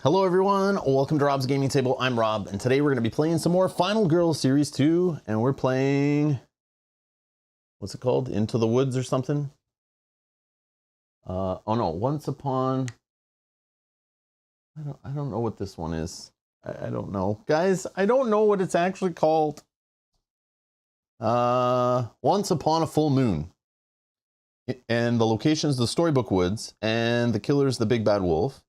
Hello everyone, welcome to Rob's Gaming Table. I'm Rob, and today we're going to be playing some more Final Girl Series 2, and we're playing, what's it called? Into the Woods or something? Oh no, Once Upon, I don't know what this one is. I don't know. Guys, I don't know what it's actually called. Once Upon a Full Moon. And the location is the Storybook Woods, and the killer is the Big Bad Wolf.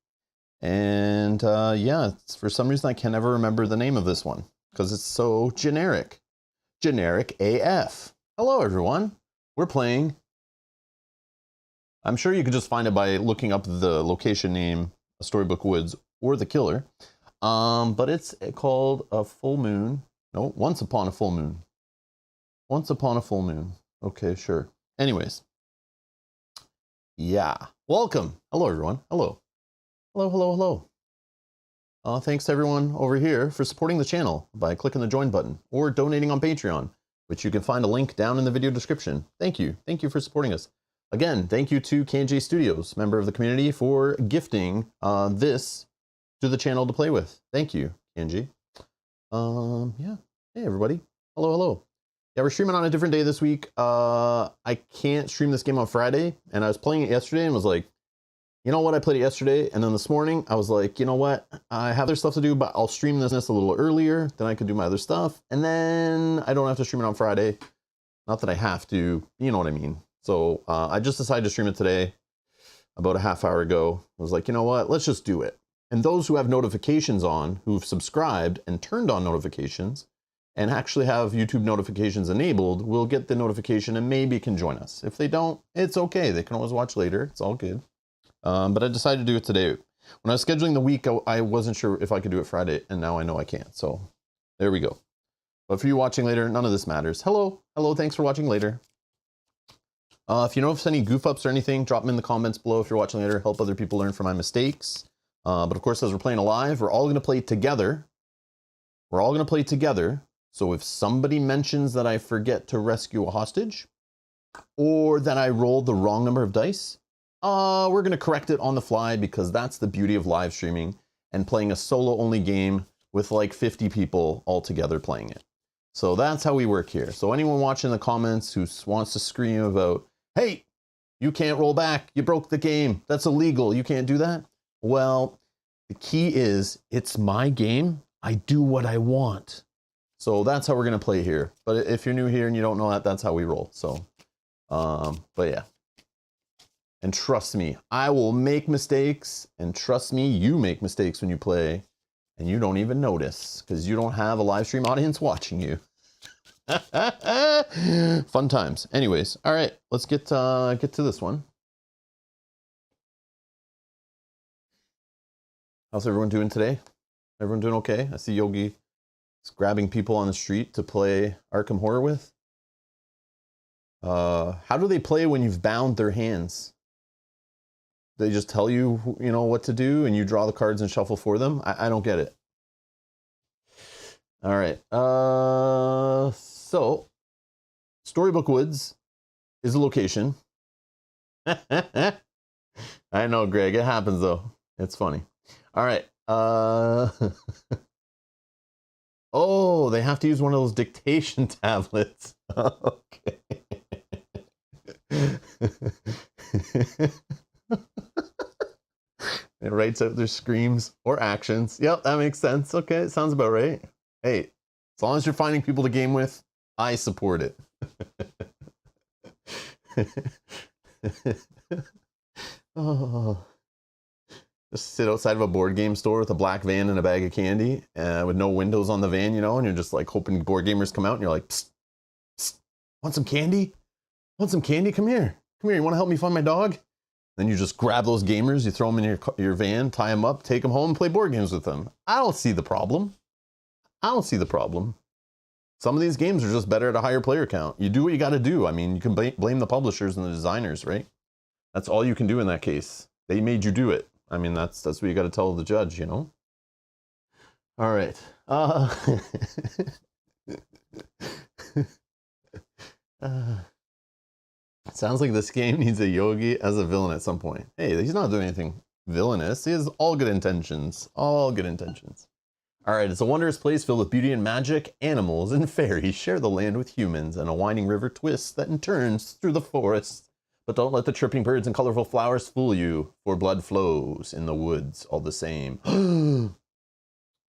And yeah, for some reason I can never remember the name of this one because it's so generic. Generic AF. Hello everyone. We're playing. I'm sure you could just find it by looking up the location name, Storybook Woods, or the killer. But it's called a full moon. No, Once Upon a Full Moon. Once Upon a Full Moon. Okay, sure. Anyways. Yeah. Welcome. Hello, everyone. Hello. Hello, hello, hello. Thanks to everyone over here for supporting the channel by clicking the join button or donating on Patreon, which you can find a link down in the video description. Thank you. Thank you for supporting us. Again, thank you to K&J Studios, member of the community, for gifting this to the channel to play with. Thank you, K&J. Yeah. Hey, everybody. Hello, hello. Yeah, we're streaming on a different day this week. I can't stream this game on Friday, and I was playing it yesterday and was like, you know what, I played it yesterday, and then this morning I was like, you know what, I have other stuff to do, but I'll stream this a little earlier, then I could do my other stuff, and then I don't have to stream it on Friday. Not that I have to, you know what I mean. So I just decided to stream it today, about a half hour ago. I was like, you know what, let's just do it. And those who have notifications on, who've subscribed and turned on notifications, and actually have YouTube notifications enabled, will get the notification and maybe can join us. If they don't, it's okay. They can always watch later. It's all good. But I decided to do it today. When I was scheduling the week, I wasn't sure if I could do it Friday, and now I know I can't. So there we go. But for you watching later, none of this matters. Hello. Hello. Thanks for watching later. If you notice any goof ups or anything, drop them in the comments below if you're watching later. Help other people learn from my mistakes. But of course, as we're playing alive, we're all going to play together. We're all going to play together. So if somebody mentions that I forget to rescue a hostage, or that I rolled the wrong number of dice, we're going to correct it on the fly, because that's the beauty of live streaming and playing a solo only game with like 50 people all together playing it. So that's how we work here. So anyone watching the comments who wants to scream about, hey, you can't roll back, you broke the game, that's illegal, you can't do that. Well, the key is, it's my game, I do what I want. So that's how we're going to play here. But if you're new here and you don't know that, that's how we roll. So, but yeah. And trust me, I will make mistakes. And trust me, you make mistakes when you play. And you don't even notice, because you don't have a live stream audience watching you. Fun times. Anyways, all right, let's get to this one. How's everyone doing today? Everyone doing okay? I see Yogi grabbing people on the street to play Arkham Horror with. How do they play when you've bound their hands? They just tell you, you know, what to do, and you draw the cards and shuffle for them? I don't get it. All right. So Storybook Woods is a location. I know, Greg. It happens though. It's funny. All right. Oh, they have to use one of those dictation tablets. Okay. It writes out their screams or actions. Yep, that makes sense. Okay, sounds about right. Hey, as long as you're finding people to game with, I support it. Oh. Just sit outside of a board game store with a black van and a bag of candy, with no windows on the van, you know, and you're just like hoping board gamers come out, and you're like, psst, psst, want some candy? Want some candy? Come here. Come here. You want to help me find my dog? Then you just grab those gamers, you throw them in your van, tie them up, take them home, and play board games with them. I don't see the problem. I don't see the problem. Some of these games are just better at a higher player count. You do what you got to do. I mean, you can blame the publishers and the designers, right? That's all you can do in that case. They made you do it. I mean, that's what you got to tell the judge, you know? All right. Sounds like this game needs a Yogi as a villain at some point. Hey, he's not doing anything villainous. He has all good intentions. All good intentions. All right, it's a wondrous place filled with beauty and magic. Animals and fairies share the land with humans, and a winding river twists that turns through the forest. But don't let the chirping birds and colorful flowers fool you, for blood flows in the woods all the same.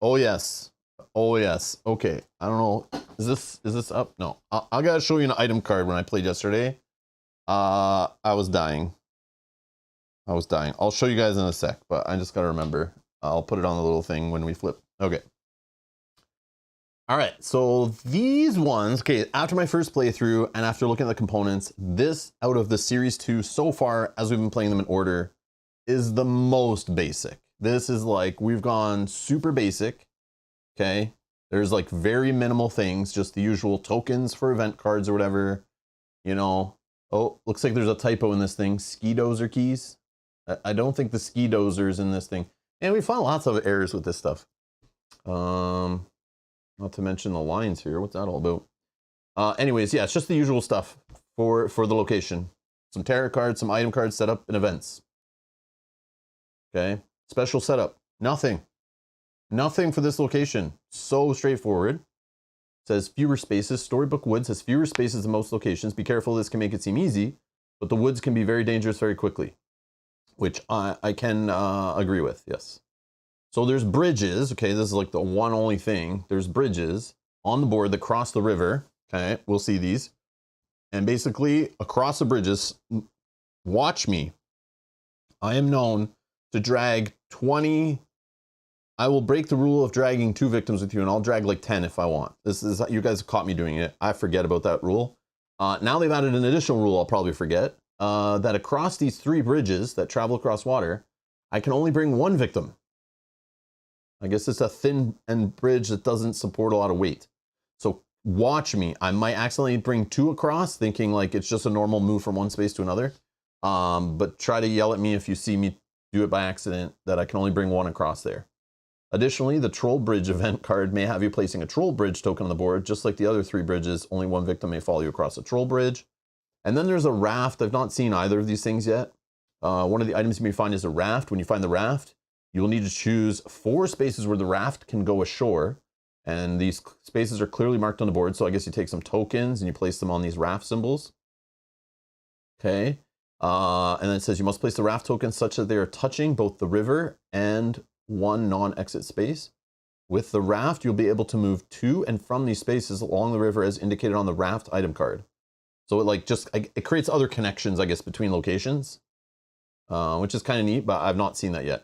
Oh yes. Oh yes. Okay. I don't know. Is this up? No. I gotta show you an item card when I played yesterday. I was dying. I'll show you guys in a sec, but I just gotta remember. I'll put it on the little thing when we flip. Okay. All right, so these ones, okay, after my first playthrough and after looking at the components, this out of the Series 2 so far, as we've been playing them in order, is the most basic. This is like, we've gone super basic, okay? There's like very minimal things, just the usual tokens for event cards or whatever, you know, Oh, looks like there's a typo in this thing. Ski dozer keys. I don't think the ski dozer's in this thing. And we found lots of errors with this stuff. Not to mention the lines here. What's that all about? Anyways, yeah, it's just the usual stuff for the location. Some tarot cards, some item cards set up in events. Okay, special setup. Nothing for this location. So straightforward. Says fewer spaces. Storybook Woods has fewer spaces than most locations. Be careful, this can make it seem easy, but the woods can be very dangerous very quickly, which I can agree with, yes. So there's bridges, okay, this is like the one only thing. There's bridges on the board that cross the river, okay, we'll see these. And basically, across the bridges, watch me. I am known to drag 20... I will break the rule of dragging 2 victims with you, and I'll drag like 10 if I want. This is, you guys have caught me doing it. I forget about that rule. Now they've added an additional rule I'll probably forget, that across these 3 bridges that travel across water, I can only bring 1 victim. I guess it's a thin end bridge that doesn't support a lot of weight. So watch me. I might accidentally bring 2 across, thinking like it's just a normal move from one space to another. But try to yell at me if you see me do it by accident, that I can only bring 1 across there. Additionally, the Troll Bridge event card may have you placing a Troll Bridge token on the board. Just like the other 3 bridges, only 1 victim may follow you across a Troll Bridge. And then there's a raft. I've not seen either of these things yet. One of the items you may find is a raft. When you find the raft, you will need to choose 4 spaces where the raft can go ashore. And these spaces are clearly marked on the board. So I guess you take some tokens and you place them on these raft symbols. Okay. And then it says you must place the raft tokens such that they are touching both the river and 1 non-exit space. With the raft, you'll be able to move to and from these spaces along the river as indicated on the raft item card. So it creates other connections, I guess, between locations, which is kind of neat, but I've not seen that yet.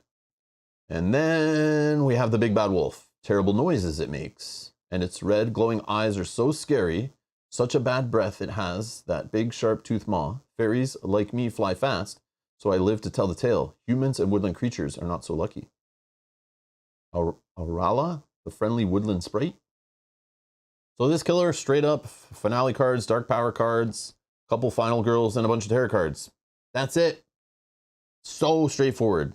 And then we have the big bad wolf. Terrible noises it makes, and its red glowing eyes are so scary. Such a bad breath it has, that big sharp tooth maw. Fairies like me fly fast, so I live to tell the tale. Humans and woodland creatures are not so lucky. Aurala, the friendly woodland sprite. So this killer, straight up finale cards, dark power cards, a couple final girls, and a bunch of tarot cards. That's it. So straightforward.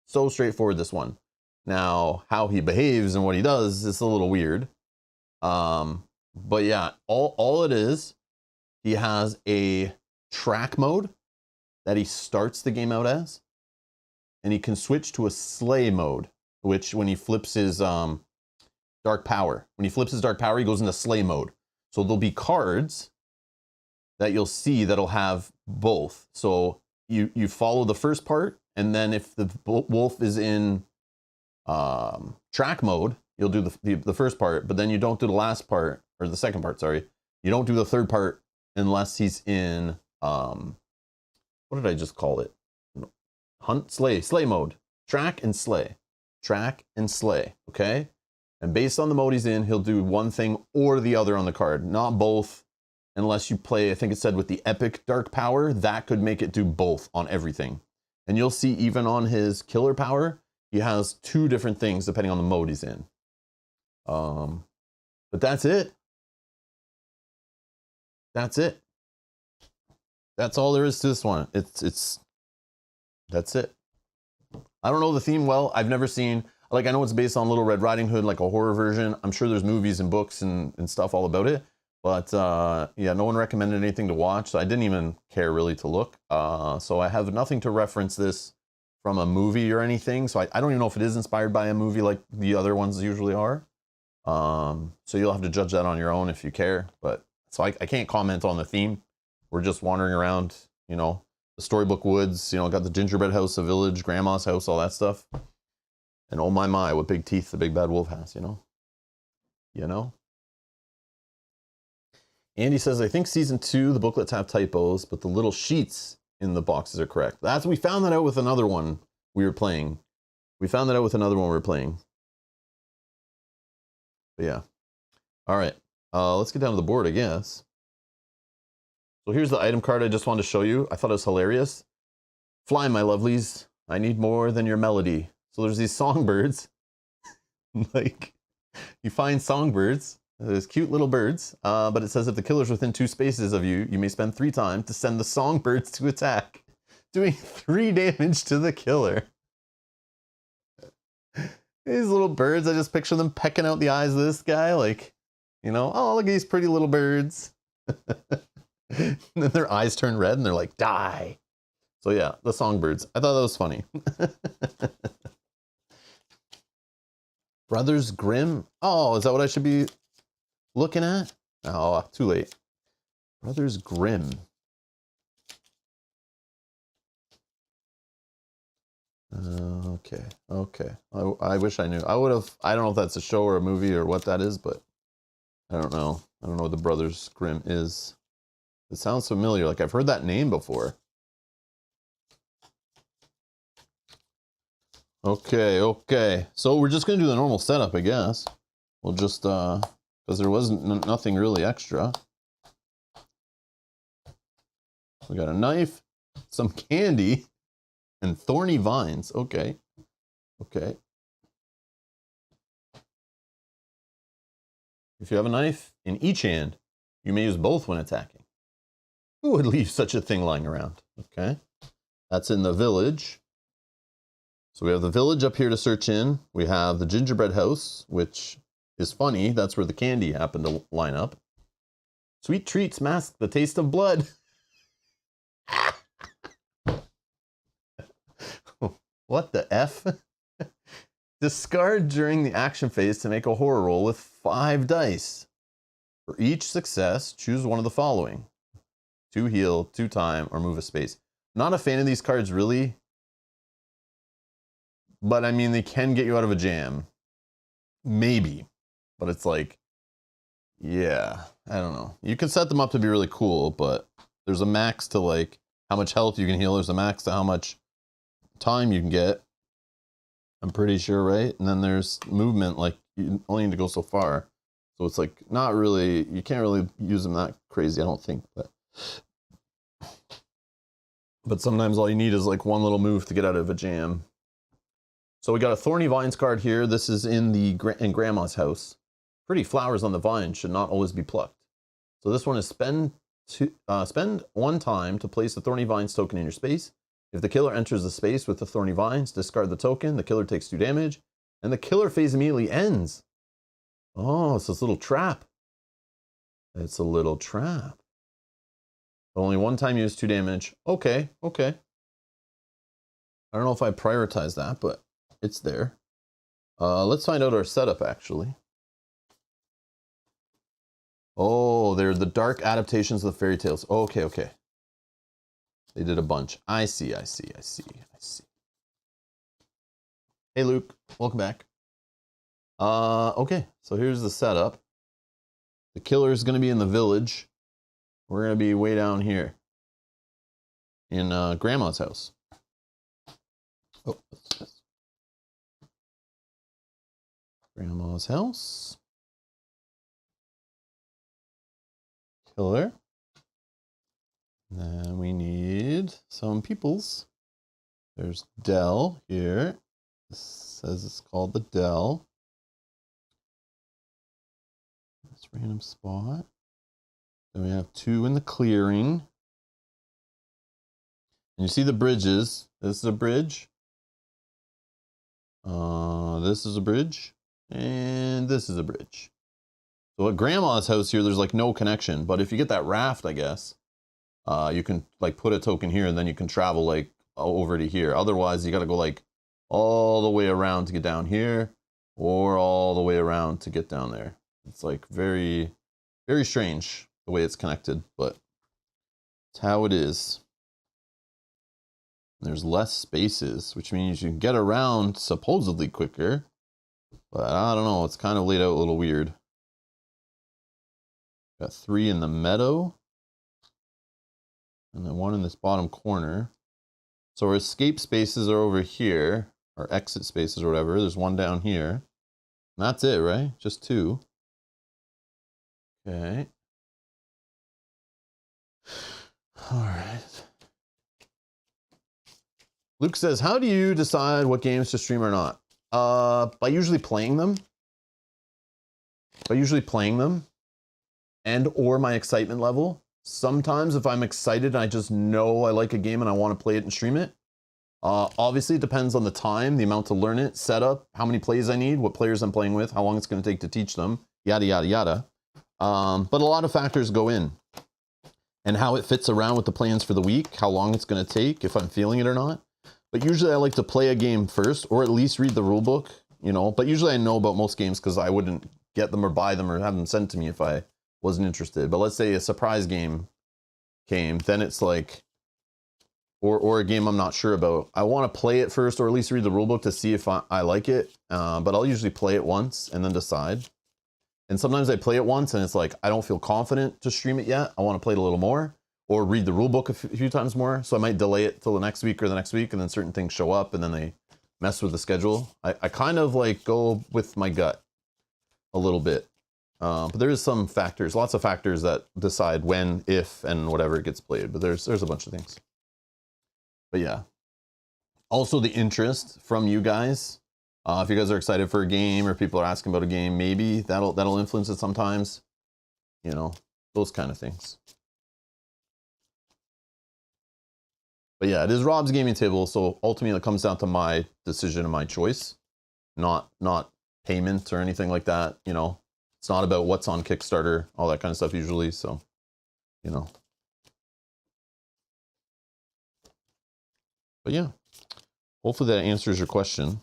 So straightforward, this one. Now, how he behaves and what he does is a little weird. But yeah, all it is, he has a track mode that he starts the game out as, and he can switch to a slay mode, which when he flips his dark power, he goes into slay mode. So there'll be cards that you'll see that'll have both. So you follow the first part, and then if the wolf is in track mode, you'll do the first part, but then you don't do the last part, or the second part, sorry. You don't do the third part unless he's in, what did I just call it? Slay mode. Track and slay. Track and slay, okay? And based on the mode he's in, he'll do one thing or the other on the card, not both, unless you play, I think it said with the epic dark power, that could make it do both on everything. And you'll see even on his killer power, he has 2 different things depending on the mode he's in. But that's it. That's it. That's all there is to this one. That's it. I don't know the theme well. I've never seen, like, I know it's based on Little Red Riding Hood, like a horror version. I'm sure there's movies and books and stuff all about it. But yeah, no one recommended anything to watch, so I didn't even care really to look. So I have nothing to reference this from a movie or anything. So I don't even know if it is inspired by a movie like the other ones usually are. So you'll have to judge that on your own if you care. But so I can't comment on the theme. We're just wandering around, you know, the storybook woods, you know, got the gingerbread house, a village, grandma's house, all that stuff. And oh my, what big teeth the big bad wolf has, you know? You know? Andy says, I think season 2, the booklets have typos, but the little sheets in the boxes are correct. We found that out with another one we were playing. But yeah. All right. Let's get down to the board, I guess. So here's the item card I just wanted to show you. I thought it was hilarious. Fly, my lovelies. I need more than your melody. So there's these songbirds. Like, you find songbirds, There's cute little birds, but it says if the killer's within 2 spaces of you, you may spend 3 time to send the songbirds to attack, doing 3 damage to the killer. These little birds, I just picture them pecking out the eyes of this guy, like, you know, oh, look at these pretty little birds. And then their eyes turn red and they're like, die. So yeah, the songbirds. I thought that was funny. Brothers Grimm. Oh, is that what I should be looking at? Oh, too late. Brothers Grimm. Okay. I wish I knew. I would have. I don't know if that's a show or a movie or what that is, but I don't know. I don't know what the Brothers Grimm is. It sounds familiar. Like I've heard that name before. Okay. So we're just gonna do the normal setup, I guess. We'll just because there wasn't nothing really extra. We got a knife, some candy, and thorny vines. Okay. If you have a knife in each hand, you may use both when attacking. Who would leave such a thing lying around? Okay. That's in the village. So we have the village up here to search in. We have the gingerbread house, which is funny. That's where the candy happened to line up. Sweet treats mask the taste of blood. What the F? Discard during the action phase to make a horror roll with 5 dice. For each success, choose one of the following. 2 heal, 2 time, or move a space. Not a fan of these cards, really. But I mean, they can get you out of a jam. Maybe. But it's like, yeah, I don't know. You can set them up to be really cool, but there's a max to like how much health you can heal. There's a max to how much time you can get. I'm pretty sure, right? And then there's movement, like you only need to go so far. So it's like not really, you can't really use them that crazy, I don't think. But sometimes all you need is like one little move to get out of a jam. So we got a Thorny Vines card here. This is in Grandma's house. Pretty flowers on the vine should not always be plucked. So this one is spend 1 time to place the Thorny Vines token in your space. If the killer enters the space with the Thorny Vines, discard the token. The killer takes 2 damage, and the killer phase immediately ends. Oh, it's this little trap. It's a little trap. Only 1 time use 2 damage. Okay. I don't know if I prioritize that, but it's there. Let's find out our setup, actually. Oh, they're the dark adaptations of the fairy tales. Okay. They did a bunch. I see. Hey, Luke. Welcome back. Okay, so here's the setup. The killer is going to be in the village. We're going to be way down here in Grandma's house. Oh, what's this? Grandma's house. Killer. Then we need some peoples. There's Dell here. This says it's called the Dell. This random spot. Then we have 2 in the clearing. And you see the bridges. This is a bridge. This is a bridge. And this is a bridge. So at Grandma's house here, there's like no connection. But if you get that raft, I guess, you can like put a token here and then you can travel like over to here. Otherwise, you got to go like all the way around to get down here or all the way around to get down there. It's like very, very strange the way it's connected, but it's how it is. There's less spaces, which means you can get around supposedly quicker, but I don't know. It's kind of laid out a little weird. Got 3 in the meadow. And then 1 in this bottom corner. So our escape spaces are over here. Our exit spaces or whatever. There's 1 down here. And that's it, right? Just 2. Okay. All right. Luke says, how do you decide what games to stream or not? By usually playing them. but usually playing them and or my excitement level. Sometimes if I'm excited and I just know I like a game and I want to play it and stream it, obviously it depends on the time, the amount to learn it, setup, how many plays I need, what players I'm playing with, how long it's going to take to teach them, yada, yada, yada. But a lot of factors go in. And how it fits around with the plans for the week, how long it's going to take, if I'm feeling it or not. But usually I like to play a game first, or at least read the rule book, you know. But usually I know about most games because I wouldn't get them or buy them or have them sent to me if I wasn't interested. But let's say a surprise game came, then it's like, or a game I'm not sure about. I want to play it first, or at least read the rule book to see if I like it. But I'll usually play it once and then decide. And sometimes I play it once and it's like, I don't feel confident to stream it yet. I want to play it a little more or read the rule book a few times more. So I might delay it till the next week or the next week, and then certain things show up and then they mess with the schedule. I kind of like go with my gut a little bit. But there is some factors, lots of factors that decide when, if, and whatever it gets played. But there's a bunch of things. But yeah. Also the interest from you guys. If you guys are excited for a game or people are asking about a game, maybe that'll influence it sometimes. You know, those kind of things. But yeah, it is Rob's gaming table, so ultimately it comes down to my decision and my choice, not payment or anything like that. You know, it's not about what's on Kickstarter, all that kind of stuff usually. So, you know. But yeah, hopefully that answers your question.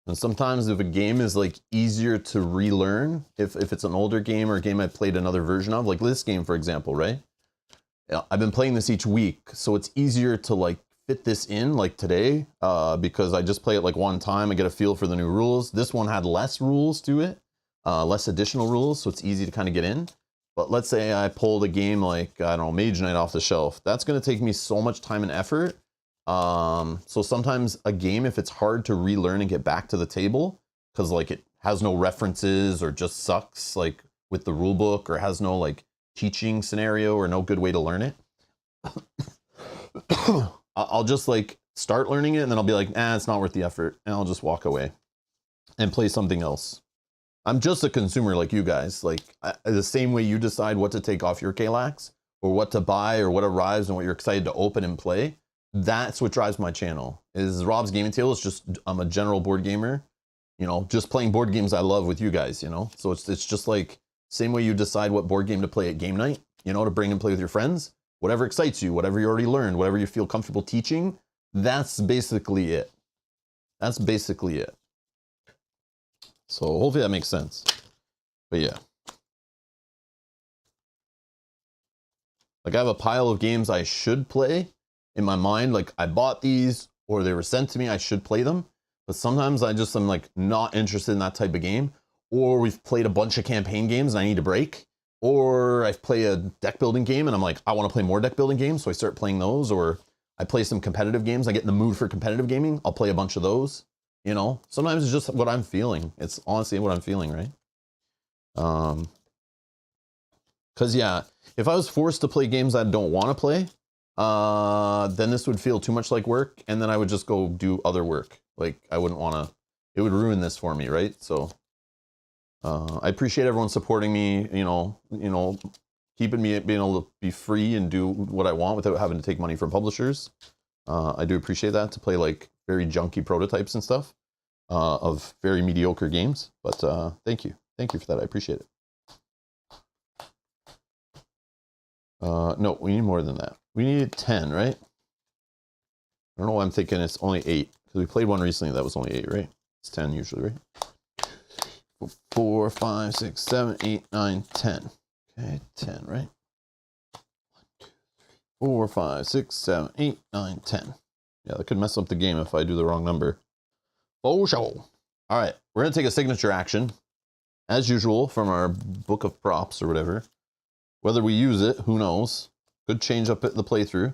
And sometimes if a game is like easier to relearn, if it's an older game or a game I played another version of, like this game, for example, right? I've been playing this each week, so it's easier to like fit this in like today because I just play it like one time. I get a feel for the new rules. This one had less rules to it, less additional rules, so it's easy to kind of get in. But let's say I pulled a game like, I don't know, Mage Knight off the shelf. That's going to take me so much time and effort. So sometimes a game, if it's hard to relearn and get back to the table, because like it has no references or just sucks like with the rule book or has no like teaching scenario or no good way to learn it, I'll just like start learning it and then I'll be like, nah, it's not worth the effort. And I'll just walk away and play something else. I'm just a consumer like you guys. Like the same way you decide what to take off your Kalax or what to buy or what arrives and what you're excited to open and play. That's what drives my channel. Is Rob's Gaming Table. It's just, I'm a general board gamer, you know, just playing board games I love with you guys, you know. So it's just like same way you decide what board game to play at game night, you know, to bring and play with your friends, whatever excites you, whatever you already learned, whatever you feel comfortable teaching. That's basically it. That's basically it. So hopefully that makes sense. But yeah. Like I have a pile of games I should play in my mind, like I bought these or they were sent to me, I should play them. But sometimes I just am like not interested in that type of game. Or we've played a bunch of campaign games and I need a break. Or I play a deck building game and I'm like, I want to play more deck building games. So I start playing those. Or I play some competitive games. I get in the mood for competitive gaming. I'll play a bunch of those. You know, sometimes it's just what I'm feeling. It's honestly what I'm feeling, right? Because yeah, if I was forced to play games I don't want to play, then this would feel too much like work, and then I would just go do other work. Like I wouldn't want to. It would ruin this for me, right? So I appreciate everyone supporting me. You know, keeping me being able to be free and do what I want without having to take money from publishers. I do appreciate that, to play like very junky prototypes and stuff of very mediocre games. But thank you for that. I appreciate it. No, we need more than that. We need 10, right? I don't know why I'm thinking it's only 8, because we played one recently that was only 8, right? It's 10 usually, right? 4, 5, 6, 7, 8, 9, 10. Okay, 10, right? 4, 5, 6, 7, 8, 9, 10. Yeah, that could mess up the game if I do the wrong number. Oh, show. All right, we're going to take a signature action, as usual, from our book of props or whatever. Whether we use it, who knows? Could change up the playthrough.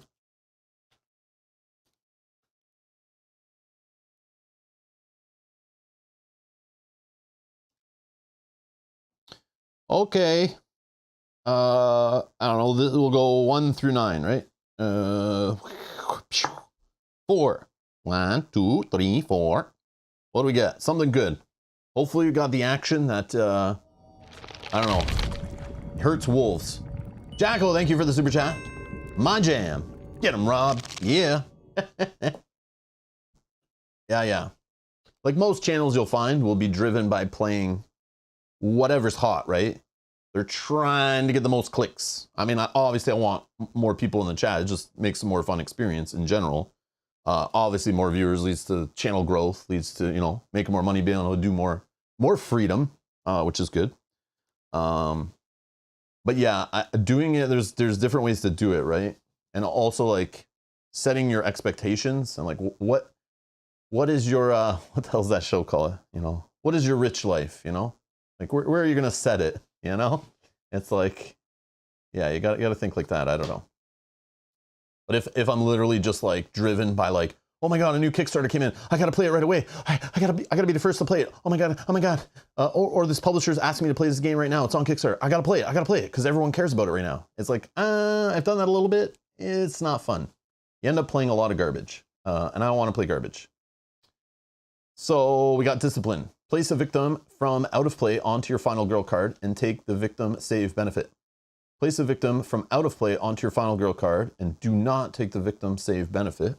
Okay. I don't know. This will go 1 through 9, right? 4. 1, 2, 3, 4. What do we get? Something good. Hopefully we got the action that, I don't know, hurts wolves. Jacko, thank you for the super chat. My jam. Get him, Rob. Yeah. Yeah. Like most channels you'll find will be driven by playing whatever's hot, right? They're trying to get the most clicks. I mean, obviously I want more people in the chat. It just makes a more fun experience in general. Obviously more viewers leads to channel growth, leads to, you know, making more money, being able to do more freedom, which is good. But yeah, doing it, there's different ways to do it, right? And also like setting your expectations and like what is your what the hell's that show called? You know, what is your rich life? You know, like where are you gonna set it? You know, it's like, yeah, you gotta think like that. I don't know. But if I'm literally just like driven by like, oh my god, a new Kickstarter came in, I gotta play it right away. I gotta be the first to play it. Oh my god. Or this publisher's asking me to play this game right now. It's on Kickstarter. I gotta play it because everyone cares about it right now. It's like, I've done that a little bit. It's not fun. You end up playing a lot of garbage, and I don't want to play garbage. So we got discipline. Place a victim from out of play onto your final girl card and take the victim save benefit. Place a victim from out of play onto your final girl card and do not take the victim save benefit.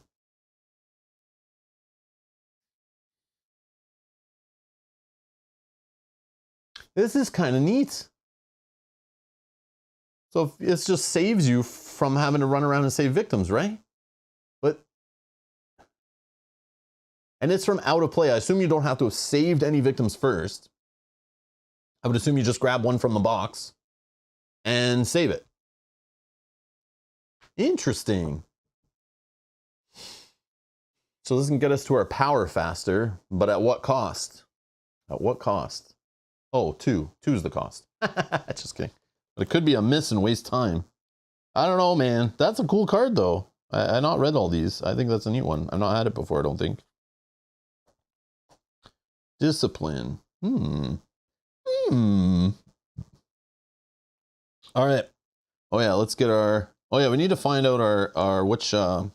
This is kind of neat. So it just saves you from having to run around and save victims, right? And it's from out of play. I assume you don't have to have saved any victims first. I would assume you just grab one from the box and save it. Interesting. So this can get us to our power faster, but at what cost? At what cost? Oh, 2. 2 is the cost. Just kidding. But it could be a miss and waste time. I don't know, man. That's a cool card, though. I've not read all these. I think that's a neat one. I've not had it before, I don't think. Discipline. All right. Oh yeah, let's get our. Oh yeah, we need to find out our which our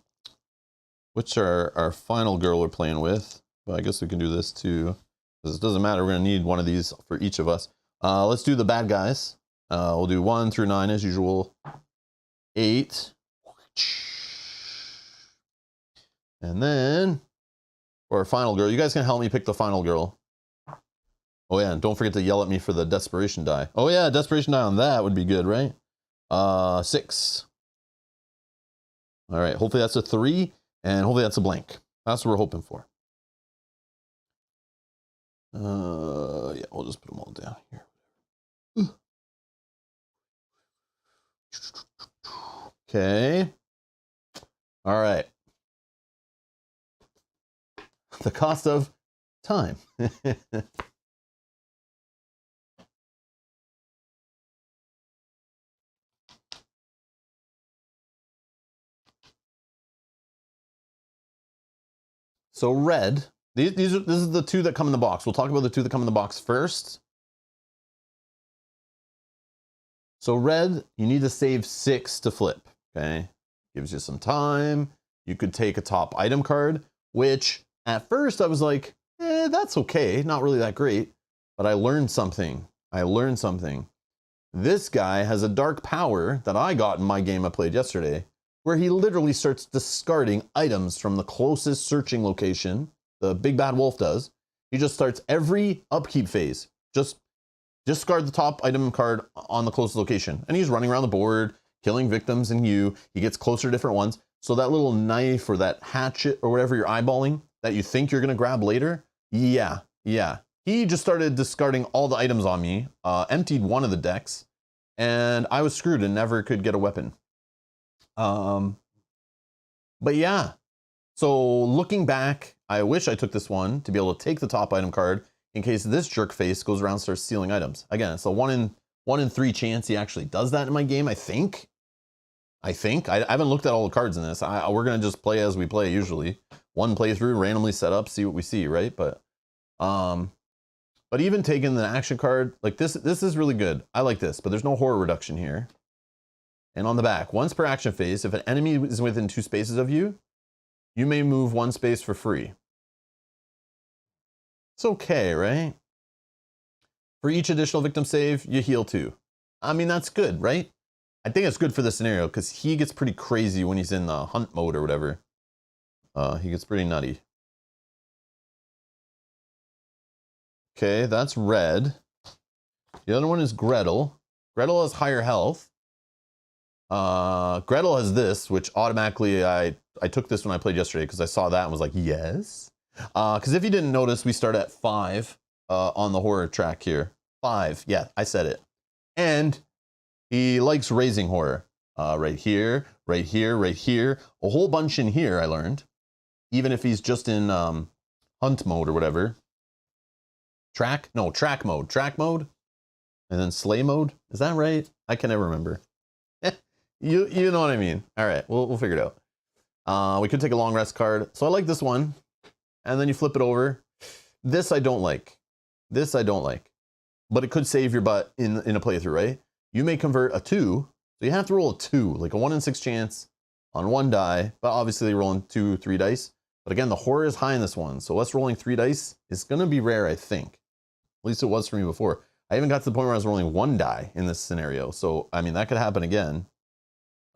final girl we're playing with. But I guess we can do this too, because it doesn't matter. We're gonna need one of these for each of us. Let's do the bad guys. We'll do 1 through 9 as usual. 8. And then for our final girl, you guys can help me pick the final girl. Oh yeah, and don't forget to yell at me for the desperation die. Oh yeah, desperation die on that would be good, right? 6. All right, hopefully that's a 3, and hopefully that's a blank. That's what we're hoping for. Yeah, we'll just put them all down here. Okay. All right. The cost of time. So red, this is the 2 that come in the box. We'll talk about the 2 that come in the box first. So red, you need to save 6 to flip, okay? Gives you some time. You could take a top item card, which at first I was like, that's okay, not really that great. But I learned something. This guy has a dark power that I got in my game I played yesterday, where he literally starts discarding items from the closest searching location. The big bad wolf does. He just starts every upkeep phase. Just discard the top item card on the closest location. And he's running around the board, killing victims and he gets closer to different ones. So that little knife or that hatchet or whatever you're eyeballing that you think you're gonna grab later, yeah. He just started discarding all the items on me, emptied one of the decks, and I was screwed and never could get a weapon. But yeah, so looking back, I wish I took this one to be able to take the top item card in case this jerk face goes around and starts stealing items. Again, it's a 1 in 3 chance he actually does that in my game, I think. I haven't looked at all the cards in this. We're gonna just play as we play usually. One playthrough, randomly set up, see what we see, right? But even taking the action card, like this is really good. I like this, but there's no horror reduction here. And on the back, once per action phase, if an enemy is within 2 spaces of you, You may move 1 space for free. It's okay, right? For each additional victim save, you heal 2. I mean, that's good, right? I think it's good for the scenario because he gets pretty crazy when he's in the hunt mode or whatever. He gets pretty nutty. Okay, that's red. The other one is Gretel. Gretel has higher health. Gretel has this, which automatically I took this when I played yesterday because I saw that and was like, yes. Because if you didn't notice, we start at 5 on the horror track here. 5, yeah, I said it. And he likes raising horror. Right here, right here, right here. A whole bunch in here, I learned. Even if he's just in hunt mode or whatever. Track mode. And then slay mode. Is that right? I can never remember. You know what I mean. All right, we'll figure it out. We could take a long rest card. So I like this one. And then you flip it over. This I don't like. This I don't like. But it could save your butt in a playthrough, right? You may convert a 2. So you have to roll a 2, like a 1 in 6 chance on 1 die. But obviously you're rolling 2, 3 dice. But again, the horror is high in this one. So us rolling 3 dice is going to be rare, I think. At least it was for me before. I even got to the point where I was rolling 1 die in this scenario. So, I mean, that could happen again.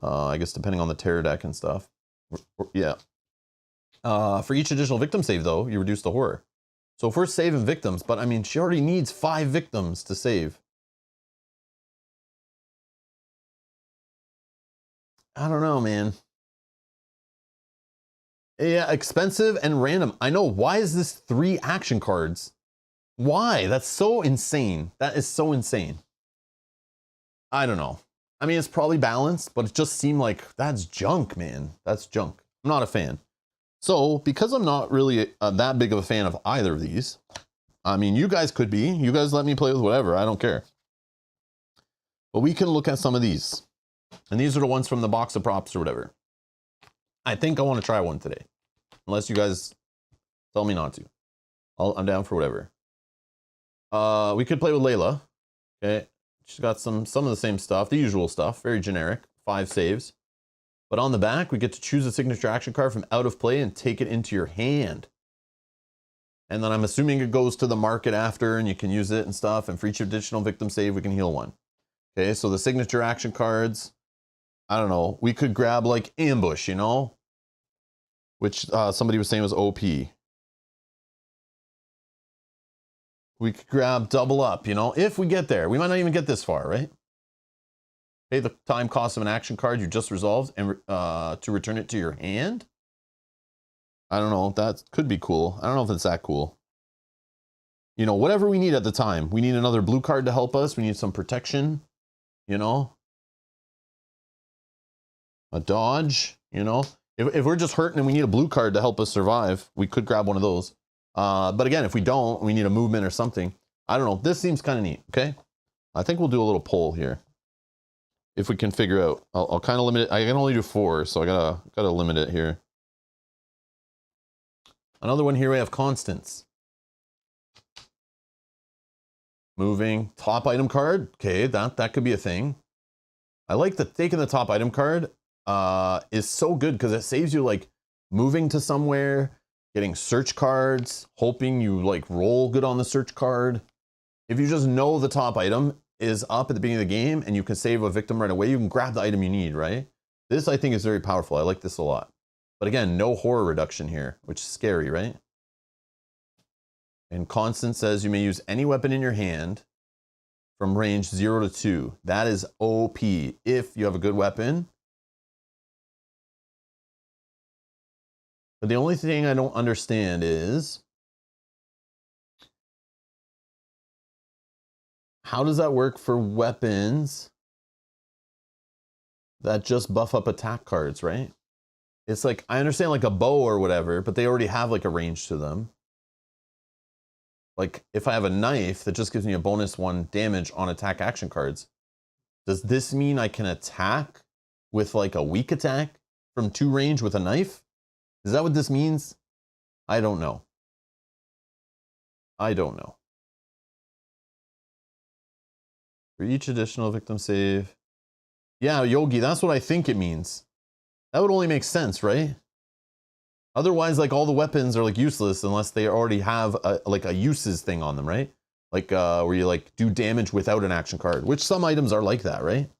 I guess depending on the terror deck and stuff. Yeah. For each additional victim save, though, you reduce the horror. So if we're saving victims, but I mean, she already needs 5 victims to save. I don't know, man. Yeah, expensive and random. I know. Why is this 3 action cards? Why? That's so insane. That is so insane. I don't know. I mean, it's probably balanced, but it just seemed like that's junk, man. That's junk. I'm not a fan. So, because I'm not really that big of a fan of either of these, I mean, you guys could be. You guys let me play with whatever. I don't care. But we can look at some of these. And these are the ones from the box of props or whatever. I think I want to try one today. Unless you guys tell me not to. I'm down for whatever. We could play with Layla. Okay. She's got some of the same stuff. The usual stuff. Very generic. 5 saves. But on the back, we get to choose a signature action card from out of play and take it into your hand. And then I'm assuming it goes to the market after and you can use it and stuff. And for each additional victim save, we can heal 1. Okay, so the signature action cards, I don't know. We could grab like Ambush, you know? Which somebody was saying was OP. We could grab Double Up, you know? If we get there. We might not even get this far, right? Pay the time cost of an action card you just resolved and to return it to your hand. I don't know. That could be cool. I don't know if it's that cool. You know, whatever we need at the time. We need another blue card to help us. We need some protection, you know. A dodge, you know. If we're just hurting and we need a blue card to help us survive, we could grab one of those. But again, if we don't, we need a movement or something. I don't know. This seems kind of neat, okay? I think we'll do a little poll here. If we can figure out, I'll kind of limit it. I can only do 4, so I gotta limit it here. Another one here, we have constants. Moving, top item card. Okay, that could be a thing. I like the taking the top item card is so good because it saves you like moving to somewhere, getting search cards, hoping you like roll good on the search card. If you just know the top item is up at the beginning of the game and you can save a victim right away, you can grab the item you need, right? This I think is very powerful. I like this a lot. But again, no horror reduction here, which is scary, right? And constant says you may use any weapon in your hand from range 0 to 2. That is OP if you have a good weapon. But the only thing I don't understand is how does that work for weapons that just buff up attack cards, right? It's like, I understand like a bow or whatever, but they already have like a range to them. Like if I have a knife that just gives me a bonus 1 damage on attack action cards, does this mean I can attack with like a weak attack from 2 range with a knife? Is that what this means? I don't know. I don't know. For each additional victim save. Yeah, Yogi, that's what I think it means. That would only make sense, right? Otherwise, like all the weapons are like useless unless they already have like a uses thing on them, right? Like where you like do damage without an action card, which some items are like that, right?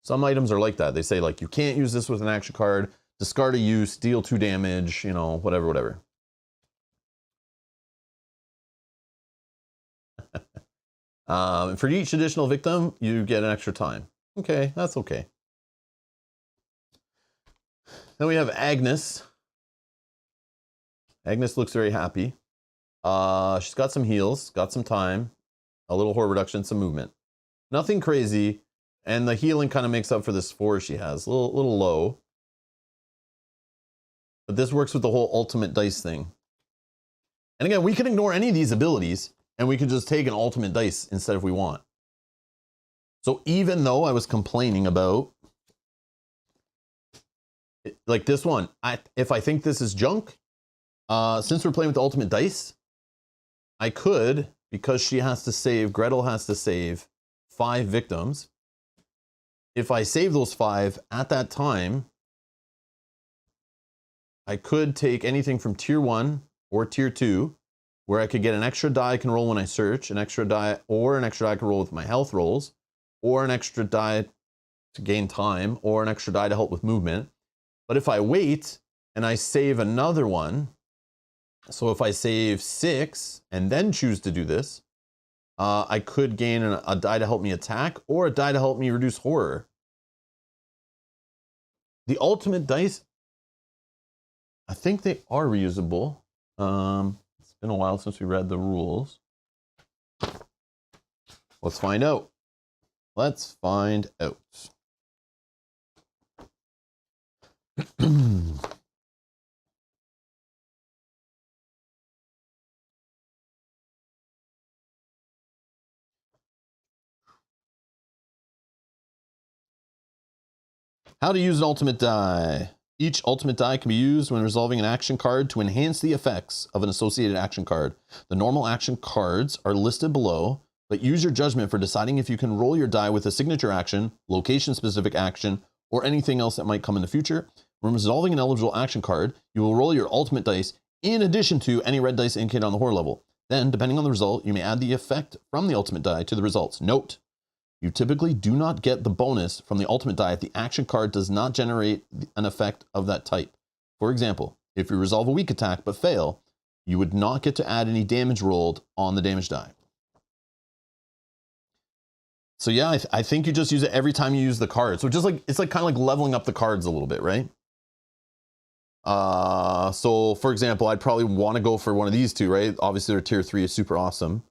Some items are like that. They say like you can't use this with an action card, discard a use, deal 2 damage, you know, whatever, whatever. For each additional victim, you get an extra time. Okay, that's okay. Then we have Agnes. Agnes looks very happy. She's got some heals, got some time, a little horror reduction, some movement. Nothing crazy, and the healing kind of makes up for this 4 she has. A little low. But this works with the whole ultimate dice thing. And again, we can ignore any of these abilities, and we can just take an ultimate dice instead if we want. So even though I was complaining about, like this one, if I think this is junk, since we're playing with the ultimate dice, I could, because she has to save, Gretel has to save 5 victims. If I save those 5 at that time, I could take anything from tier 1 or tier 2, where I could get an extra die I can roll when I search, an extra die I can roll with my health rolls, or an extra die to gain time, or an extra die to help with movement. But if I wait and I save another one, so if I save 6 and then choose to do this, I could gain a die to help me attack or a die to help me reduce horror. The ultimate dice, I think they are reusable. It's been a while since we read the rules. Let's find out. Let's find out. How to use an ultimate die. Each ultimate die can be used when resolving an action card to enhance the effects of an associated action card. The normal action cards are listed below, but use your judgment for deciding if you can roll your die with a signature action, location-specific action, or anything else that might come in the future. When resolving an eligible action card, you will roll your ultimate dice in addition to any red dice indicated on the horror level. Then, depending on the result, you may add the effect from the ultimate die to the results. Note: you typically do not get the bonus from the ultimate die if the action card does not generate an effect of that type. For example, if you resolve a weak attack but fail, you would not get to add any damage rolled on the damage die. So yeah, I think you just use it every time you use the card. So just like, it's like kind of like leveling up the cards a little bit, right? So for example, I'd probably want to go for one of these two, right? Obviously their tier 3 is super awesome.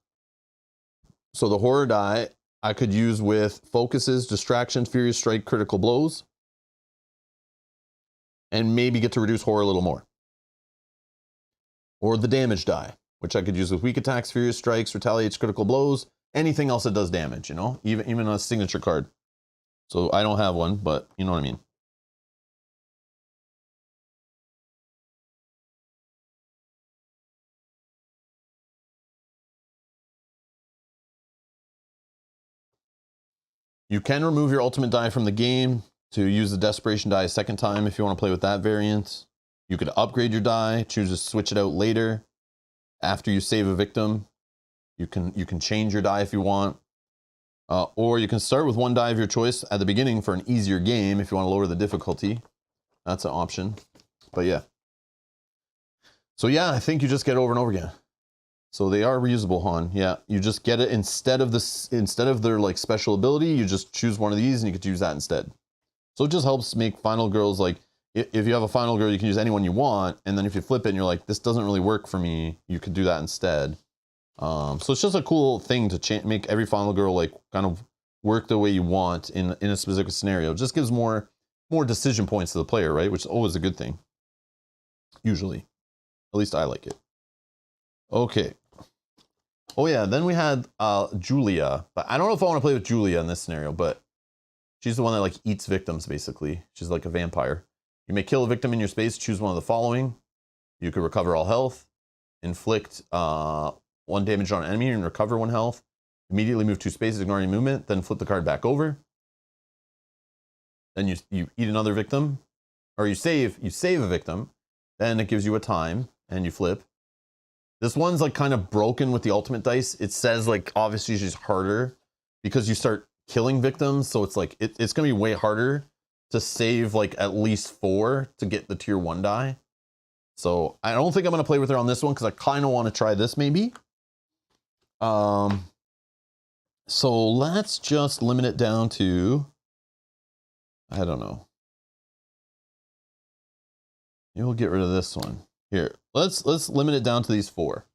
So the horror die, I could use with focuses, distraction, furious strike, critical blows, and maybe get to reduce horror a little more. Or the damage die, which I could use with weak attacks, furious strikes, retaliates, critical blows, anything else that does damage, you know, even a signature card. So I don't have one, but you know what I mean. You can remove your ultimate die from the game to use the desperation die a second time if you want to play with that variant. You could upgrade your die, choose to switch it out later after you save a victim. You can change your die if you want. Or you can start with one die of your choice at the beginning for an easier game if you want to lower the difficulty. That's an option. But yeah. So yeah, I think you just get it over and over again. So they are reusable, Han. Yeah, you just get it instead of their like special ability, you just choose one of these and you could use that instead. So it just helps make final girls, like if you have a final girl, you can use anyone you want, and then if you flip it and you're like, this doesn't really work for me, you could do that instead. So it's just a cool thing to make every final girl like kind of work the way you want in a specific scenario. It just gives more decision points to the player, right? Which is always a good thing. Usually. At least I like it. Okay. Oh yeah, then we had Julia. But I don't know if I want to play with Julia in this scenario, but she's the one that like eats victims, basically. She's like a vampire. You may kill a victim in your space, choose one of the following. You could recover all health, inflict 1 damage on an enemy and recover 1 health. Immediately move 2 spaces, ignore any movement, then flip the card back over. Then you eat another victim, or you save a victim. Then it gives you a time and you flip. This one's like kind of broken with the ultimate dice. It says like obviously she's harder because you start killing victims. So it's like, it's going to be way harder to save like at least 4 to get the tier 1 die. So I don't think I'm going to play with her on this one because I kind of want to try this maybe. So let's just limit it down to, I don't know. Maybe we'll get rid of this one. Here, let's limit it down to these 4.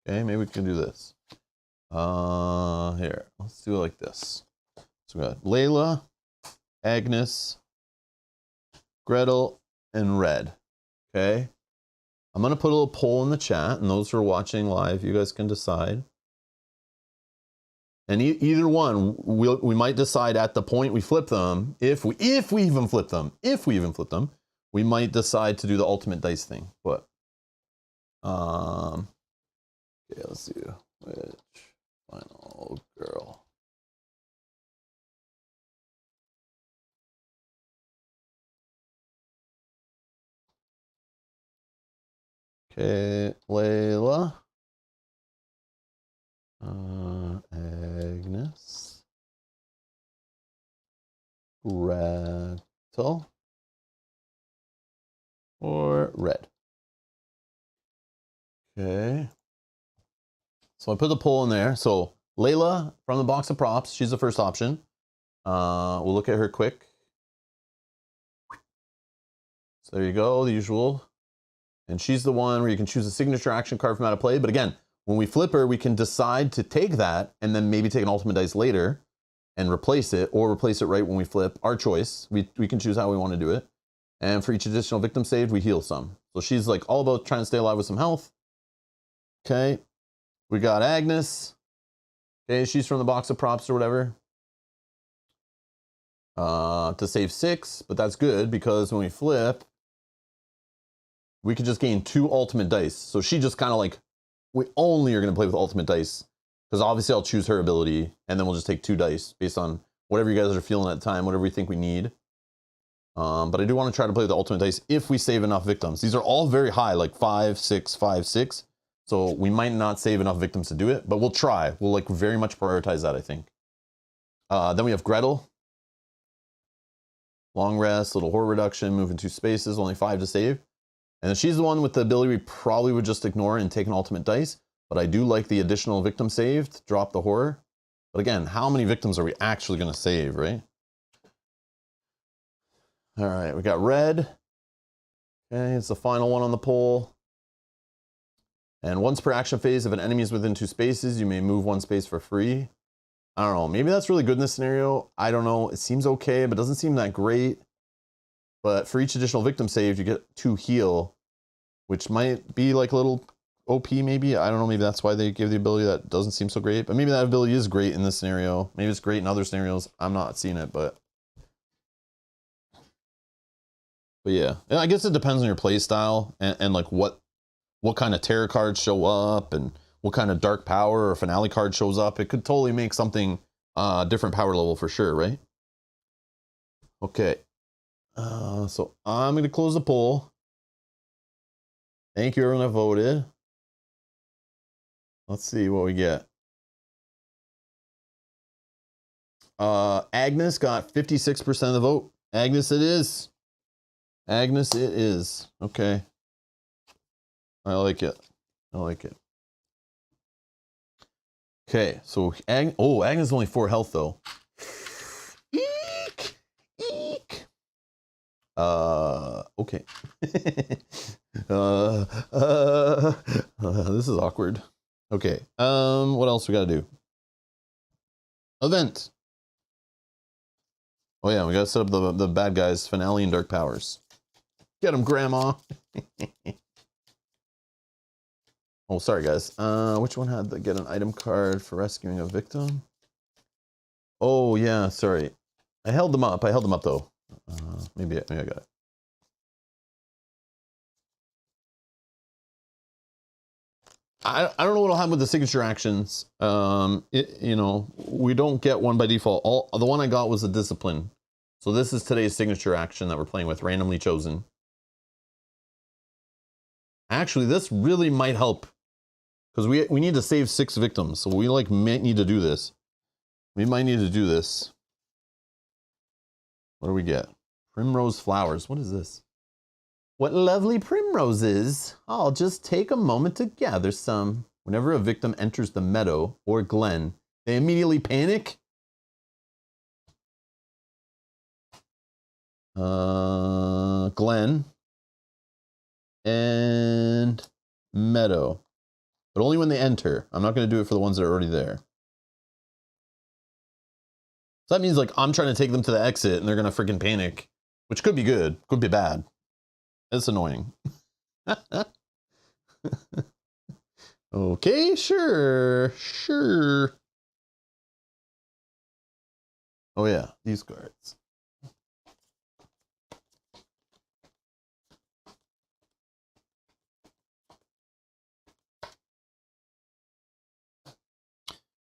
Okay, maybe we can do this. Here, let's do it like this. So we got Layla, Agnes, Gretel, and Red. Okay. I'm gonna put a little poll in the chat, and those who are watching live, you guys can decide. And either one, we might decide at the point we flip them, if we even flip them, we might decide to do the ultimate dice thing. But okay, let's see which final girl. Okay, Layla. Agnes, Gretel, or Red. Okay. So I put the poll in there. So Layla from the box of props, she's the first option. We'll look at her quick. So there you go, the usual. And she's the one where you can choose a signature action card from out of play. But again, when we flip her, we can decide to take that and then maybe take an ultimate dice later and replace it, or replace it right when we flip. Our choice. We can choose how we want to do it. And for each additional victim saved, we heal some. So she's like all about trying to stay alive with some health. Okay. We got Agnes. Okay, she's from the box of props or whatever. To save 6, but that's good because when we flip, we could just gain 2 ultimate dice. So she just kind of like, we only are going to play with ultimate dice because obviously I'll choose her ability and then we'll just take 2 dice based on whatever you guys are feeling at the time, whatever we think we need. But I do want to try to play with the ultimate dice if we save enough victims. These are all very high, like 5, 6, 5, 6. So we might not save enough victims to do it, but we'll try. We'll like very much prioritize that, I think. Then we have Gretel. Long rest, little horror reduction, move in 2 spaces, only 5 to save. And she's the one with the ability we probably would just ignore and take an ultimate dice. But I do like the additional victim saved, drop the horror. But again, how many victims are we actually going to save, right? All right, we got Red. Okay, it's the final one on the poll. And once per action phase, if an enemy is within 2 spaces, you may move 1 space for free. I don't know, maybe that's really good in this scenario. I don't know, it seems okay, but doesn't seem that great. But for each additional victim saved, you get 2 heal, which might be like a little OP maybe. I don't know, maybe that's why they give the ability. That doesn't seem so great. But maybe that ability is great in this scenario. Maybe it's great in other scenarios. I'm not seeing it, but yeah. And I guess it depends on your play style and like what kind of terror cards show up and what kind of dark power or finale card shows up. It could totally make something different power level for sure, right? Okay. So I'm going to close the poll. Thank you everyone that voted. Let's see what we get. Agnes got 56% of the vote. Agnes it is. Agnes it is. Okay. I like it. I like it. Okay, so Agnes is only 4 health though. Eek! Eek! Okay. This is awkward. Okay, what else we gotta do? Event. Oh yeah, we gotta set up the bad guys finale and dark powers. Get him, Grandma. Oh, sorry guys. Which one had the get an item card for rescuing a victim? Oh yeah, sorry. I held them up. I held them up though. Maybe I got it. I don't know what'll happen with the signature actions. You know, we don't get one by default. The one I got was a discipline. So this is today's signature action that we're playing with, randomly chosen. Actually, this really might help. Because we need to save 6 victims. So we like might need to do this. We might need to do this. What do we get? Primrose flowers. What is this? What lovely primroses. I'll just take a moment to gather some. Whenever a victim enters the meadow or glen, they immediately panic. Glen and meadow. But only when they enter. I'm not going to do it for the ones that are already there. So that means like I'm trying to take them to the exit and they're going to freaking panic. Which could be good. Could be bad. It's annoying. Okay, sure. Sure. Oh yeah, these cards.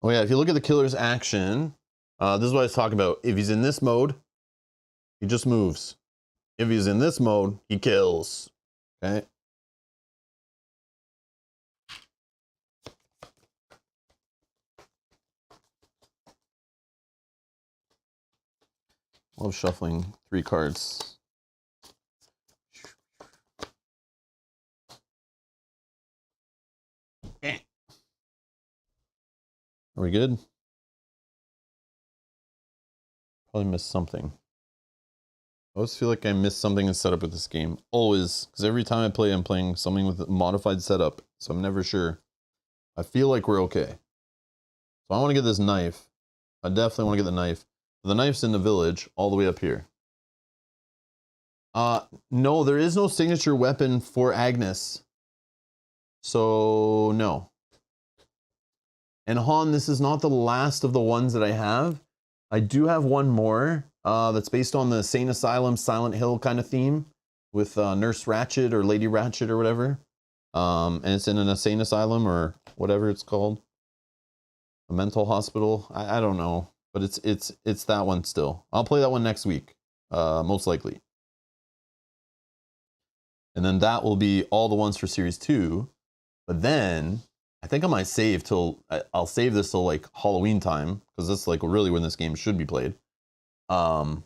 Oh yeah, if you look at the killer's action, this is what I was talking about. If he's in this mode, he just moves. If he's in this mode, he kills. Okay. Love shuffling 3 cards. Are we good? Probably missed something. I always feel like I missed something in setup with this game. Always. Because every time I play, I'm playing something with a modified setup. So I'm never sure. I feel like we're okay. So I want to get this knife. I definitely want to get the knife. The knife's in the village, all the way up here. No, there is no signature weapon for Agnes. So, no. And Han, this is not the last of the ones that I have. I do have one more that's based on the Sane Asylum, Silent Hill kind of theme with Nurse Ratched or Lady Ratched or whatever. And it's in an insane asylum or whatever it's called. A mental hospital. I don't know. But it's that one still. I'll play that one next week, most likely. And then that will be all the ones for Series 2. But then I think I might save till, I'll save this till like Halloween time, because that's like really when this game should be played. And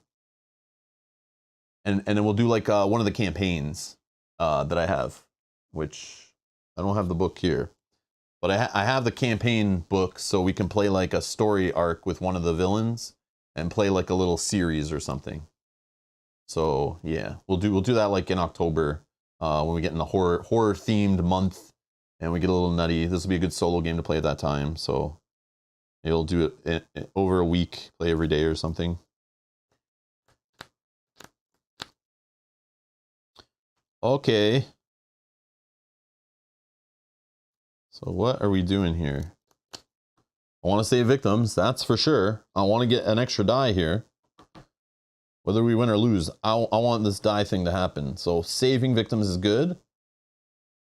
then we'll do like one of the campaigns that I have, which I don't have the book here. But I have the campaign book, so we can play like a story arc with one of the villains and play like a little series or something. So yeah, we'll do that like in October when we get in the horror themed month and we get a little nutty. This will be a good solo game to play at that time. So you'll do it over a week, play every day or something. Okay. So what are we doing here? I want to save victims, that's for sure. I want to get an extra die here. Whether we win or lose, I want this die thing to happen. So saving victims is good.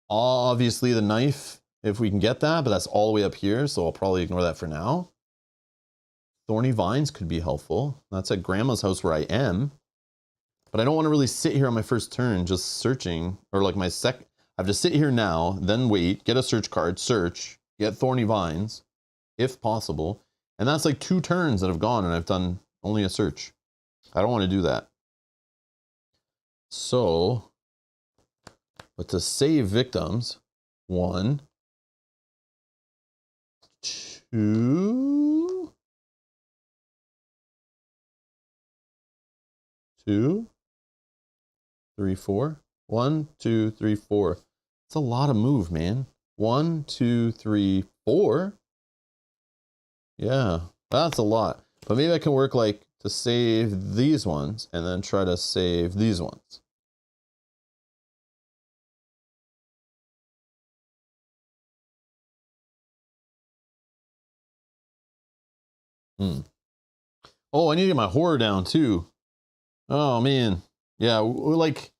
Obviously the knife, if we can get that, but that's all the way up here, so I'll probably ignore that for now. Thorny vines could be helpful. That's at Grandma's house where I am. But I don't want to really sit here on my first turn just searching, or like my second. I have to sit here now, then wait, get a search card, search, get thorny vines, if possible. And that's like 2 turns that have gone and I've done only a search. I don't want to do that. So, but to save victims, 1, 2, 2, 3, 4. 1, 2, 3, 4. It's a lot of move, man. 1, 2, 3, 4. Yeah, that's a lot. But maybe I can work like to save these ones and then try to save these ones. Oh, I need to get my horror down too. Oh man. Yeah, like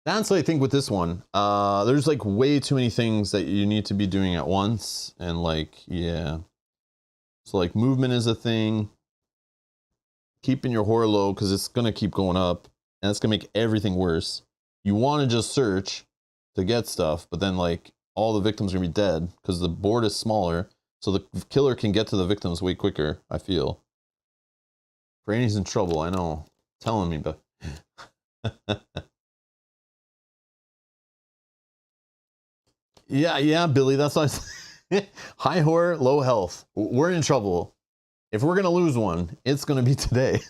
that's what I think with this one. There's like way too many things that you need to be doing at once, and like, yeah. So like movement is a thing. Keeping your horror low because it's gonna keep going up, and it's gonna make everything worse. You want to just search, to get stuff, but then like all the victims are gonna be dead because the board is smaller, so the killer can get to the victims way quicker, I feel. Granny's in trouble, I know. Telling me, but yeah, Billy, that's what high horror, low health. We're in trouble. If we're gonna lose one, it's gonna be today.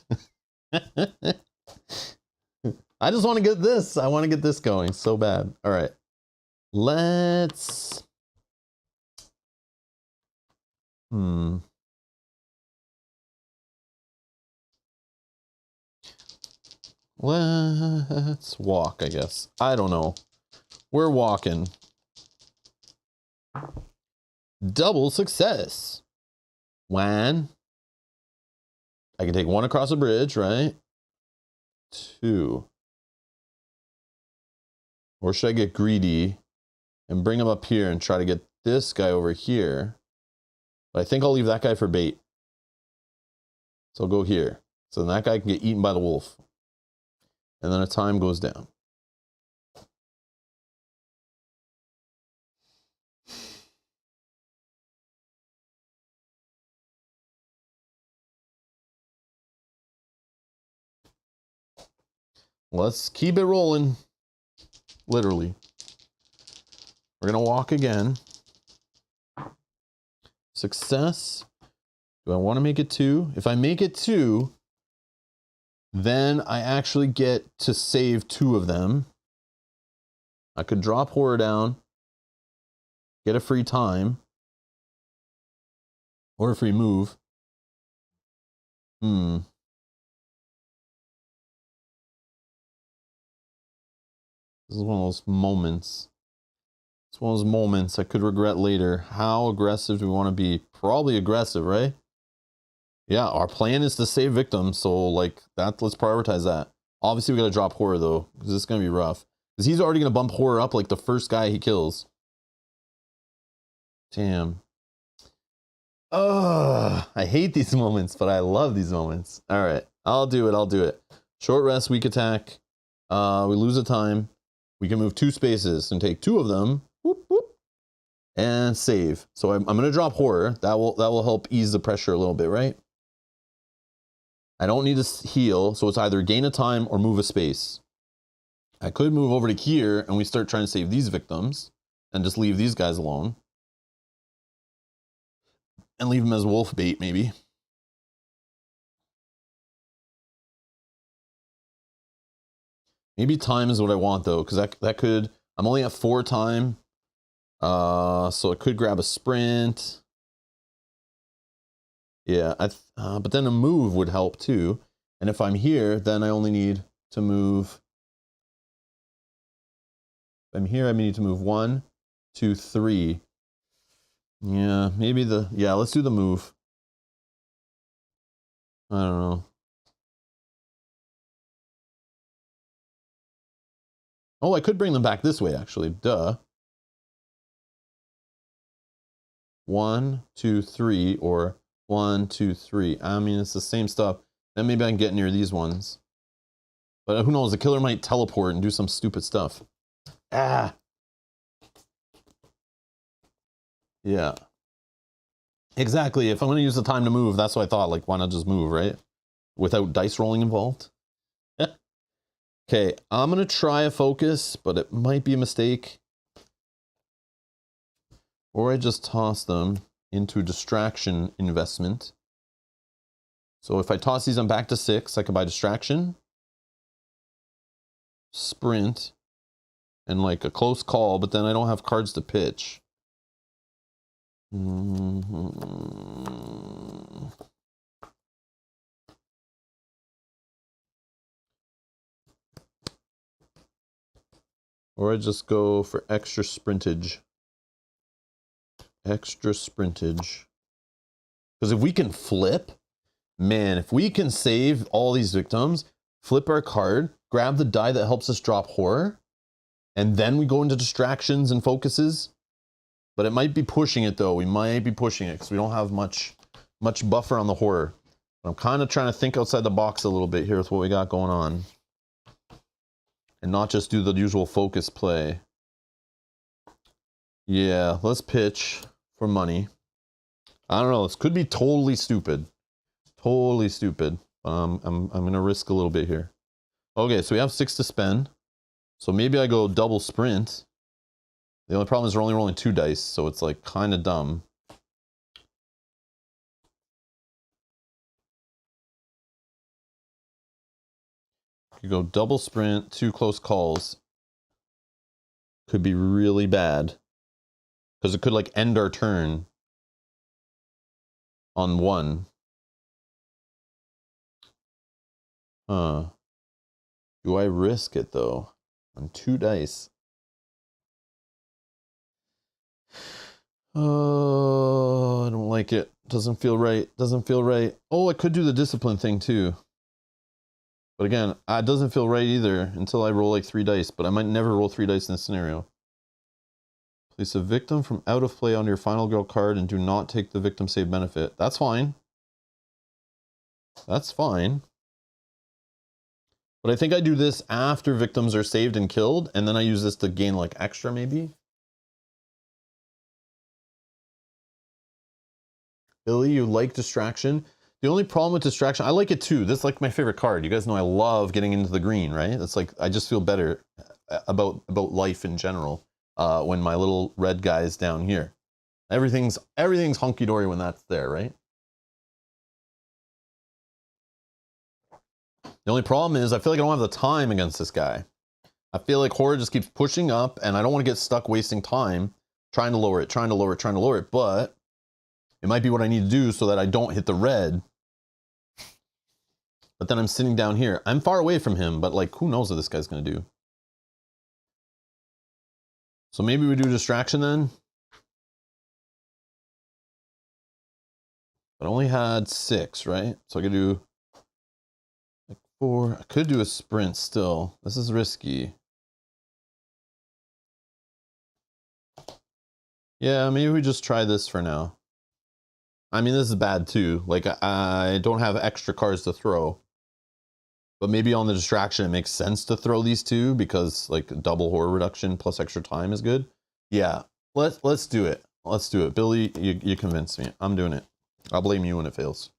I just want to get this. I want to get this going so bad. All right. Let's... Let's walk, I guess. I don't know. We're walking. Double success. One. I can take one across a bridge, right? Two. Or should I get greedy and bring him up here and try to get this guy over here? But I think I'll leave that guy for bait. So I'll go here. So then that guy can get eaten by the wolf. And then a time goes down. Let's keep it rolling. Literally. We're going to walk again. Success. Do I want to make it 2? If I make it 2, then I actually get to save 2 of them. I could drop horror down, get a free time, or a free move. This is one of those moments. It's one of those moments I could regret later. How aggressive do we want to be? Probably aggressive, right? Yeah, our plan is to save victims, so like that, let's prioritize that. Obviously, we gotta drop horror though, because this is gonna be rough. Because he's already gonna bump horror up like the first guy he kills. Damn. Ugh, I hate these moments, but I love these moments. All right, I'll do it. Short rest, weak attack. We lose a time. We can move 2 spaces and take 2 of them. Whoop, whoop, and save. So I'm gonna drop horror. That will help ease the pressure a little bit, right? I don't need to heal, so it's either gain a time or move a space. I could move over to here and we start trying to save these victims and just leave these guys alone. And leave them as wolf bait, maybe. Maybe time is what I want though, because that could, I'm only at 4 time. So I could grab a sprint. Yeah, but then a move would help too. And if I'm here, then I only need to move. If I'm here, I need to move 1, 2, 3. Yeah, maybe let's do the move. I don't know. Oh, I could bring them back this way, actually. Duh. 1, 2, 3, or 1, 2, 3. I mean, it's the same stuff. Then maybe I can get near these ones. But who knows? The killer might teleport and do some stupid stuff. Ah. Yeah. Exactly. If I'm going to use the time to move, that's what I thought. Like, why not just move, right? Without dice rolling involved. Okay, I'm going to try a focus, but it might be a mistake. Or I just toss them into distraction investment. So if I toss these, I'm back to 6. I can buy distraction, sprint, and like a close call, but then I don't have cards to pitch. Or I just go for extra sprintage. Extra sprintage. Because if we can flip, man, if we can save all these victims, flip our card, grab the die that helps us drop horror, and then we go into distractions and focuses. But it might be pushing it though. We might be pushing it because we don't have much buffer on the horror. But I'm kind of trying to think outside the box a little bit here with what we got going on. And not just do the usual focus play. Yeah, let's pitch for money. I don't know. This could be totally stupid. Totally stupid. I'm gonna risk a little bit here. Okay, so we have 6 to spend. So maybe I go double sprint. The only problem is we're only rolling 2 dice, so it's like kind of dumb. You go double sprint, 2 close calls. Could be really bad. Because it could like end our turn on 1. Huh. Do I risk it though? On 2 dice. Oh, I don't like it. Doesn't feel right. Doesn't feel right. Oh, I could do the discipline thing too. But again, it doesn't feel right either until I roll like 3 dice. But I might never roll 3 dice in this scenario. Place a victim from out of play on your final girl card and do not take the victim save benefit. That's fine. That's fine. But I think I do this after victims are saved and killed, and then I use this to gain like extra maybe. Billy, you like distraction. The only problem with distraction, I like it too. This is like my favorite card. You guys know I love getting into the green, right? It's like, I just feel better about life in general when my little red guy is down here. Everything's hunky-dory when that's there, right? The only problem is I feel like I don't have the time against this guy. I feel like horror just keeps pushing up and I don't want to get stuck wasting time trying to lower it, but it might be what I need to do so that I don't hit the red. But then I'm sitting down here. I'm far away from him, but like, who knows what this guy's going to do? So maybe we do distraction then. But I only had 6, right? So I could do like 4. I could do a sprint still. This is risky. Yeah, maybe we just try this for now. I mean, this is bad too. Like, I don't have extra cards to throw. But maybe on the distraction, it makes sense to throw these 2 because like double horror reduction plus extra time is good. Yeah, let's do it. Let's do it. Billy, you convinced me. I'm doing it. I'll blame you when it fails.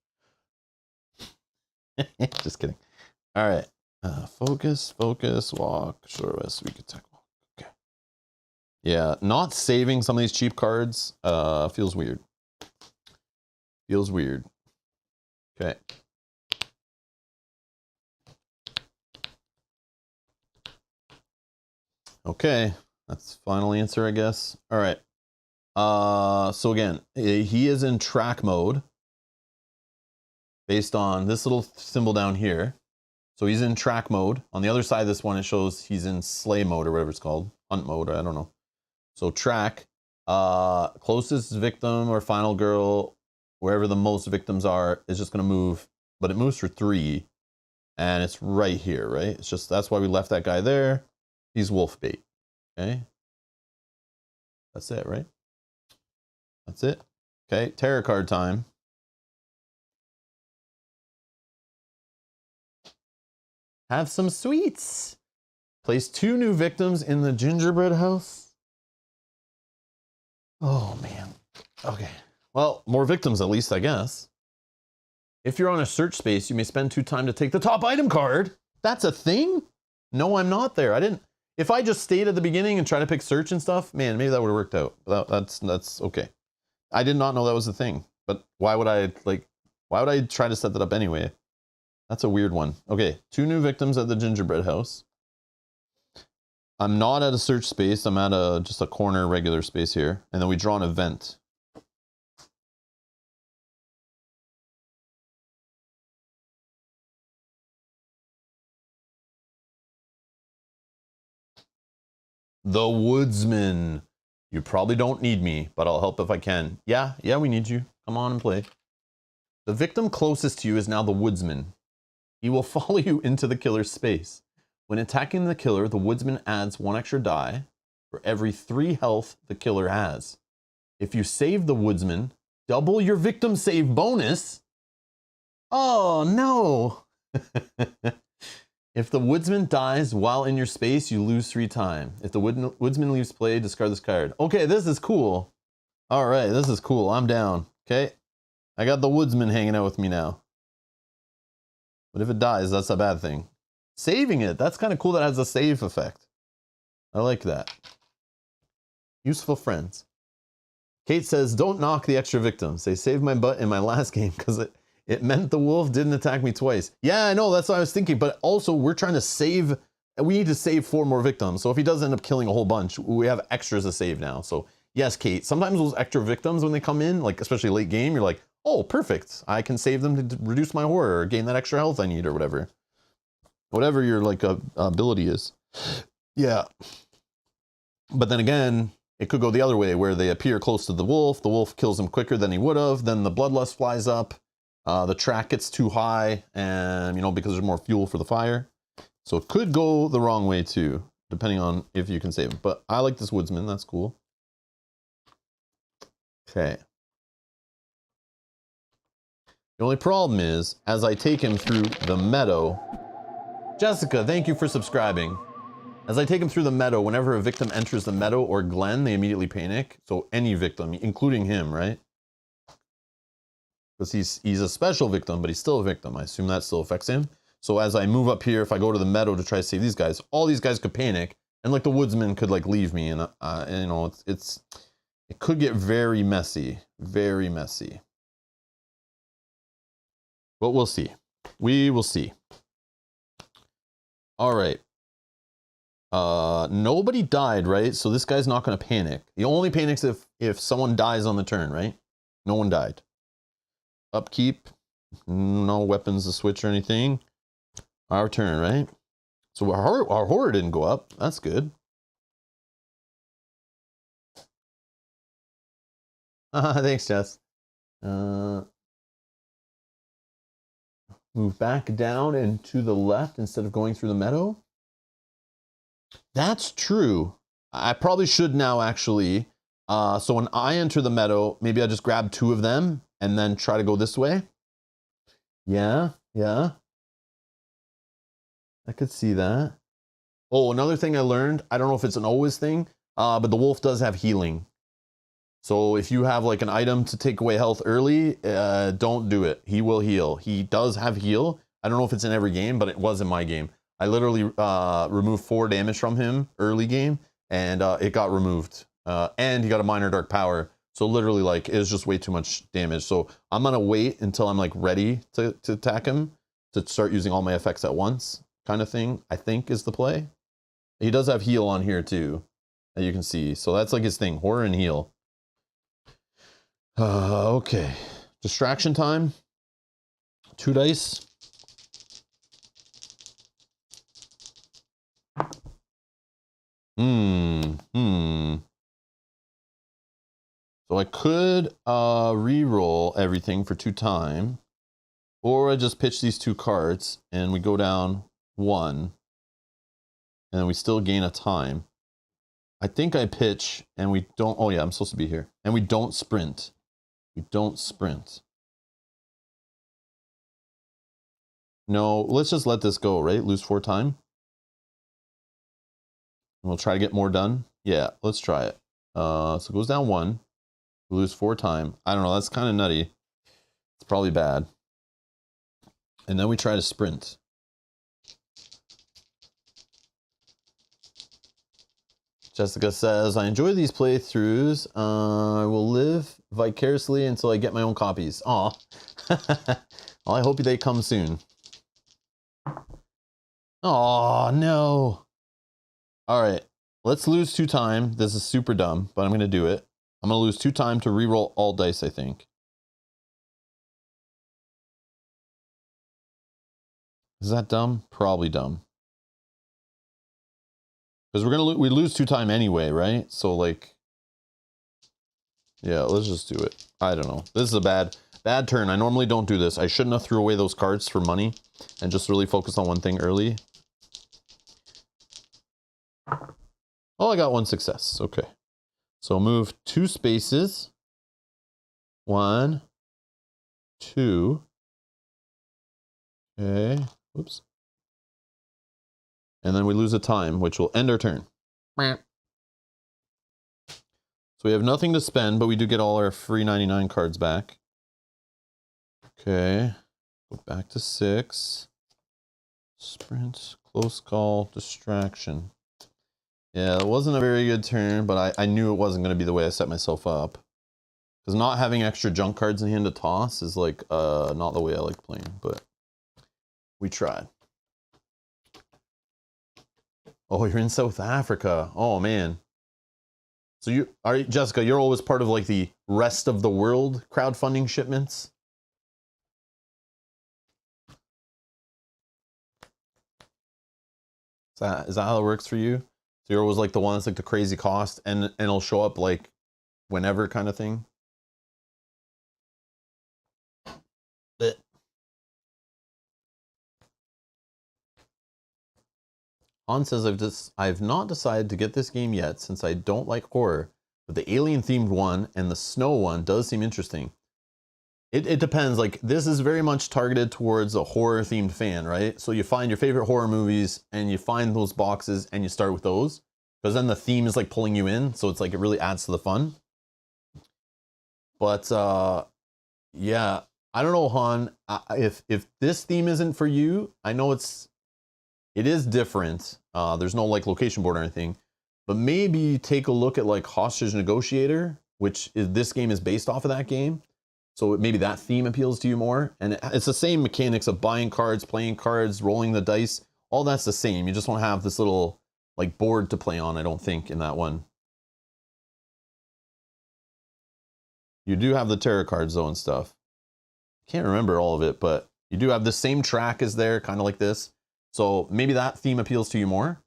Just kidding. All right. Focus, walk, short rest, weak attack, walk. Okay. Yeah, not saving some of these cheap cards feels weird. Feels weird. Okay. Okay, that's final answer, I guess. All right. So again, he is in track mode based on this little symbol down here. So he's in track mode. On the other side of this one, it shows he's in slay mode or whatever it's called. Hunt mode, I don't know. So track, closest victim or final girl, wherever the most victims are, is just gonna move, but it moves for 3. And it's right here, right? It's just, that's why we left that guy there. He's wolf bait, okay? That's it, right? That's it. Okay, tarot card time. Have some sweets. Place 2 new victims in the gingerbread house. Oh, man. Okay. Well, more victims at least, I guess. If you're on a search space, you may spend 2 time to take the top item card. That's a thing? No, I'm not there. I didn't. If I just stayed at the beginning and tried to pick search and stuff, man, maybe that would have worked out. That's okay. I did not know that was a thing. But why would I try to set that up anyway? That's a weird one. Okay, 2 new victims at the gingerbread house. I'm not at a search space. I'm at just a corner regular space here. And then we draw an event. The Woodsman. You probably don't need me, but I'll help if I can. Yeah, we need you. Come on and play. The victim closest to you is now the Woodsman. He will follow you into the killer's space. When attacking the killer, the Woodsman adds 1 extra die for every 3 health the killer has. If you save the Woodsman, double your victim save bonus. Oh, no. If the woodsman dies while in your space, you lose 3 times. If the woodsman leaves play, discard this card. Okay, this is cool. All right, this is cool. I'm down. Okay, I got the woodsman hanging out with me now. But if it dies, that's a bad thing. Saving it, that's kind of cool. That has a save effect. I like that. Useful friends. Kate says, don't knock the extra victims. They saved my butt in my last game because it meant the wolf didn't attack me twice. Yeah, I know, that's what I was thinking. But also, we're trying to save, we need to save 4 more victims. So if he does end up killing a whole bunch, we have extras to save now. So yes, Kate, sometimes those extra victims, when they come in, like especially late game, you're like, oh, perfect. I can save them to reduce my horror or gain that extra health I need or whatever. Whatever your like ability is. Yeah. But then again, it could go the other way where they appear close to the wolf kills them quicker than he would have, then the bloodlust flies up, the track gets too high, and you know, because there's more fuel for the fire. So it could go the wrong way too, depending on if you can save him. But I like this woodsman, that's cool. Okay. The only problem is, as I take him through the meadow, Jessica, thank you for subscribing. As I take him through the meadow, whenever a victim enters the meadow or glen, they immediately panic. So any victim, including him, right? Because he's a special victim, but he's still a victim. I assume that still affects him. So as I move up here, if I go to the meadow to try to save these guys, all these guys could panic, and like the woodsman could like leave me, and you know, it could get very messy, very messy. But we'll see. We will see. All right. Nobody died, right? So this guy's not going to panic. He only panics if someone dies on the turn, right? No one died. Upkeep. No weapons to switch or anything. Our turn, right? So our horror didn't go up. That's good. Thanks, Jess. Move back down and to the left instead of going through the meadow. That's true. I probably should now, actually. So when I enter the meadow, maybe I just grab 2 of them and then try to go this way. Yeah, yeah. I could see that. Oh, another thing I learned, I don't know if it's an always thing, but the wolf does have healing. So if you have like an item to take away health early, don't do it. He will heal. He does have heal. I don't know if it's in every game, but it was in my game. I literally removed 4 damage from him early game, and it got removed. And he got a minor dark power. So literally, like, it was just way too much damage. So I'm gonna wait until I'm like ready to attack him, to start using all my effects at once, kind of thing, I think is the play. He does have heal on here too, that you can see. So that's like his thing, horror and heal. Okay. Distraction time. 2 dice. So I could re-roll everything for 2 times, or I just pitch these 2 cards and we go down 1, and we still gain a time. I think I pitch and we don't. Oh yeah, I'm supposed to be here, and we don't sprint. We don't sprint. No, let's just let this go, right? Lose 4 time. And we'll try to get more done. Yeah, let's try it. So it goes down 1. We lose 4 time. I don't know, that's kind of nutty. It's probably bad. And then we try to sprint. Jessica says, I enjoy these playthroughs. I will live vicariously until I get my own copies. Aw. Well, I hope they come soon. Oh no. All right, let's lose 2 time. This is super dumb, but I'm going to do it. I'm going to lose 2 time to reroll all dice, I think. Is that dumb? Probably dumb. Because we lose 2 time anyway, right? So like, yeah, let's just do it. I don't know. This is a bad turn. I normally don't do this. I shouldn't have threw away those cards for money and just really focus on one thing early. Oh, I got 1 success. Okay. So move 2 spaces. 1, 2. Okay. Whoops. And then we lose a time, which will end our turn. So we have nothing to spend, but we do get all our free 99 cards back. Okay. Go back to 6. Sprint, close call, distraction. Yeah, it wasn't a very good turn, but I knew it wasn't going to be the way I set myself up. Because not having extra junk cards in hand to toss is like not the way I like playing, but we tried. Oh, you're in South Africa. Oh man. So you are Jessica, you're always part of like the rest of the world crowdfunding shipments? Is that how it works for you? So you're always like the one that's like the crazy cost and it'll show up like whenever kind of thing? But Han says I've not decided to get this game yet since I don't like horror, but the alien themed one and the snow one does seem interesting. It depends. Like this is very much targeted towards a horror themed fan, right? So you find your favorite horror movies and you find those boxes and you start with those because then the theme is like pulling you in. So it's like it really adds to the fun. But yeah, I don't know, Han. If this theme isn't for you, I know it is different. There's no like location board or anything, but maybe take a look at like Hostage Negotiator, which this game is based off of that game. So maybe that theme appeals to you more. And it's the same mechanics of buying cards, playing cards, rolling the dice. All that's the same. You just don't have this little like board to play on, I don't think, in that one. You do have the tarot cards though and stuff. Can't remember all of it, but you do have the same track as there, kind of like this. So maybe that theme appeals to you more.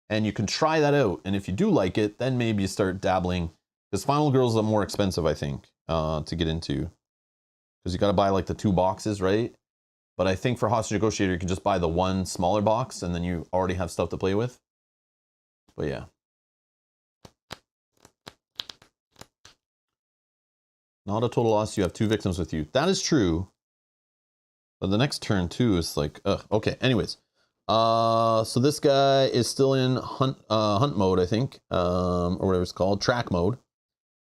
And you can try that out. And if you do like it, then maybe you start dabbling. Because Final Girls are more expensive, I think, to get into. Because you got to buy like the 2 boxes, right? But I think for Hostage Negotiator, you can just buy the 1 smaller box and then you already have stuff to play with. But yeah. Not a total loss. You have 2 victims with you. That is true. But the next turn too is like, okay. Anyways, so this guy is still in hunt mode, I think, or whatever it's called, track mode.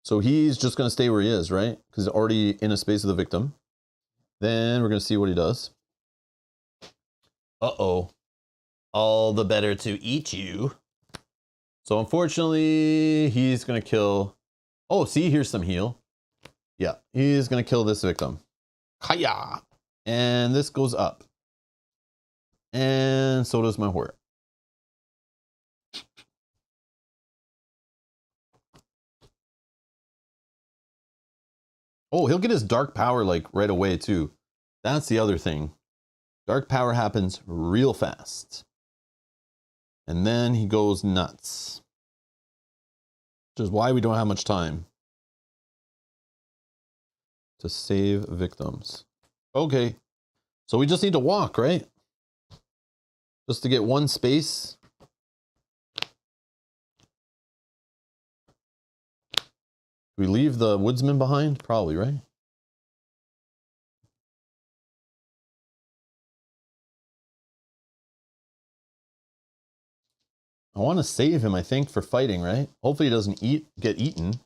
So he's just going to stay where he is, right? Because he's already in a space of the victim. Then we're going to see what he does. Uh-oh. All the better to eat you. So unfortunately, he's going to kill... Oh, see, here's some heal. Yeah, he's going to kill this victim. Kaya! And this goes up. And so does my horror. Oh, he'll get his dark power like right away too. That's the other thing. Dark power happens real fast. And then he goes nuts. Which is why we don't have much time to save victims. Okay. So we just need to walk, right? Just to get 1 space. We leave the woodsman behind? Probably, right? I want to save him, I think, for fighting, right? Hopefully he doesn't get eaten.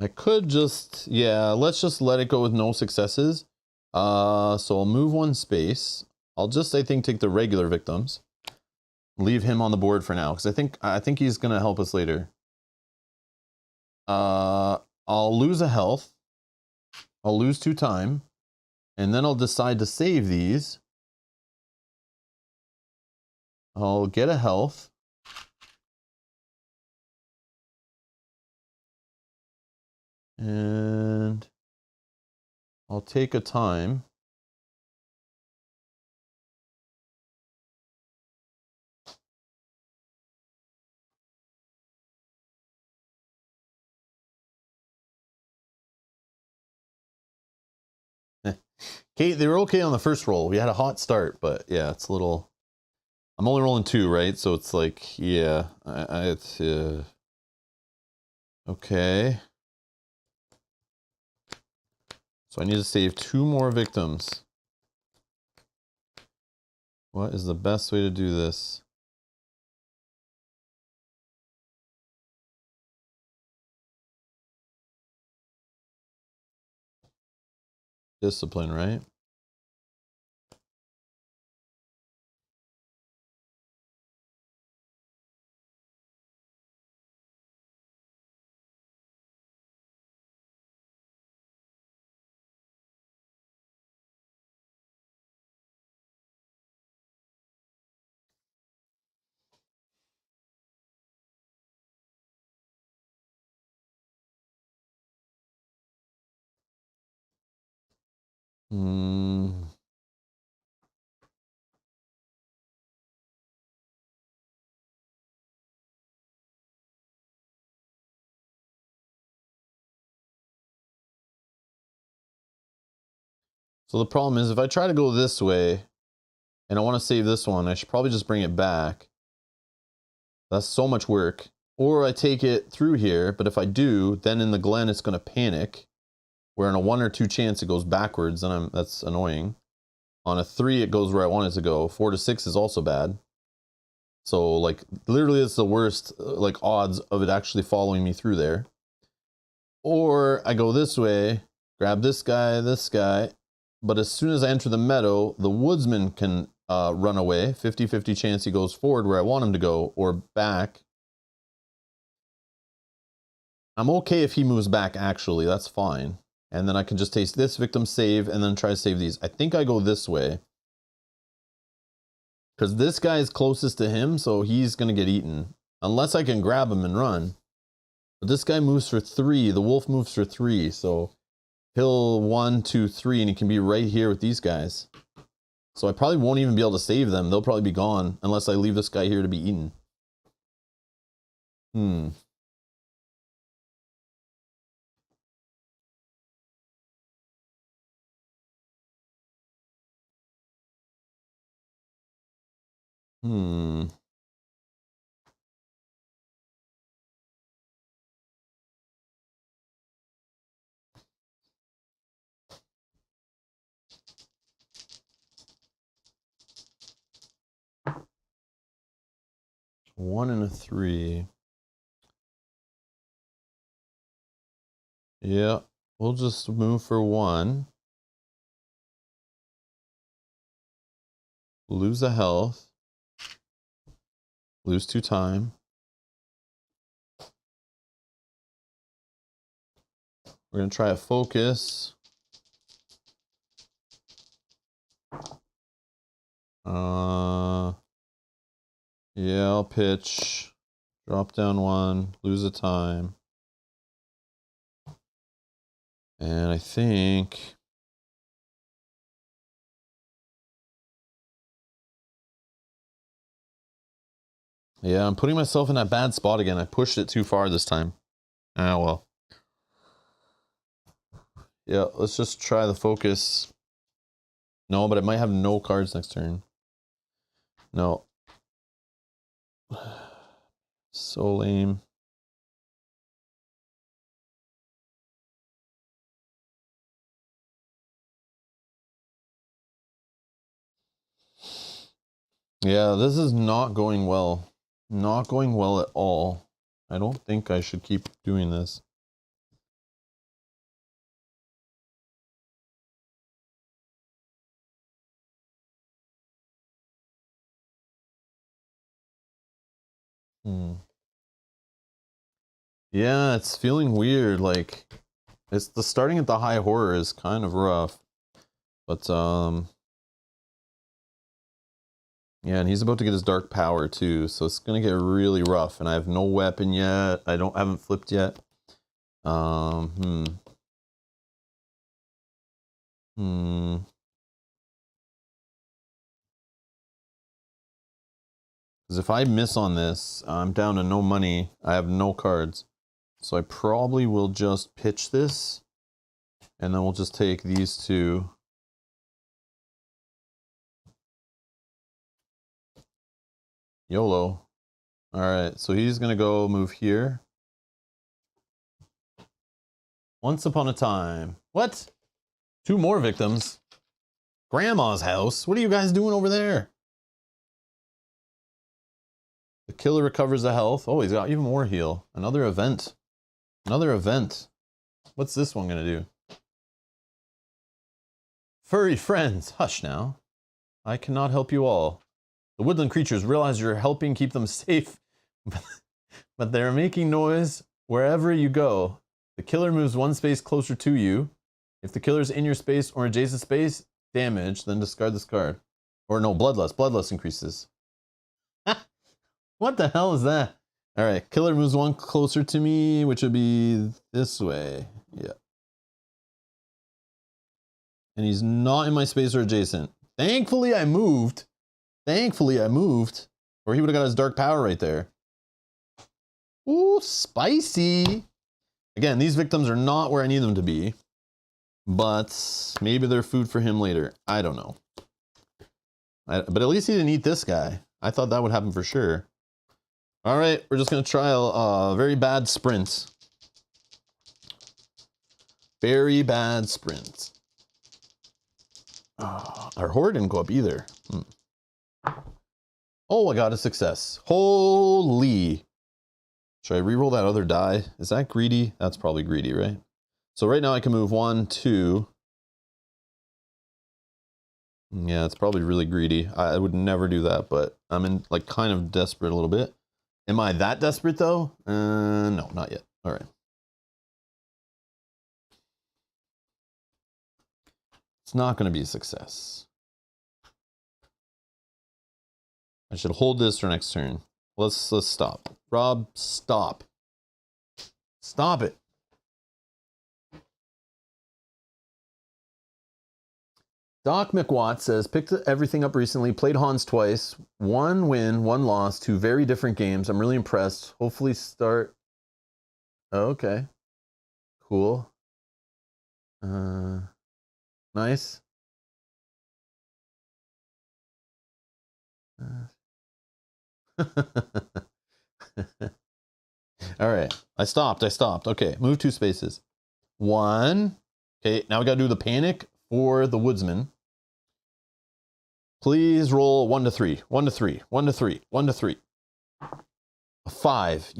I could just, yeah, let's just let it go with no successes. So I'll move 1 space. I'll just, I think, take the regular victims. Leave him on the board for now, because I think he's gonna help us later. I'll lose a health. I'll lose 2 time. And then I'll decide to save these. I'll get a health. And I'll take a time. Okay, they were okay on the first roll. We had a hot start, but yeah, it's a little I'm only rolling 2, right? So it's like, yeah, it's okay. So I need to save 2 more victims. What is the best way to do this? Discipline, right? Hmm. So the problem is if I try to go this way and I want to save this one, I should probably just bring it back. That's so much work. Or I take it through here, but if I do, then in the Glen it's going to panic. Where on a 1 or 2 chance it goes backwards, and that's annoying. On a 3 it goes where I want it to go. 4 to 6 is also bad. So like literally it's the worst like odds of it actually following me through there. Or I go this way, grab this guy, but as soon as I enter the meadow, the woodsman can run away. 50-50 chance he goes forward where I want him to go, or back. I'm okay if he moves back, actually. That's fine. And then I can just taste this victim save and then try to save these. I think I go this way. Because this guy is closest to him, so he's going to get eaten. Unless I can grab him and run. But this guy moves for 3. The wolf moves for 3, so he'll 1, 2, 3, and he can be right here with these guys. So I probably won't even be able to save them. They'll probably be gone unless I leave this guy here to be eaten. Hmm. Hmm. One and a 3. Yeah. We'll just move for 1. Lose a health. Lose 2 time. We're going to try a focus. Yeah, I'll pitch. Drop down 1. Lose a time. And I think... yeah, I'm putting myself in that bad spot again. I pushed it too far this time. Ah, well. Yeah, let's just try the focus. No, but it might have no cards next turn. No. So lame. Yeah, this is not going well. Not going well at all. I don't think I should keep doing this. Yeah, it's feeling weird. Like, it's the starting at the high horror is kind of rough. But, yeah, and he's about to get his dark power too, so it's gonna get really rough. And I have no weapon yet. Haven't flipped yet. Because if I miss on this, I'm down to no money. I have no cards. So I probably will just pitch this. And then we'll just take these 2. YOLO. All right, so he's gonna go move here. Once upon a time. What? 2 more victims. Grandma's house. What are you guys doing over there? The killer recovers the health. Oh, he's got even more heal. Another event. Another event. What's this one gonna do? Furry friends. Hush now. I cannot help you all. The woodland creatures realize you're helping keep them safe, but they're making noise wherever you go. The killer moves 1 space closer to you. If the killer's in your space or adjacent space, damage, then discard this card. Or no, bloodlust. Bloodlust increases. What the hell is that? All right, killer moves 1 closer to me, which would be this way. Yeah. And he's not in my space or adjacent. Thankfully, I moved. Thankfully, I moved. Or he would have got his dark power right there. Ooh, spicy. Again, these victims are not where I need them to be. But maybe they're food for him later. I don't know. But at least he didn't eat this guy. I thought that would happen for sure. All right, we're just going to try a very bad sprint. Very bad sprint. Our horde didn't go up either. Oh, I got a success. Holy. Should I reroll that other die? Is that greedy? That's probably greedy, right? So right now I can move 1, 2. Yeah, it's probably really greedy. I would never do that, but I'm in like kind of desperate a little bit. Am I that desperate though? No, not yet. All right. It's not going to be a success. I should hold this for next turn. Let's stop. Rob, stop. Stop it. Doc McWatt says, picked everything up recently, played Hans twice, 1 win, 1 loss, 2 very different games. I'm really impressed. Hopefully start. Oh, okay. Cool. Nice. All right. I stopped. Okay. Move 2 spaces. 1. Okay. Now we got to do the panic for the woodsman. Please roll 1 to 3. 1 to 3. 1 to 3. 1 to 3. A 5.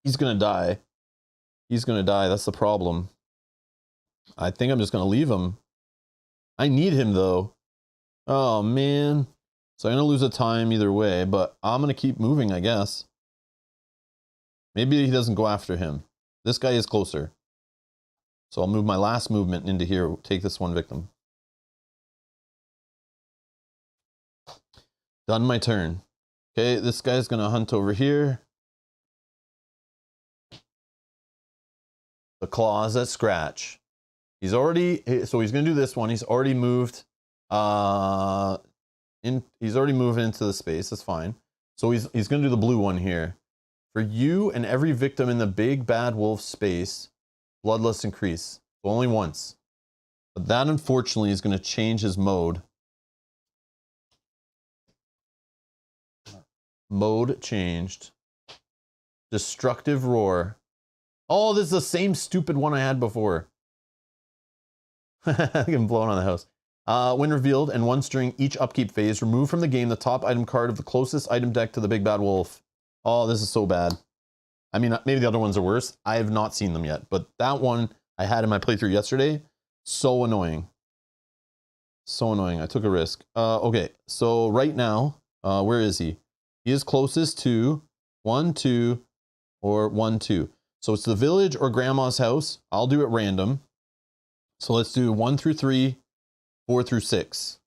He's going to die. He's going to die. That's the problem. I think I'm just going to leave him. I need him though. Oh man. So I'm going to lose a time either way, but I'm going to keep moving, I guess. Maybe he doesn't go after him. This guy is closer. So I'll move my last movement into here. Take this 1 victim. Done my turn. Okay, this guy's going to hunt over here. The claws that scratch. He's already, so he's going to do this one. He's already moved. He's already moved into the space. That's fine. So he's going to do the blue one here. For you and every victim in the big bad wolf space, bloodlust increase. So only once. But that unfortunately is going to change his mode. Mode changed. Destructive roar. Oh, this is the same stupid one I had before. I get blown on the house. When revealed, and once during each upkeep phase, remove from the game the top item card of the closest item deck to the big bad wolf. Oh, this is so bad. I mean, maybe the other ones are worse. I have not seen them yet, but that one I had in my playthrough yesterday. So annoying. So annoying. I took a risk. Okay, so right now, where is he? He is closest to 1, 2, or 1, 2. So it's the village or grandma's house. I'll do it random. So let's do 1 through 3, 4 through 6.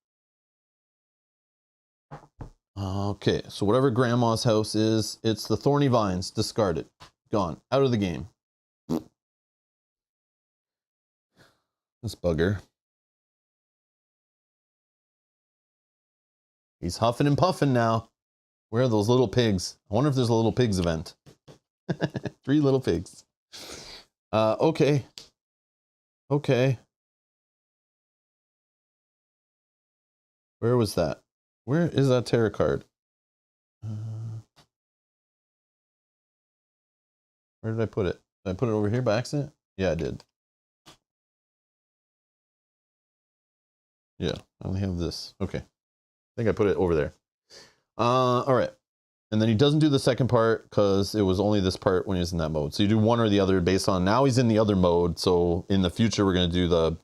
Okay, so whatever grandma's house is, it's the thorny vines. Discard it. Gone. Out of the game. This bugger. He's huffing and puffing now. Where are those little pigs? I wonder if there's a little pigs event. 3 little pigs. Okay. Okay. Where was that? Where is that tarot card? Where did I put it? Did I put it over here by accident? Yeah, I did. Yeah, I only have this. Okay. I think I put it over there. All right. And then he doesn't do the second part because it was only this part when he was in that mode. So you do one or the other based on, now he's in the other mode. So in the future, we're going to do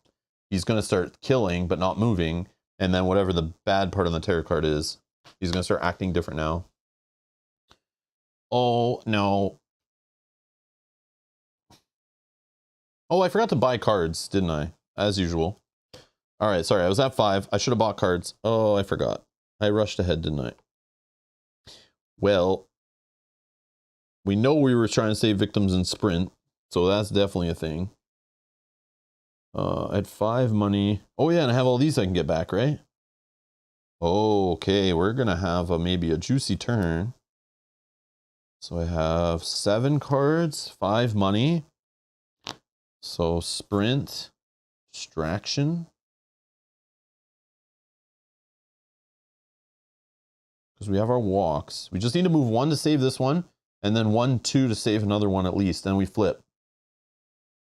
he's going to start killing, but not moving. And then whatever the bad part on the tarot card is, he's going to start acting different now. Oh, no. Oh, I forgot to buy cards, didn't I? As usual. All right, sorry, I was at 5. I should have bought cards. Oh, I forgot. I rushed ahead, didn't I? Well, we know we were trying to save victims in sprint, so that's definitely a thing. I had 5 money. Oh yeah, and I have all these I can get back, right? Oh, okay, we're gonna have maybe a juicy turn. So I have 7 cards, 5 money. So sprint, distraction. Because we have our walks. We just need to move 1 to save this one, and then 1, 2 to save another one at least. Then we flip.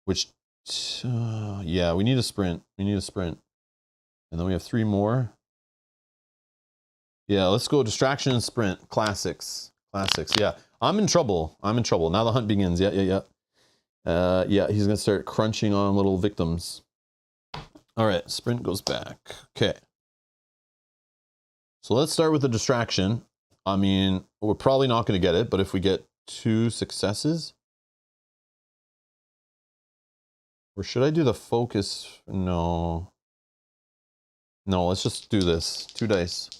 Which, yeah, we need a sprint. We need a sprint. And then we have 3 more. Yeah, let's go distraction and sprint. Classics. Classics, yeah. I'm in trouble. I'm in trouble. Now the hunt begins. Yeah, yeah, yeah. Yeah, he's going to start crunching on little victims. All right, sprint goes back. Okay. So let's start with the distraction. I mean, we're probably not going to get it, but if we get 2 successes. Or should I do the focus? No. No, let's just do this. 2 dice.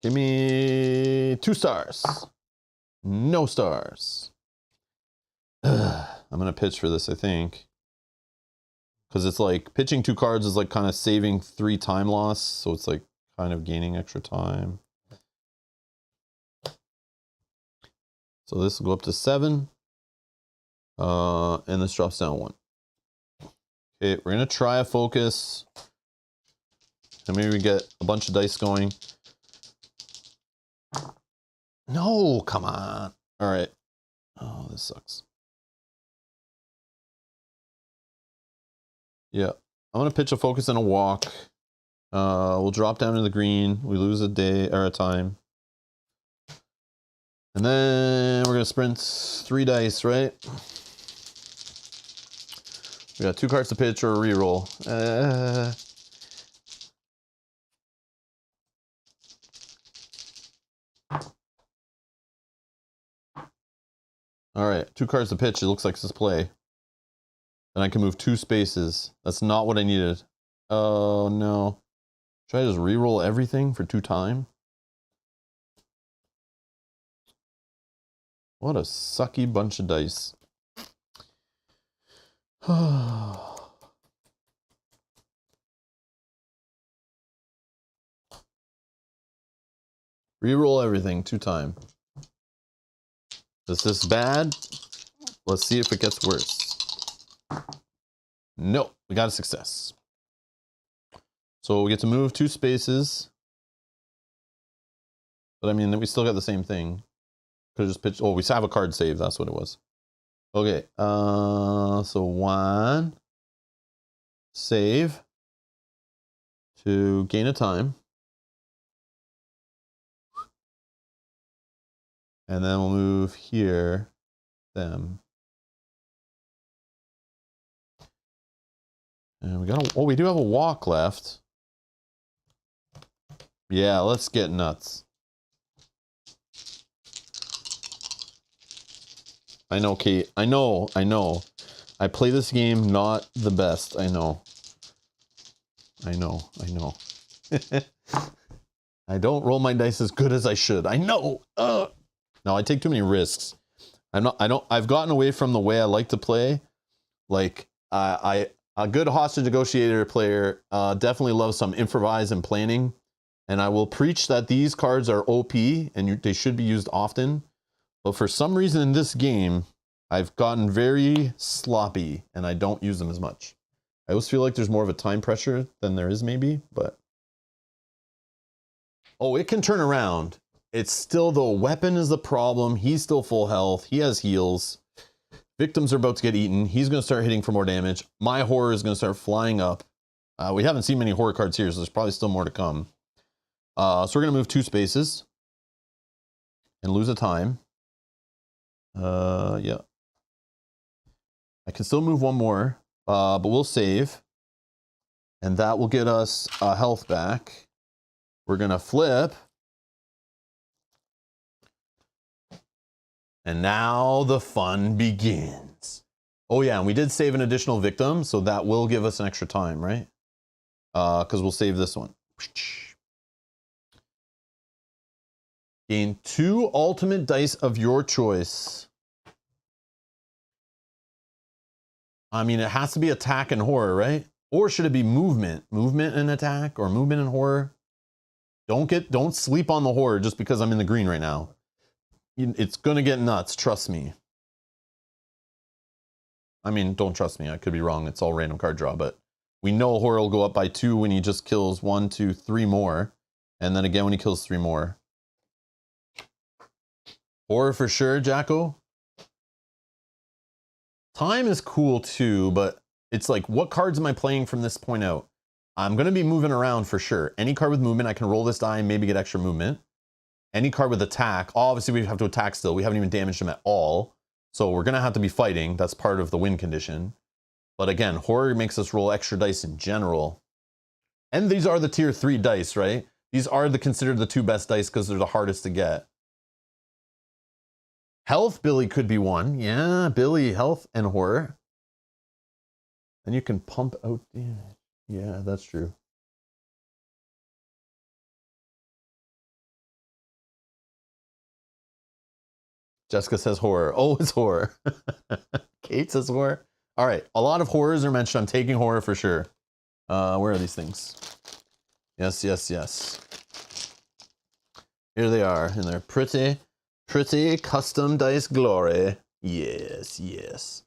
Give me 2 stars. No stars. I'm going to pitch for this, I think. Because it's like, pitching 2 cards is like kind of saving 3 time loss. So it's like kind of gaining extra time. So this will go up to 7. And this drops down 1. Okay, we're going to try a focus. And maybe we get a bunch of dice going. No, come on. All right. Oh, this sucks. Yeah, I'm going to pitch a focus and a walk. We'll drop down to the green. We lose a day or a time. And then we're going to sprint 3 dice, right? We got 2 cards to pitch or a reroll. All right, 2 cards to pitch. It looks like this play. And I can move 2 spaces. That's not what I needed. Oh, no. Should I just reroll everything for 2 time? What a sucky bunch of dice. Reroll everything 2 time. Is this bad? Let's see if it gets worse. No, we got a success. So we get to move 2 spaces. But I mean, we still got the same thing. Could have just pitched. Oh, we have a card save. That's what it was. Okay. So 1. Save. To gain a time. And then we'll move here. Them. And we got we do have a walk left. Yeah, let's get nuts. I know, Kate. I know. I play this game not the best. I know. I don't roll my dice as good as I should. I know. No, I take too many risks. I've gotten away from the way I like to play. Like, a good hostage negotiator player definitely loves some improvise and planning. And I will preach that these cards are OP and they should be used often. But for some reason in this game, I've gotten very sloppy and I don't use them as much. I always feel like there's more of a time pressure than there is maybe, but... Oh, it can turn around. It's still the weapon is the problem. He's still full health. He has heals. Victims are about to get eaten. He's going to start hitting for more damage. My horror is going to start flying up. We haven't seen many horror cards here, so there's probably still more to come. So we're going to move 2 spaces and lose a time. Yeah. I can still move 1 more, but we'll save. And that will get us health back. We're going to flip. And now the fun begins. Oh yeah, and we did save an additional victim, so that will give us an extra time, right? Because we'll save this one. Gain 2 ultimate dice of your choice. I mean, it has to be attack and horror, right? Or should it be movement? Movement and attack, or movement and horror? Don't sleep on the horror just because I'm in the green right now. It's gonna get nuts, trust me. I mean, don't trust me, I could be wrong, it's all random card draw, but we know horror will go up by 2 when he just kills 1, 2, 3 more, and then again when he kills 3 more. Horror for sure, Jacko. Time is cool too, but it's like, what cards am I playing from this point out? I'm gonna be moving around for sure. Any card with movement, I can roll this die and maybe get extra movement. Any card with attack, obviously we have to attack still. We haven't even damaged him at all. So we're gonna have to be fighting. That's part of the win condition. But again, horror makes us roll extra dice in general. And these are the tier 3 dice, right? These are considered the 2 best dice because they're the hardest to get. Health, Billy could be one. Yeah, Billy, health and horror. And you can pump out damage. Yeah, that's true. Jessica says horror. Oh, it's horror. Kate says horror. All right, a lot of horrors are mentioned. I'm taking horror for sure. Where are these things? Yes, yes, yes. Here they are in their pretty custom dice glory. Yes, yes.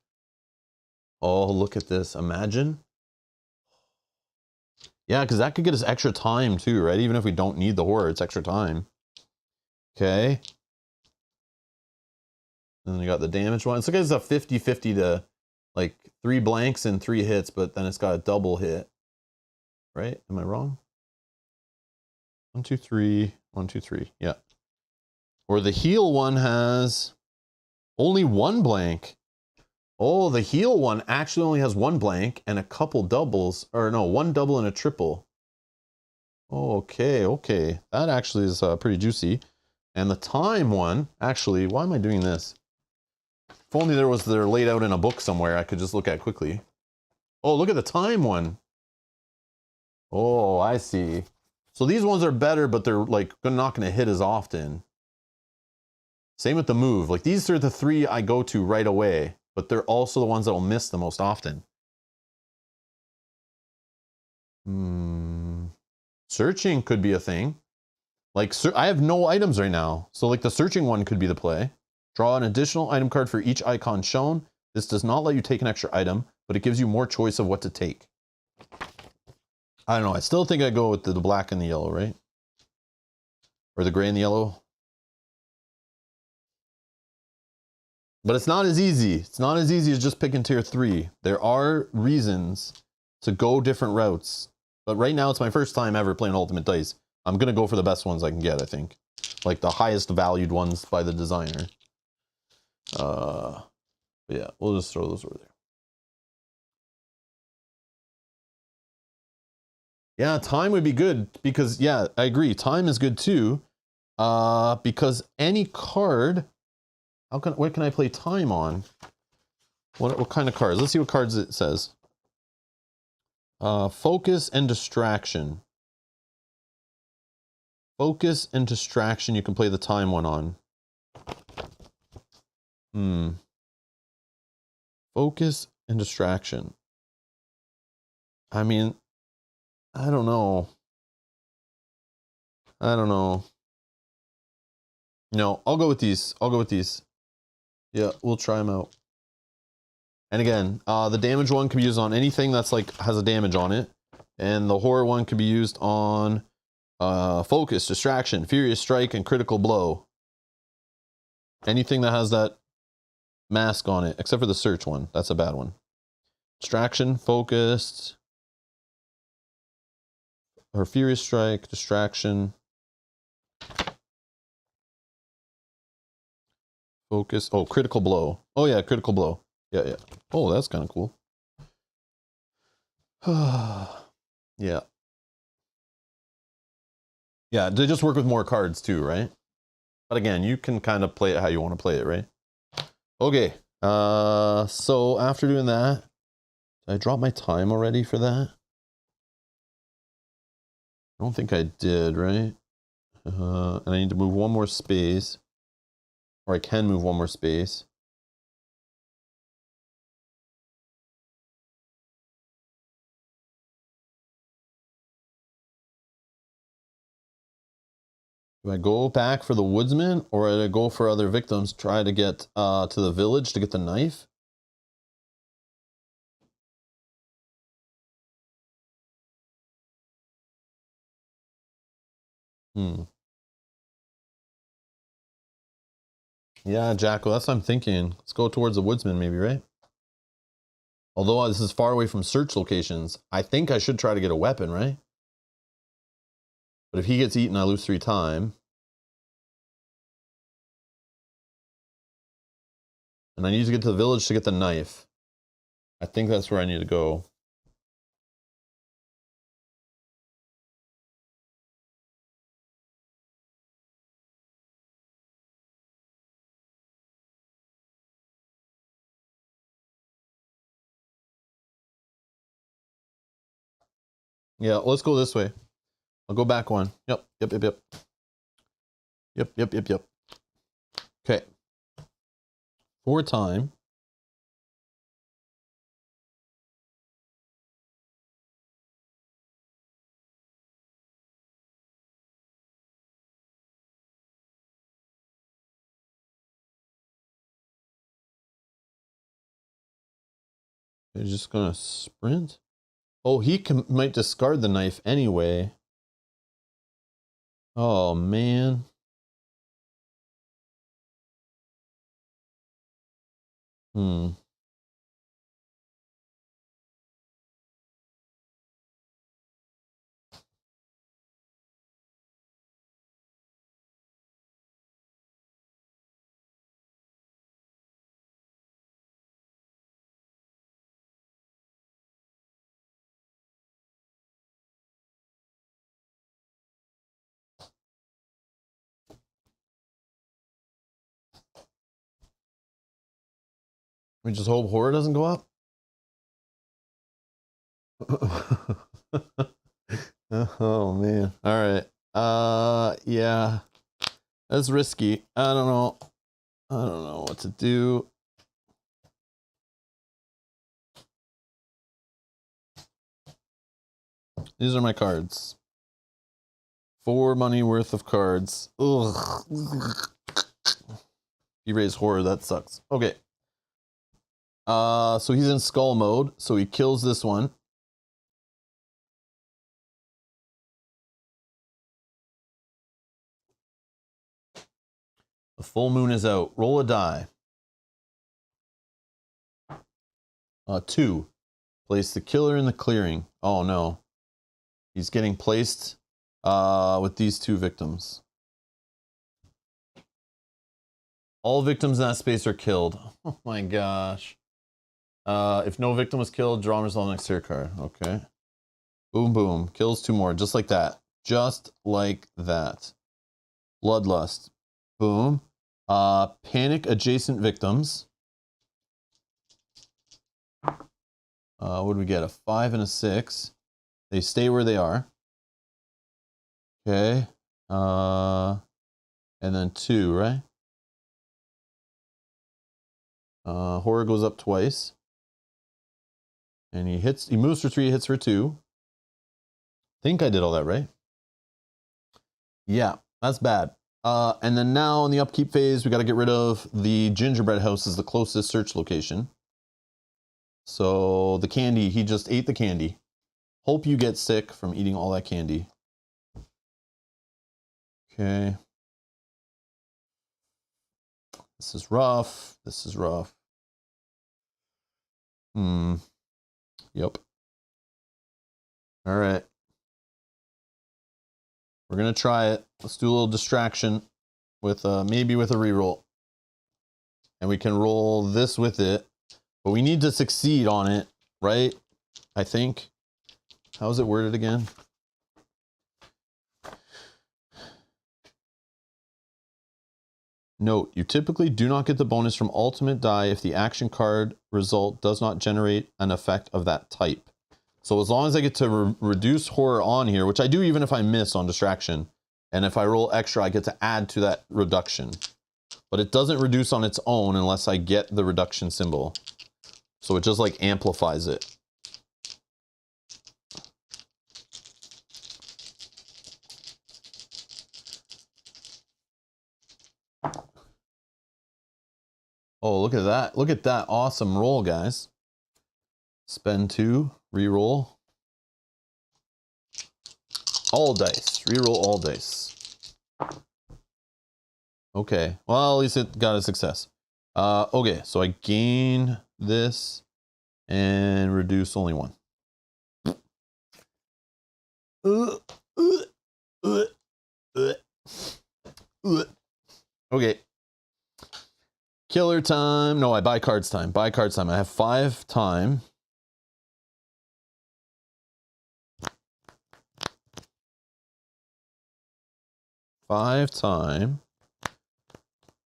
Oh, look at this. Imagine. Yeah, because that could get us extra time too, right? Even if we don't need the horror, it's extra time. Okay. And then you got the damage one. So it's a 50-50 to like 3 blanks and 3 hits, but then it's got a double hit. Right? Am I wrong? 1, 2, 3. 1, 2, 3. Yeah. Or the heal one has only 1 blank. Oh, the heal one actually only has 1 blank and a couple doubles. Or no, 1 double and a triple. Oh, okay, okay. That actually is pretty juicy. And the time one, actually, why am I doing this? If only they're laid out in a book somewhere I could just look at quickly. Oh, look at the time one. Oh, I see. So these ones are better, but they're like not going to hit as often. Same with the move. Like these are the 3 I go to right away, but they're also the ones that will miss the most often. Searching could be a thing. Like I have no items right now. So like the searching one could be the play. Draw an additional item card for each icon shown. This does not let you take an extra item, but it gives you more choice of what to take. I don't know. I still think I go with the black and the yellow, right? Or the gray and the yellow. But it's not as easy. It's not as easy as just picking tier 3. There are reasons to go different routes. But right now it's my first time ever playing Ultimate Dice. I'm going to go for the best ones I can get, I think. Like the highest valued ones by the designer. Yeah, we'll just throw those over there. Yeah, time would be good because, yeah, I agree. Time is good too. Because any card, what can I play time on? What kind of cards? Let's see what cards it says. Focus and distraction. Focus and distraction, you can play the time one on. Focus and distraction. I mean, I don't know. I don't know. No, I'll go with these. I'll go with these. Yeah, we'll try them out. And again, the damage one can be used on anything that's like has a damage on it. And the horror one can be used on focus, distraction, furious strike, and critical blow. Anything that has that mask on it, except for the search one. That's a bad one. Distraction, focused, or furious strike, distraction, focus. Oh, critical blow. Oh yeah, critical blow. Yeah, yeah. Oh, that's kind of cool. Yeah. Yeah, they just work with more cards too, right? But again, you can kind of play it how you want to play it, right? Okay. So after doing that, did I drop my time already for that? I don't think I did, right? And I need to move one more space. Or I can move one more space. Do I go back for the woodsman, or do I go for other victims, try to get to the village to get the knife? Yeah, Jacko, that's what I'm thinking. Let's go towards the woodsman maybe, right? Although this is far away from search locations, I think I should try to get a weapon, right? But if he gets eaten, I lose 3 time. And I need to get to the village to get the knife. I think that's where I need to go. Yeah, let's go this way. I'll go back one. Yep. Okay. 4 time. He's just gonna sprint. Oh, he might discard the knife anyway. Oh, man. We just hope horror doesn't go up. Oh man. All right. Yeah. That's risky. I don't know. I don't know what to do. These are my cards. 4 money worth of cards. Ugh. He raised horror. That sucks. Okay. So he's in skull mode. So he kills this one. The full moon is out. Roll a die. 2. Place the killer in the clearing. Oh no. He's getting placed with these 2 victims. All victims in that space are killed. Oh my gosh. If no victim was killed, draw result next to your card. Okay. Boom, boom. Kills 2 more. Just like that. Just like that. Bloodlust. Boom. Panic adjacent victims. What do we get? A 5 and a 6. They stay where they are. Okay. And then 2, right? Horror goes up twice. And he moves for 3, hits for 2. Think I did all that right. Yeah, that's bad. And then now in the upkeep phase, we got to get rid of the gingerbread house as the closest search location. So the candy, he just ate the candy. Hope you get sick from eating all that candy. Okay. This is rough. This is rough. Yep. All right. We're going to try it. Let's do a little distraction with maybe with a reroll. And we can roll this with it. But we need to succeed on it, right? I think. How is it worded again? Note, you typically do not get the bonus from ultimate die if the action card result does not generate an effect of that type. So as long as I get to reduce horror on here, which I do even if I miss on distraction, and if I roll extra, I get to add to that reduction. But it doesn't reduce on its own unless I get the reduction symbol. So it just like amplifies it. Oh, look at that. Look at that awesome roll, guys. Spend 2, reroll. All dice. Reroll all dice. Okay. Well, at least it got a success. Okay, so I gain this and reduce only 1. Okay. Killer time. No, I buy cards time. Buy cards time. I have 5 time.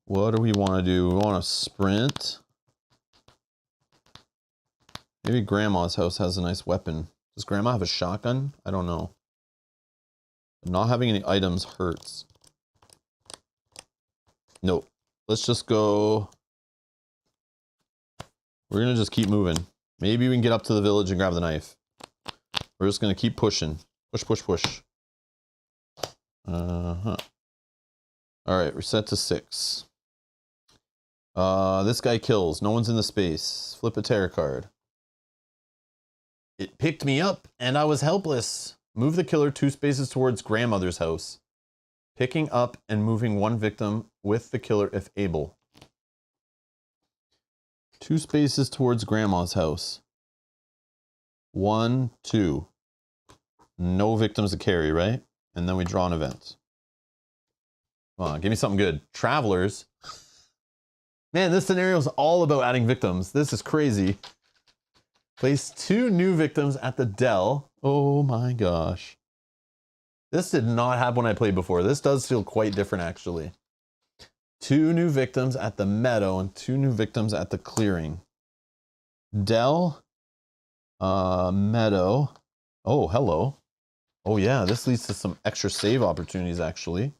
What do we want to do? We want to sprint. Maybe Grandma's house has a nice weapon. Does Grandma have a shotgun? I don't know. Not having any items hurts. Nope. Let's just go. We're going to just keep moving. Maybe we can get up to the village and grab the knife. We're just going to keep pushing. Push, push, push. All right, we're set to 6. This guy kills. No one's in the space. Flip a terror card. It picked me up and I was helpless. Move the killer 2 spaces towards grandmother's house. Picking up and moving 1 victim with the killer if able. 2 spaces towards grandma's house. 1, 2. No victims to carry, right? And then we draw an event. Come on, give me something good. Travelers. Man, this scenario is all about adding victims. This is crazy. Place 2 new victims at the dell. Oh my gosh. This did not happen when I played before. This does feel quite different, actually. 2 new victims at the meadow and 2 new victims at the clearing. Dell. Meadow. Oh, hello. Oh yeah, this leads to some extra save opportunities, actually.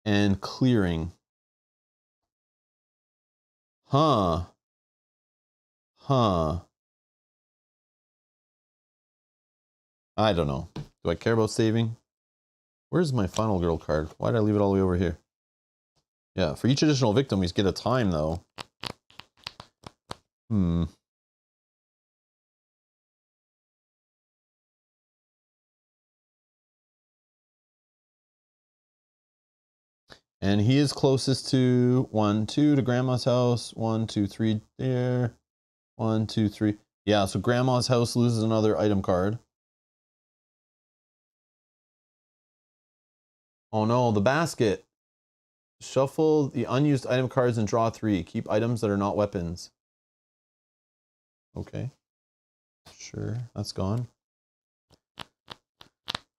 And clearing. Huh. I don't know. Do I care about saving? Where's my final girl card? Why did I leave it all the way over here? Yeah, for each additional victim, we get a time, though. And he is closest to 1, 2 to grandma's house. 1, 2, 3 there. 1, 2, 3. Yeah, so grandma's house loses another item card. Oh no, the basket. Shuffle the unused item cards and draw 3. Keep items that are not weapons. Okay. Sure, that's gone.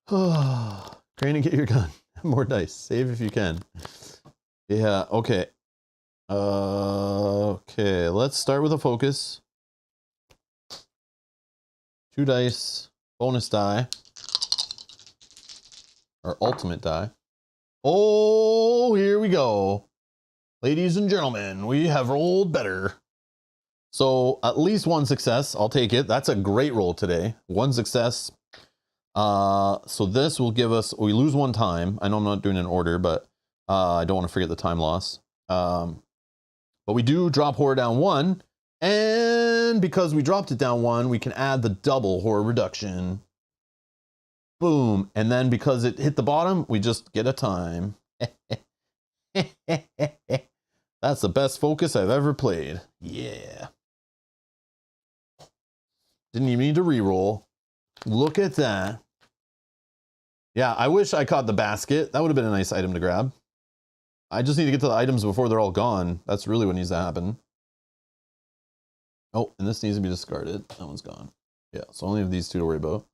Crane, get your gun. More dice. Save if you can. Yeah, okay. Okay, let's start with a focus. 2 dice. Bonus die. Or ultimate die. Oh, here we go. Ladies and gentlemen, we have rolled better. So at least 1 success. I'll take it. That's a great roll today. 1 success. So this will give us, we lose 1 time. I know I'm not doing an order, but I don't want to forget the time loss. But we do drop horror down 1. And then because we dropped it down 1, we can add the double horror reduction. Boom. And then because it hit the bottom, we just get a time. That's the best focus I've ever played. Yeah. Didn't even need to reroll. Look at that. Yeah, I wish I caught the basket. That would have been a nice item to grab. I just need to get to the items before they're all gone. That's really what needs to happen. Oh, and this needs to be discarded. That one's gone. Yeah, so only have these 2 to worry about.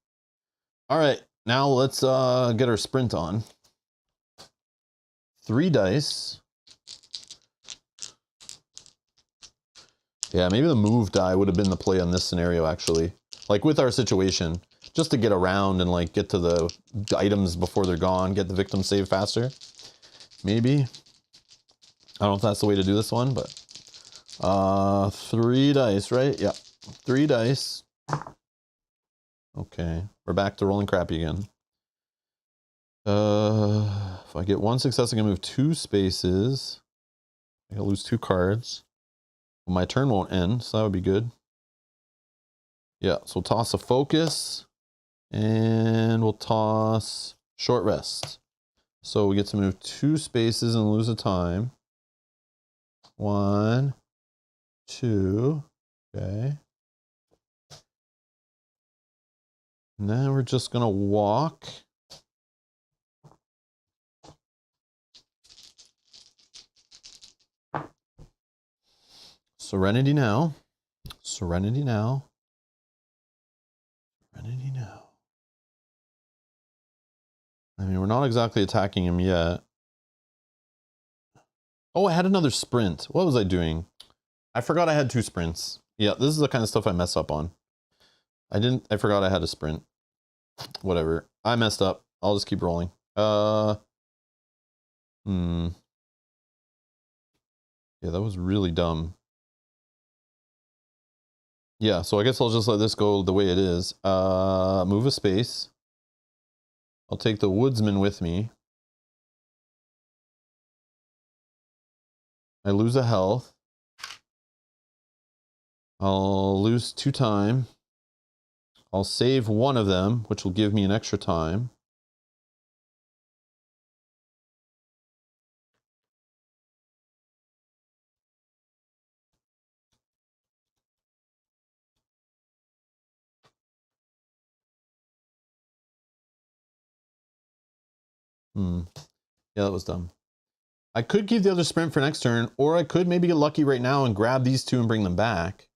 All right, now let's get our sprint on. 3 dice. Yeah, maybe the move die would have been the play on this scenario, actually. Like with our situation, just to get around and like get to the items before they're gone, get the victim saved faster. Maybe. I don't know if that's the way to do this one, but 3 dice, right? Yeah, 3 dice. Okay, we're back to rolling crappy again. If I get 1 success, I can move 2 spaces. I can lose 2 cards. Well, my turn won't end, so that would be good. Yeah, so we'll toss a focus, and we'll toss short rest. So we get to move 2 spaces and lose a time. 1, 2, okay. And then we're just gonna walk. Serenity now. Serenity now. Serenity now. I mean, we're not exactly attacking him yet. Oh, I had another sprint. What was I doing? I forgot I had 2 sprints. Yeah, this is the kind of stuff I mess up on. I forgot I had a sprint. Whatever. I messed up. I'll just keep rolling. Yeah, that was really dumb. Yeah, so I guess I'll just let this go the way it is. Move a space. I'll take the woodsman with me. I lose a health. I'll lose 2 time. I'll save 1 of them, which will give me an extra time. Yeah, that was dumb. I could keep the other sprint for next turn, or I could maybe get lucky right now and grab these 2 and bring them back.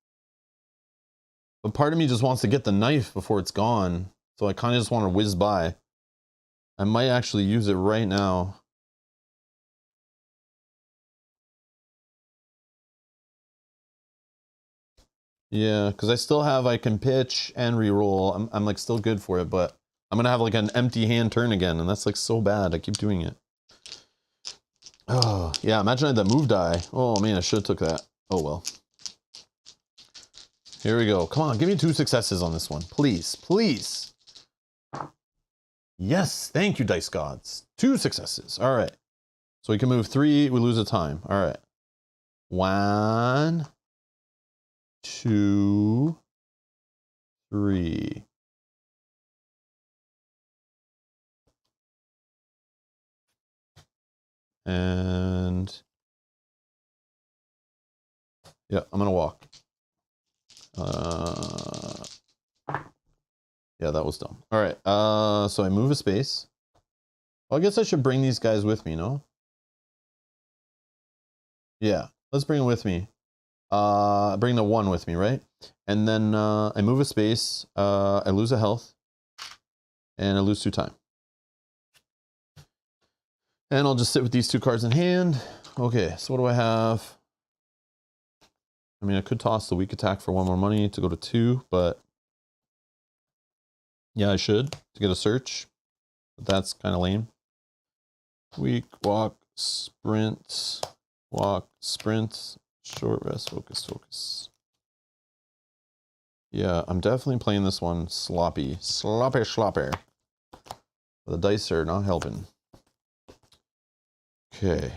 But part of me just wants to get the knife before it's gone, so I kind of just want to whiz by. I might actually use it right now. Yeah, because I still have, I can pitch and reroll. I'm like still good for it, but I'm gonna have like an empty hand turn again, and that's like so bad. I keep doing it. Oh, yeah, imagine I had that move die. Oh man, I should have took that. Oh well. Here we go. Come on, give me 2 successes on this one. Please, please. Yes, thank you, dice gods. 2 successes. All right. So we can move 3, we lose a time. All right. 1, 2, 3. And yeah, I'm gonna walk. Yeah, that was dumb. All right, so I move a space. Well, I guess I should bring these guys with me, no? Yeah, let's bring them with me. Bring the 1 with me, right? And then I move a space, I lose a health, and I lose 2 time. And I'll just sit with these 2 cards in hand. Okay, so what do I have? I mean, I could toss the weak attack for 1 more money to go to 2, but yeah, I should to get a search. But that's kind of lame. Weak, walk, sprint, short rest, focus, focus. Yeah, I'm definitely playing this one sloppy. Sloppy. The dice are not helping. Okay.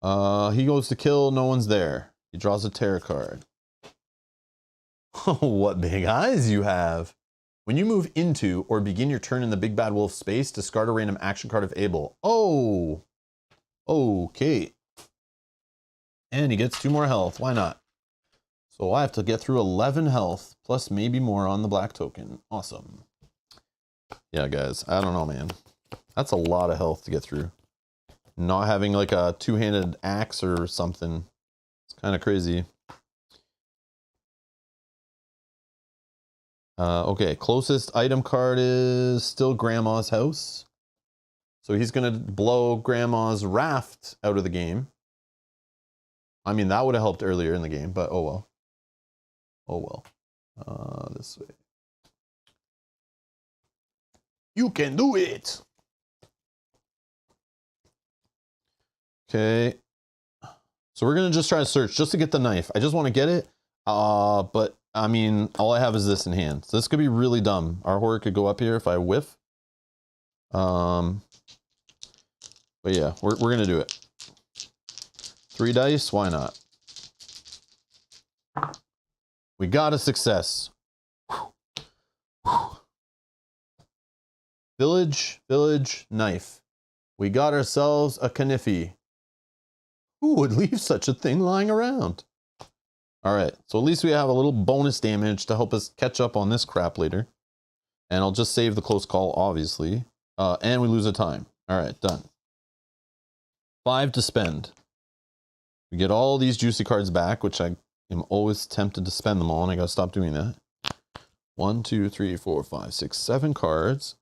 He goes to kill, no one's there. He draws a terror card. What big eyes you have. When you move into or begin your turn in the big bad wolf space, discard a random action card if able. Oh, okay. And he gets 2 more health. Why not? So I have to get through 11 health, plus maybe more on the black token. Awesome. Yeah, guys, I don't know, man. That's a lot of health to get through. Not having like a 2-handed axe or something. It's kind of crazy. Okay, closest item card is still Grandma's house. So he's going to blow Grandma's raft out of the game. I mean, that would have helped earlier in the game, but oh well. Oh well. This way. You can do it! Okay. So we're going to just try to search just to get the knife. I just want to get it. But I mean, all I have is this in hand. So this could be really dumb. Our horror could go up here if I whiff. But yeah, we're going to do it. 3 dice, why not? We got a success. Village, knife. We got ourselves a kniffy. Who would leave such a thing lying around? All right, so at least we have a little bonus damage to help us catch up on this crap later. And I'll just save the close call, obviously. And we lose a time. All right, done. 5 to spend. We get all these juicy cards back, which I am always tempted to spend them all, and I gotta stop doing that. 1, 2, 3, 4, 5, 6, 7 cards.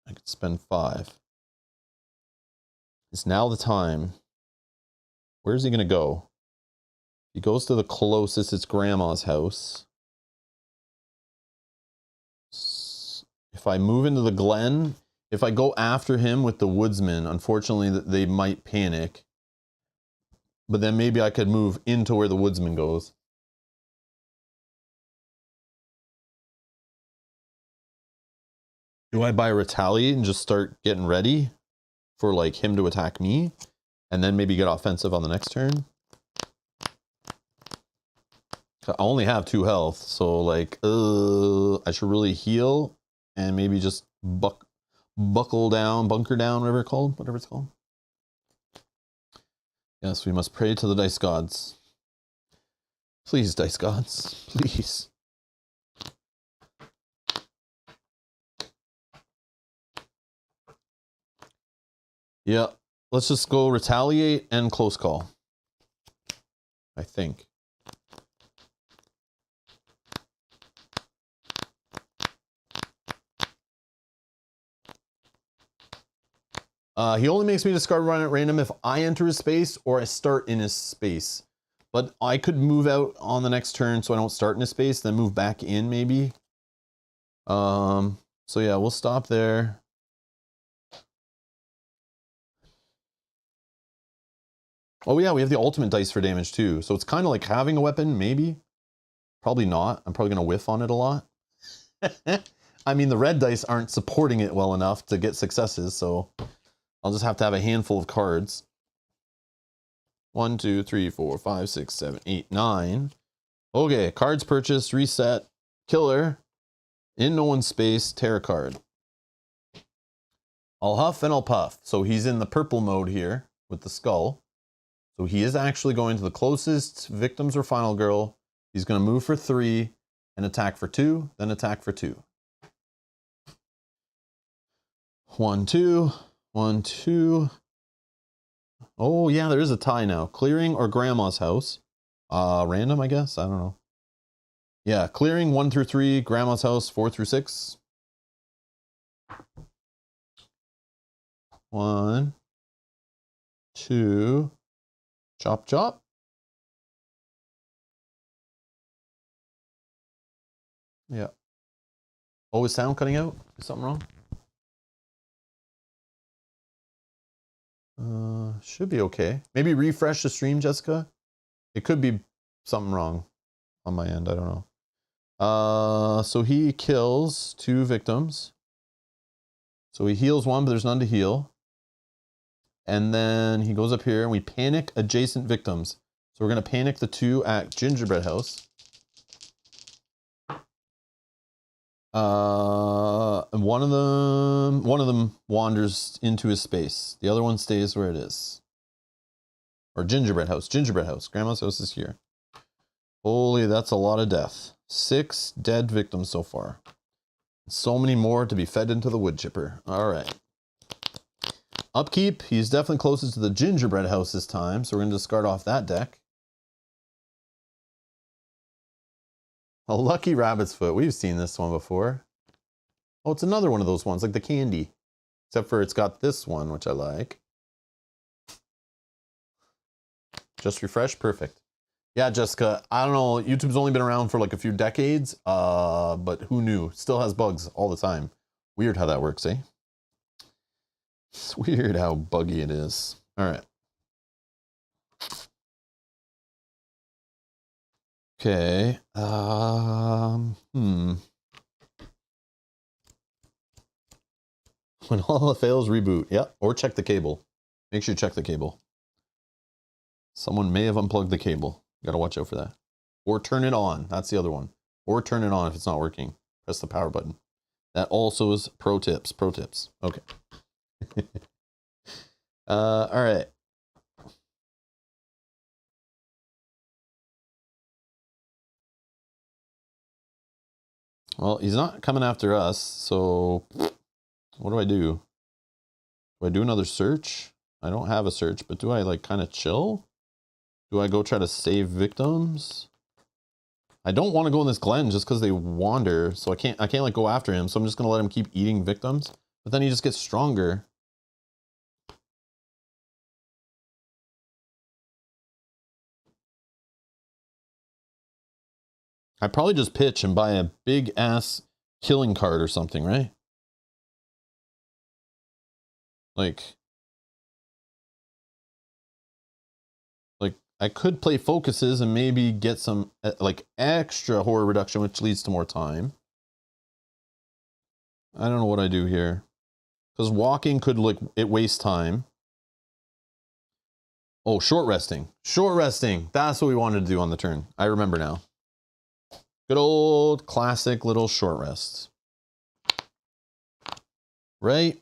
I could spend 5. It's now the time. Where's he gonna go? He goes to the closest, it's Grandma's house. If I move into the Glen, if I go after him with the woodsman, unfortunately they might panic. But then maybe I could move into where the woodsman goes. Do I buy retaliate and just start getting ready for like him to attack me? And then maybe get offensive on the next turn? I only have 2 health, so like, I should really heal and maybe just bunker down, whatever it's called. Yes, we must pray to the dice gods. Please, dice gods, please. Yeah, let's just go retaliate and close call. I think. He only makes me discard one at random if I enter his space or I start in his space. But I could move out on the next turn so I don't start in his space, then move back in maybe. So yeah, we'll stop there. Oh yeah, we have the ultimate dice for damage too. So it's kind of like having a weapon, maybe. Probably not. I'm probably going to whiff on it a lot. I mean, the red dice aren't supporting it well enough to get successes, so I'll just have to have a handful of cards. 1, 2, 3, 4, 5, 6, 7, 8, 9. Okay, cards purchased, reset, killer, in no one's space, terror card. I'll huff and I'll puff. So he's in the purple mode here with the skull. So he is actually going to the closest victims or final girl. He's going to move for 3 and attack for 2, then attack for 2. 1, 2, 1, 2. Oh yeah, there is a tie now. Clearing or Grandma's house. Random, I guess. I don't know. Yeah, clearing 1 through 3, Grandma's house 4 through 6. 1, 2, chop chop. Yeah. Oh, is sound cutting out? Is something wrong? Should be okay. Maybe refresh the stream, Jessica. It could be something wrong on my end. I don't know. So he kills 2 victims. So he heals 1, but there's none to heal. And then he goes up here and we panic adjacent victims. So we're going to panic the 2 at Gingerbread House. And one of them wanders into his space. The other one stays where it is. Or Gingerbread House. Gingerbread House. Grandma's house is here. Holy, that's a lot of death. 6 dead victims so far. So many more to be fed into the wood chipper. All right. Upkeep. He's definitely closest to the Gingerbread House this time. So we're going to discard off that deck. A lucky rabbit's foot. We've seen this one before. Oh, it's another one of those ones, like the candy. Except for it's got this one, which I like. Just refresh. Perfect. Yeah, Jessica, I don't know. YouTube's only been around for like a few decades, but who knew? Still has bugs all the time. Weird how that works, eh? It's weird how buggy it is. All right. Okay. When all fails, reboot. Yep. Or check the cable. Make sure you check the cable. Someone may have unplugged the cable. You gotta watch out for that. Or turn it on. That's the other one. Or turn it on if it's not working. Press the power button. That also is pro tips. Pro tips. Okay. All right. Well, he's not coming after us, so what do I do? Do I do another search? I don't have a search, but do I like kind of chill? Do I go try to save victims? I don't want to go in this Glen just because they wander, so I can't like go after him, so I'm just gonna let him keep eating victims. But then he just gets stronger. I'd probably just pitch and buy a big ass killing card or something, right? Like I could play focuses and maybe get some like extra horror reduction, which leads to more time. I don't know what I do here. Because walking could like it waste time. Oh, short resting. Short resting. That's what we wanted to do on the turn. I remember now. Good old classic little short rests. Right?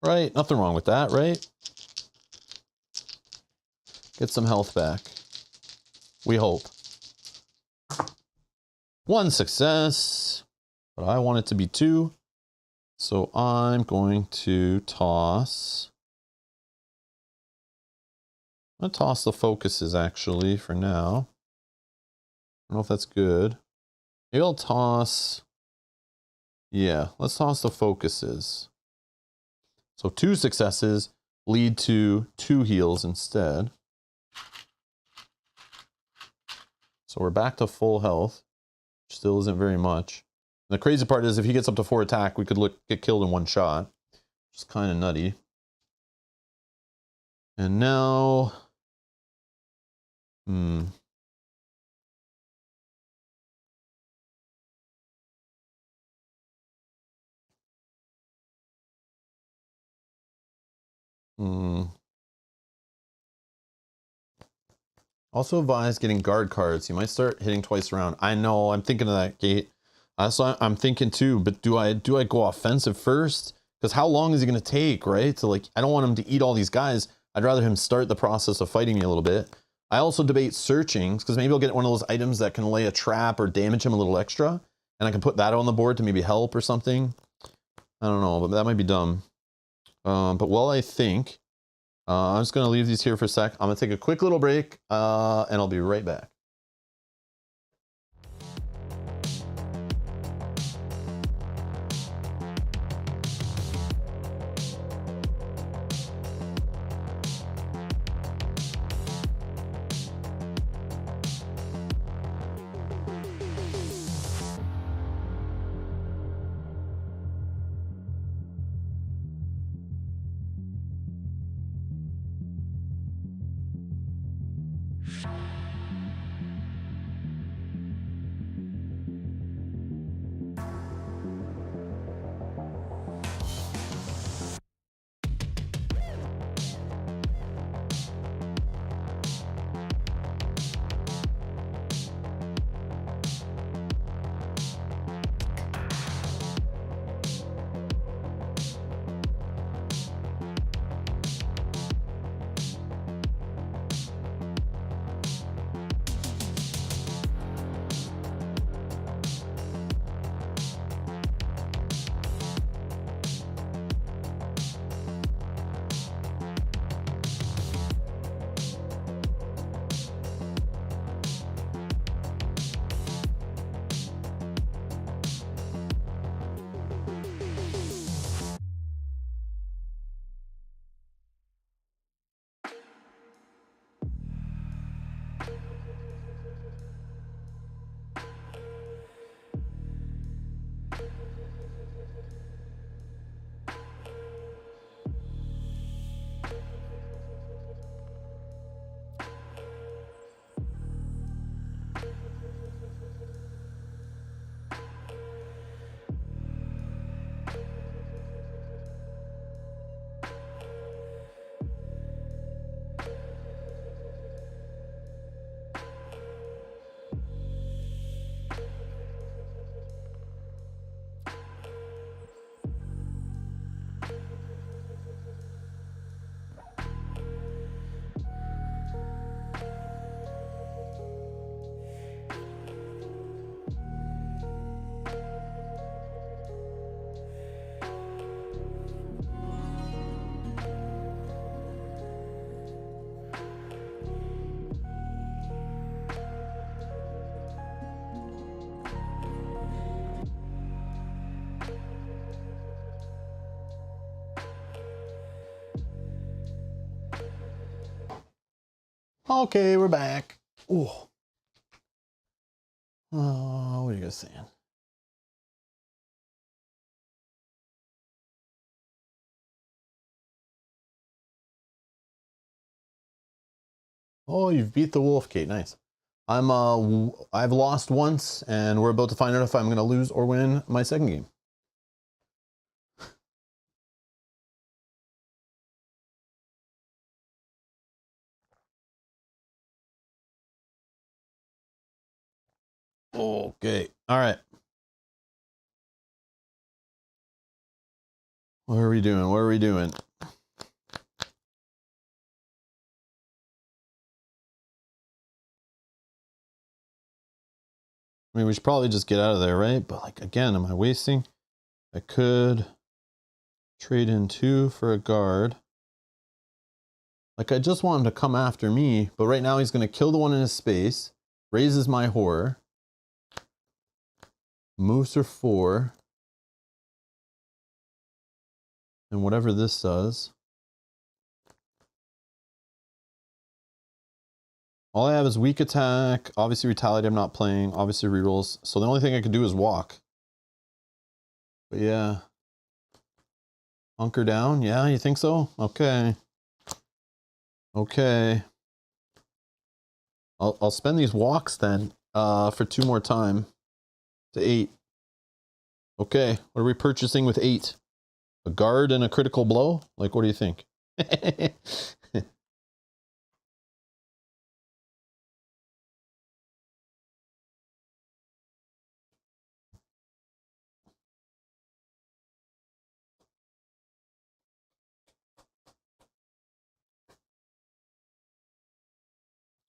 Right. Nothing wrong with that, right? Get some health back. We hope. 1 success. But I want it to be 2. So I'm going to toss. I'm going to toss the focuses actually for now. I don't know if that's good. Maybe I'll toss. Yeah, let's toss the focuses. So 2 successes lead to 2 heals instead. So we're back to full health, which still isn't very much. And the crazy part is if he gets up to 4 attack, we could get killed in 1 shot, which is kind of nutty. And now, Also advise getting guard cards. You might start hitting twice around. I know, I'm thinking of that gate. So I'm thinking too, but do I go offensive first? Because how long is he going to take, right? So like, I don't want him to eat all these guys. I'd rather him start the process of fighting me a little bit. I also debate searching, because maybe I'll get one of those items that can lay a trap or damage him a little extra. And I can put that on the board to maybe help or something. I don't know, but that might be dumb. But while I think, I'm just going to leave these here for a sec. I'm going to take a quick little break, and I'll be right back. Okay, we're back. Oh, what are you guys saying? Oh, you've beat the wolf, Kate. Nice. I've lost once, and we're about to find out if I'm going to lose or win my second game. Okay. All right. What are we doing? What are we doing? I mean, we should probably just get out of there, right? But like, again, am I wasting? I could trade in 2 for a guard. Like, I just want him to come after me, but right now he's going to kill the one in his space, raises my horror, moves for 4, and whatever this does. All I have is weak attack, obviously retaliate I'm not playing, obviously rerolls, so the only thing I can do is walk. But yeah. Hunker down? Yeah, you think so? Okay. Okay. I'll spend these walks then for 2 more time to 8. Okay, what are we purchasing with 8? A guard and a critical blow? Like, what do you think?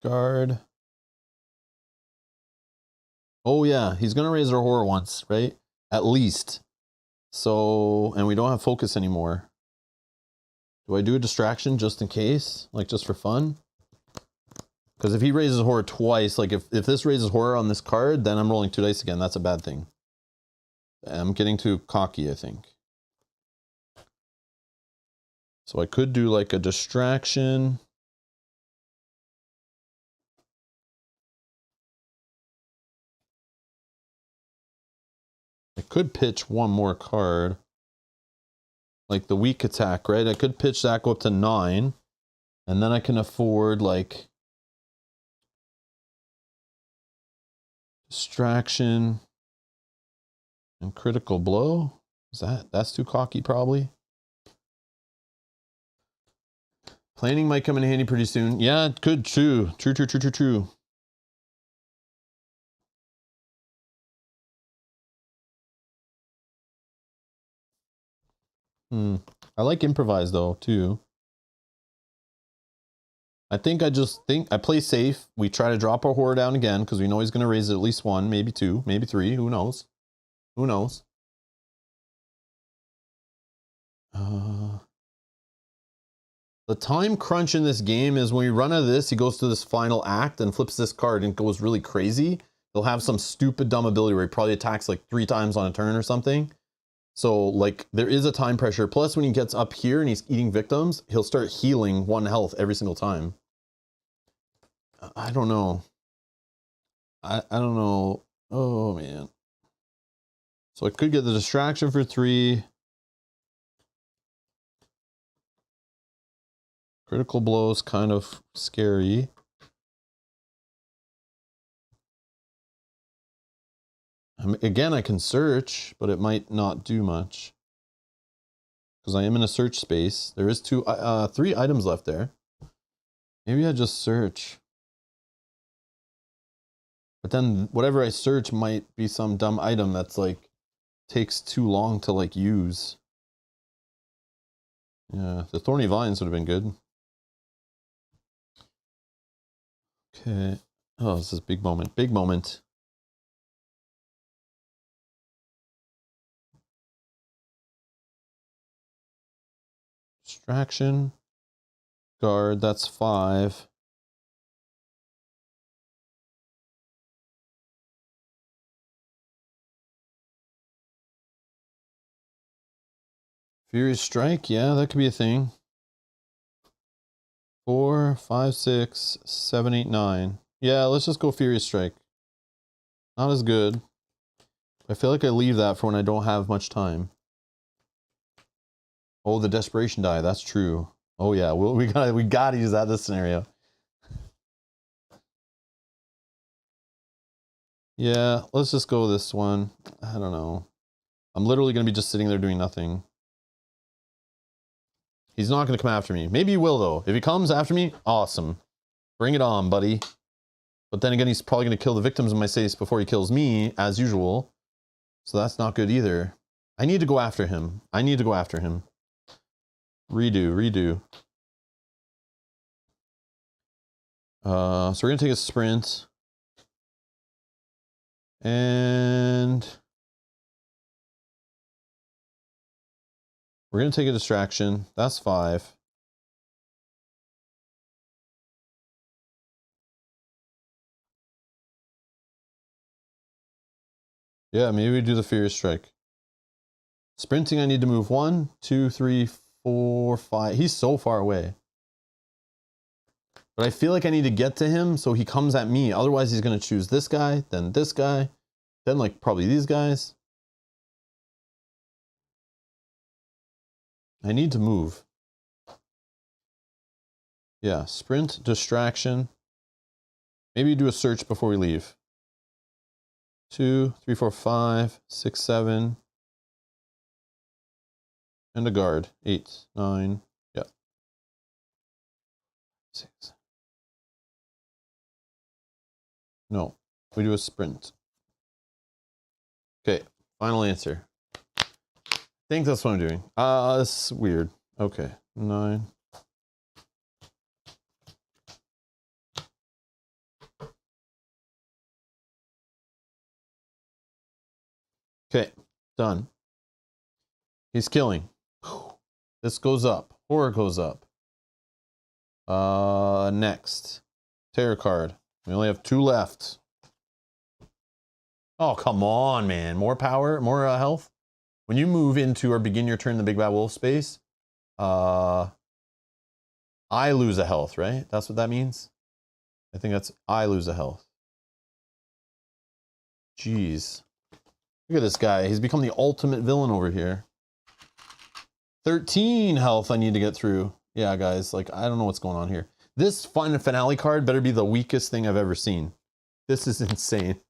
Guard. Oh yeah, he's gonna raise our horror once, right? At least. So, and we don't have focus anymore. Do I do a distraction just in case? Like, just for fun? Because if he raises horror twice, like if this raises horror on this card, then I'm rolling 2 dice again. That's a bad thing. I'm getting too cocky, I think. So I could do like a distraction. I could pitch one more card. Like the weak attack, right? I could pitch that, go up to 9. And then I can afford like distraction and critical blow. That's too cocky probably. Planning might come in handy pretty soon. Yeah, it could. True. I like improvise though too. I think I play safe. We try to drop our horror down again because we know he's going to raise it at least 1, maybe 2, maybe 3. Who knows? Who knows? The time crunch in this game is when we run out of this, he goes to this final act and flips this card and goes really crazy. He'll have some stupid dumb ability where he probably attacks like 3 times on a turn or something. So like there is a time pressure. Plus when he gets up here and he's eating victims, he'll start healing 1 health every single time. I don't know. I don't know. Oh man. So I could get the distraction for 3. Critical blows kind of scary. Again, I can search, but it might not do much. Because I am in a search space. There is 3 items left there. Maybe I just search. But then whatever I search might be some dumb item that's like takes too long to like use. Yeah, the thorny vines would have been good. Okay. Oh, this is a big moment. Big moment. Distraction. Guard, that's 5. Furious Strike, yeah, that could be a thing. 4, 5, 6, 7, 8, 9. Yeah, let's just go Furious Strike. Not as good. I feel like I leave that for when I don't have much time. Oh, the Desperation die. That's true. Oh yeah, we gotta use that this scenario. Yeah, let's just go this one. I don't know. I'm literally gonna be just sitting there doing nothing. He's not gonna come after me. Maybe he will though. If he comes after me, awesome. Bring it on, buddy. But then again, he's probably gonna kill the victims in my face before he kills me, as usual. So that's not good either. I need to go after him. I need to go after him. Redo, redo. So we're gonna take a sprint. And we're gonna take a distraction. That's 5. Yeah, maybe we do the Furious Strike. Sprinting, I need to move 1, 2, 3, 4, 5. He's so far away. But I feel like I need to get to him so he comes at me. Otherwise, he's going to choose this guy, then like probably these guys. I need to move. Yeah, sprint, distraction. Maybe do a search before we leave. 2, 3, 4, 5, 6, 7. And a guard. 8, 9. Yeah. 6. No, we do a sprint. Okay, final answer. I think that's what I'm doing. This is weird. Okay, 9. Okay, done. He's killing. This goes up. Horror goes up. Next. Terror card. We only have 2 left. Oh, come on, man. More power, more health. When you move into or begin your turn in the Big Bad Wolf space, I lose a health, right? That's what that means? I think that's I lose a health. Jeez. Look at this guy. He's become the ultimate villain over here. 13 health I need to get through. Yeah, guys, like, I don't know what's going on here. This final finale card better be the weakest thing I've ever seen. This is insane.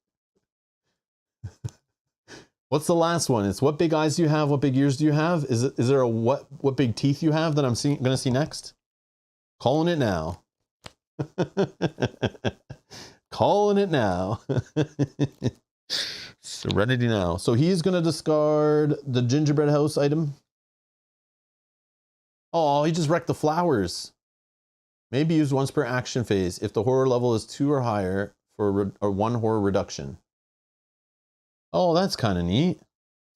What's the last one? It's what big eyes do you have? What big ears do you have? Is there a what big teeth you have that I'm gonna see next? Calling it now. Calling it now. Serenity now. So he's gonna discard the gingerbread house item. Oh, he just wrecked the flowers. Maybe use once per action phase if the horror level is 2 or higher for a 1 horror reduction. Oh, that's kind of neat.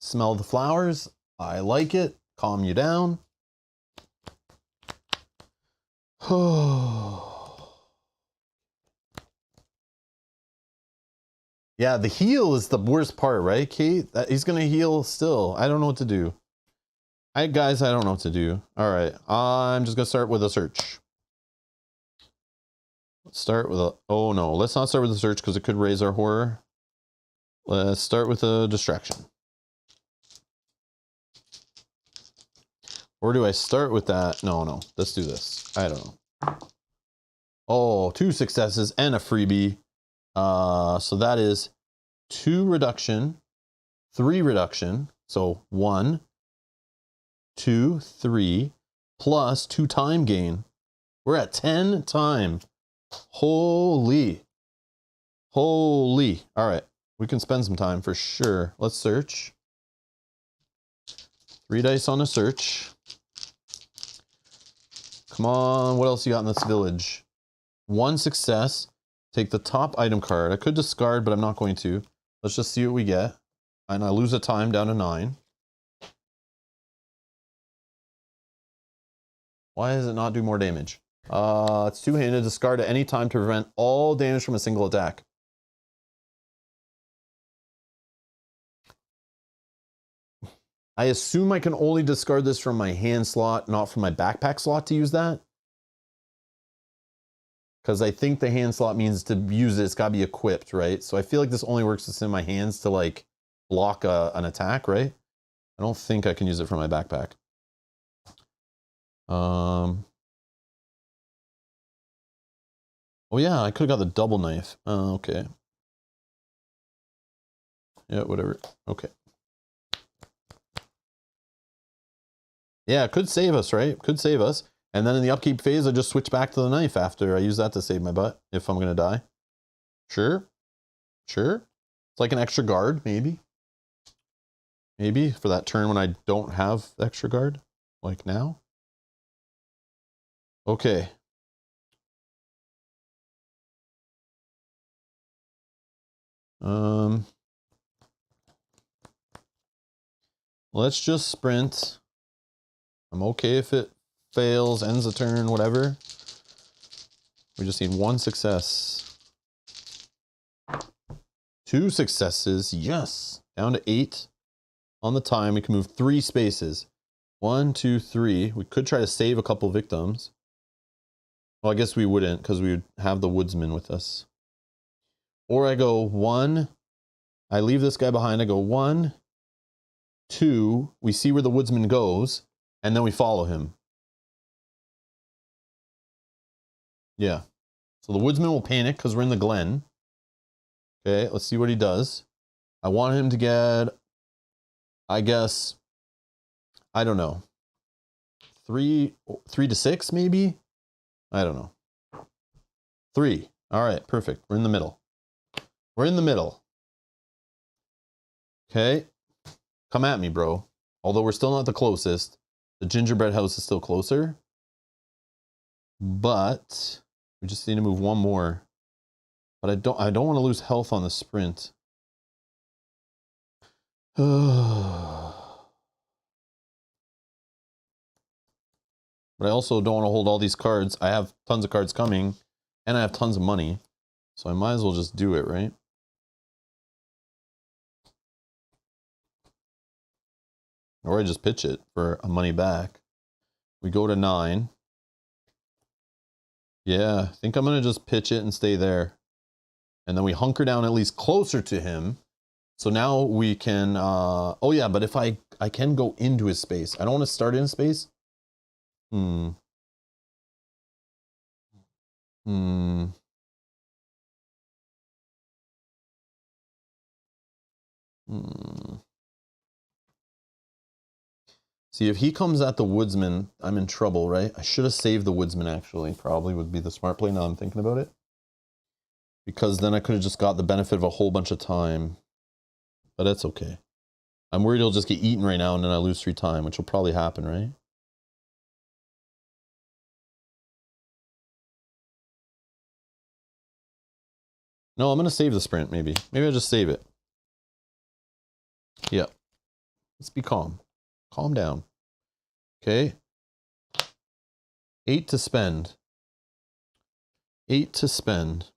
Smell the flowers. I like it. Calm you down. Yeah, the heal is the worst part, right, Kate? He's going to heal still. I don't know what to do. Guys, I don't know what to do. All right, I'm just going to start with a search. Let's start with a... Oh, no. Let's not start with a search because it could raise our horror. Let's start with a distraction. Or do I start with that? No. Let's do this. I don't know. Oh, 2 successes and a freebie. So that is 2 reduction, 3 reduction. So 1, 2, 3, plus 2 time gain. We're at 10 time. Holy. All right. We can spend some time for sure. Let's search. 3 dice on a search. Come on. What else you got in this village? 1 success. Take the top item card. I could discard, but I'm not going to. Let's just see what we get. And I lose a time down to 9. Why does it not do more damage? It's 2-handed. Discard at any time to prevent all damage from a single attack. I assume I can only discard this from my hand slot, not from my backpack slot to use that. Because I think the hand slot means to use it, it's got to be equipped, right? So I feel like this only works within my hands to like block an attack, right? I don't think I can use it from my backpack. Oh yeah, I could have got the double knife. Okay. Yeah, whatever. Okay. Yeah, it could save us, right? Could save us. And then in the upkeep phase, I just switch back to the knife after I use that to save my butt if I'm going to die. Sure. Sure. It's like an extra guard, maybe. Maybe for that turn when I don't have extra guard, like now. Okay. Let's just sprint. I'm okay if it fails, ends the turn, whatever. We just need one success. 2 successes, yes. Down to 8 on the time. We can move 3 spaces. 1, 2, 3. We could try to save a couple victims. Well, I guess we wouldn't because we would have the woodsman with us. Or I go 1. I leave this guy behind. I go 1, 2. We see where the woodsman goes, and then we follow him. Yeah. So the woodsman will panic because we're in the glen. Okay, let's see what he does. I want him to get, I guess, I don't know, 3 to 6 maybe? I don't know. 3. All right, perfect. We're in the middle. We're in the middle. Okay. Come at me, bro. Although we're still not the closest. The gingerbread house is still closer. But we just need to move 1 more. But I don't want to lose health on the sprint. But I also don't want to hold all these cards. I have tons of cards coming, and I have tons of money. So I might as well just do it, right? Or I just pitch it for a money back. We go to 9. Yeah, I think I'm going to just pitch it and stay there. And then we hunker down at least closer to him. So now we can, oh yeah, but if I can go into his space. I don't want to start in space. Hmm. See, if he comes at the woodsman, I'm in trouble, right? I should have saved the woodsman, actually. Probably would be the smart play now I'm thinking about it. Because then I could have just got the benefit of a whole bunch of time. But that's okay. I'm worried he'll just get eaten right now and then I lose 3 time, which will probably happen, right? No, I'm going to save the sprint, maybe. Maybe I'll just save it. Yeah. Let's be calm. Calm down. Okay. 8 to spend. 8 to spend.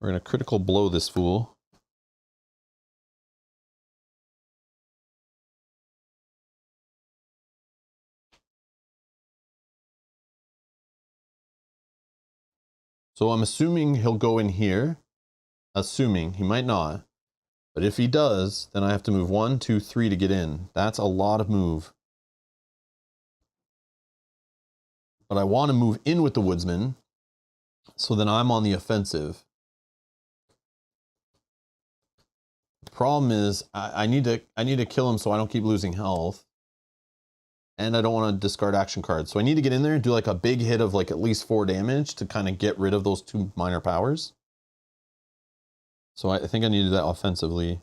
We're going to critical blow this fool. So I'm assuming he'll go in here. Assuming. He might not. But if he does, then I have to move 1, 2, 3 to get in. That's a lot of move. But I want to move in with the woodsman. So then I'm on the offensive. The problem is I need to kill him so I don't keep losing health. And I don't want to discard action cards. So I need to get in there and do like a big hit of like at least 4 damage to kind of get rid of those 2 minor powers. So I think I need to do that offensively.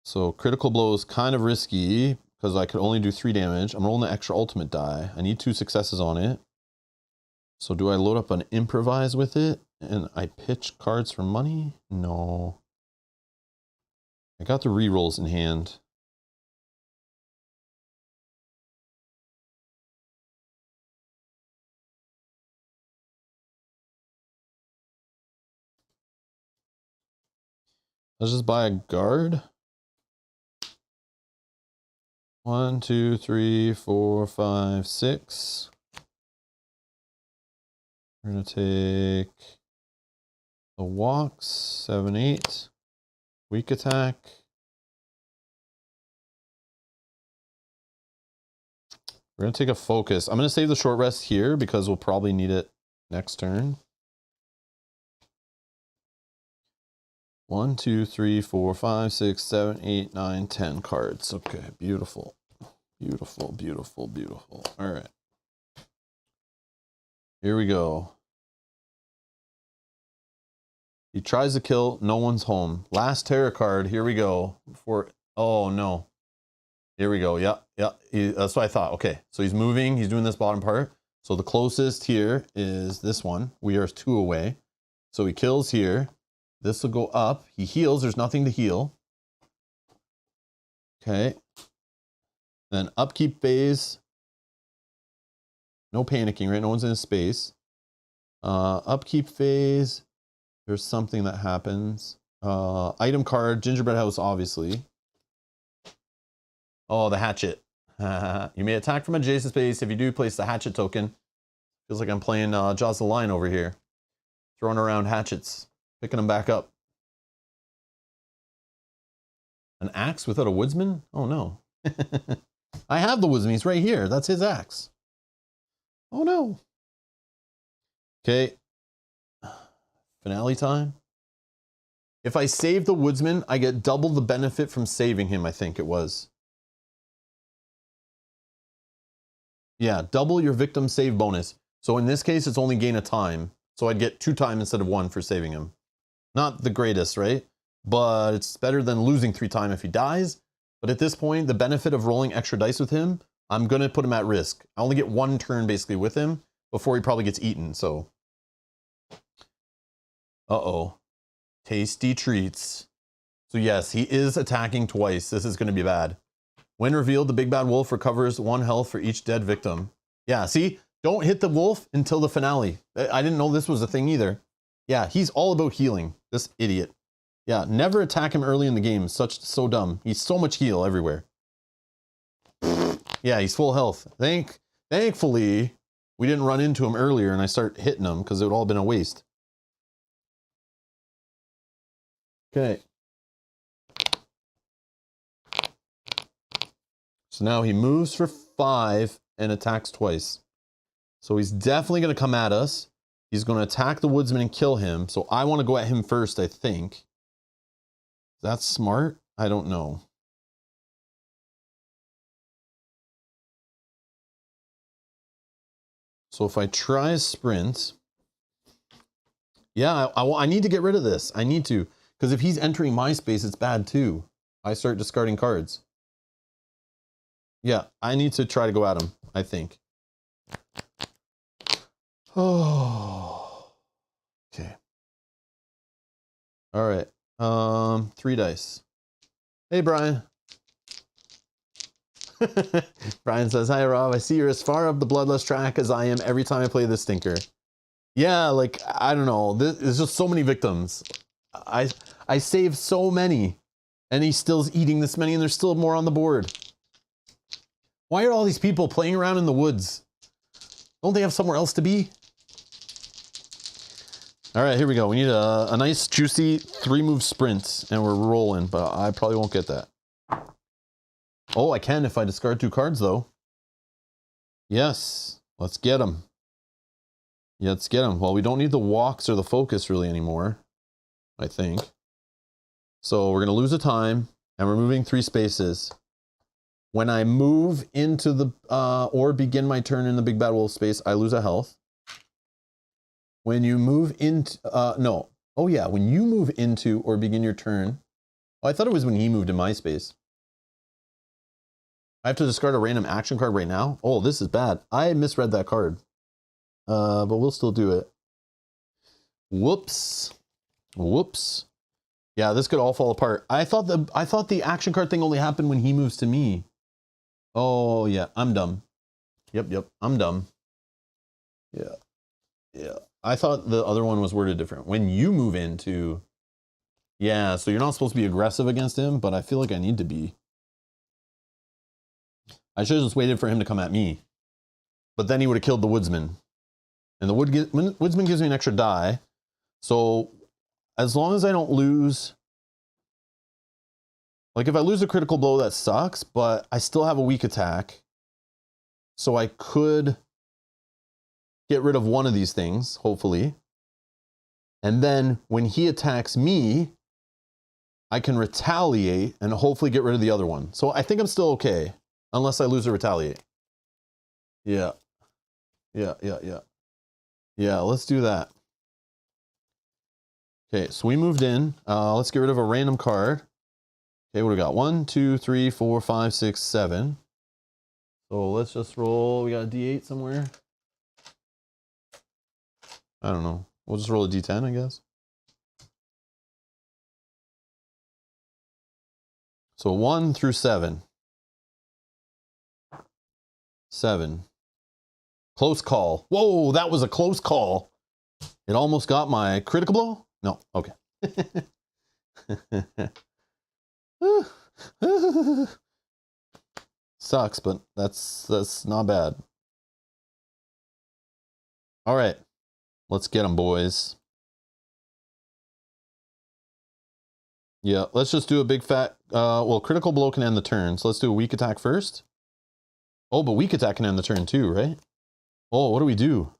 So critical blow is kind of risky because I could only do 3 damage. I'm rolling the extra ultimate die. I need 2 successes on it. So do I load up an improvise with it and I pitch cards for money? No. I got the rerolls in hand. Let's just buy a guard. 1, 2, 3, 4, 5, 6. We're going to take the walks, 7, 8. Weak attack. We're going to take a focus. I'm going to save the short rest here because we'll probably need it next turn. 1, 2, 3, 4, 5, 6, 7, 8, 9, 10 cards. Okay, beautiful. Beautiful, beautiful, beautiful. All right. Here we go. He tries to kill. No one's home. Last terror card. Here we go. Oh, no. Here we go. Yeah, yeah. That's what I thought. Okay, so he's moving. He's doing this bottom part. So the closest here is this one. We are 2 away. So he kills here. This will go up. He heals. There's nothing to heal. Okay. Then upkeep phase. No panicking, right? No one's in a space. Upkeep phase. There's something that happens. Item card. Gingerbread house, obviously. Oh, the hatchet. You may attack from adjacent space. If you do, place the hatchet token. Feels like I'm playing Jaws of the Lion over here. Throwing around hatchets. Picking them back up. An axe without a woodsman? Oh, no. I have the woodsman. He's right here. That's his axe. Oh, no. Okay. Finale time. If I save the woodsman, I get double the benefit from saving him, I think it was. Yeah, double your victim save bonus. So in this case, it's only gain a time. So I'd get 2 times instead of 1 for saving him. Not the greatest, right? But it's better than losing 3 times if he dies. But at this point, the benefit of rolling extra dice with him, I'm going to put him at risk. I only get 1 turn basically with him before he probably gets eaten. So, uh-oh. Tasty treats. So yes, he is attacking twice. This is going to be bad. When revealed, the big bad wolf recovers 1 health for each dead victim. Yeah, see? Don't hit the wolf until the finale. I didn't know this was a thing either. Yeah, he's all about healing. This idiot. Yeah, never attack him early in the game. So dumb. He's so much heal everywhere. Yeah, he's full health. Thankfully, we didn't run into him earlier and I start hitting him because it would all been a waste. Okay. So now he moves for 5 and attacks twice. So he's definitely going to come at us. He's going to attack the woodsman and kill him. So I want to go at him first, I think. That's smart? I don't know. So if I try a sprint, yeah, I need to get rid of this. I need to, because if he's entering my space, it's bad too. I start discarding cards. Yeah, I need to try to go at him, I think. Oh, okay. All right. 3 dice. Hey, Brian. Brian says, hi, Rob. I see you're as far up the bloodlust track as I am every time I play this stinker. Yeah, like, I don't know. There's just so many victims. I saved so many, and he's still eating this many, and there's still more on the board. Why are all these people playing around in the woods? Don't they have somewhere else to be? All right, here we go. We need a nice, juicy 3-move sprint, and we're rolling, but I probably won't get that. Oh, I can if I discard 2 cards, though. Yes, let's get them. Yeah, let's get them. Well, we don't need the walks or the focus really anymore, I think. So we're going to lose a time, and we're moving 3 spaces. When I move into the, or begin my turn in the big bad wolf space, I lose a health. When you move into, no. Oh yeah, when you move into or begin your turn. Oh, I thought it was when he moved in my space. I have to discard a random action card right now? Oh, this is bad. I misread that card. But we'll still do it. Whoops. Whoops. Yeah, this could all fall apart. I thought the action card thing only happened when he moves to me. Oh yeah, I'm dumb. Yep, I'm dumb. Yeah. I thought the other one was worded different. When you move into, yeah, so you're not supposed to be aggressive against him, but I feel like I need to be. I should have just waited for him to come at me. But then he would have killed the woodsman. And the woodsman gives me an extra die. So as long as I don't lose... Like if I lose a critical blow, that sucks. But I still have a weak attack. So I could get rid of one of these things, hopefully. And then when he attacks me, I can retaliate and hopefully get rid of the other one. So I think I'm still okay. Unless I lose or retaliate. Yeah. Yeah, let's do that. Okay, so we moved in. Let's get rid of a random card. Okay, what do we got? 1, 2, 3, 4, 5, 6, 7. So let's just roll. We got a D8 somewhere. I don't know. We'll just roll a D10, I guess. So 1 through 7. 7. Close call. Whoa, that was a close call. It almost got my critical blow? No, okay. Sucks, but that's not bad. All right, let's get them, boys. Yeah, let's just do a big fat, well, critical blow can end the turn. So let's do a weak attack first. Oh, but weak attack can end the turn too, right? Oh, what do we do?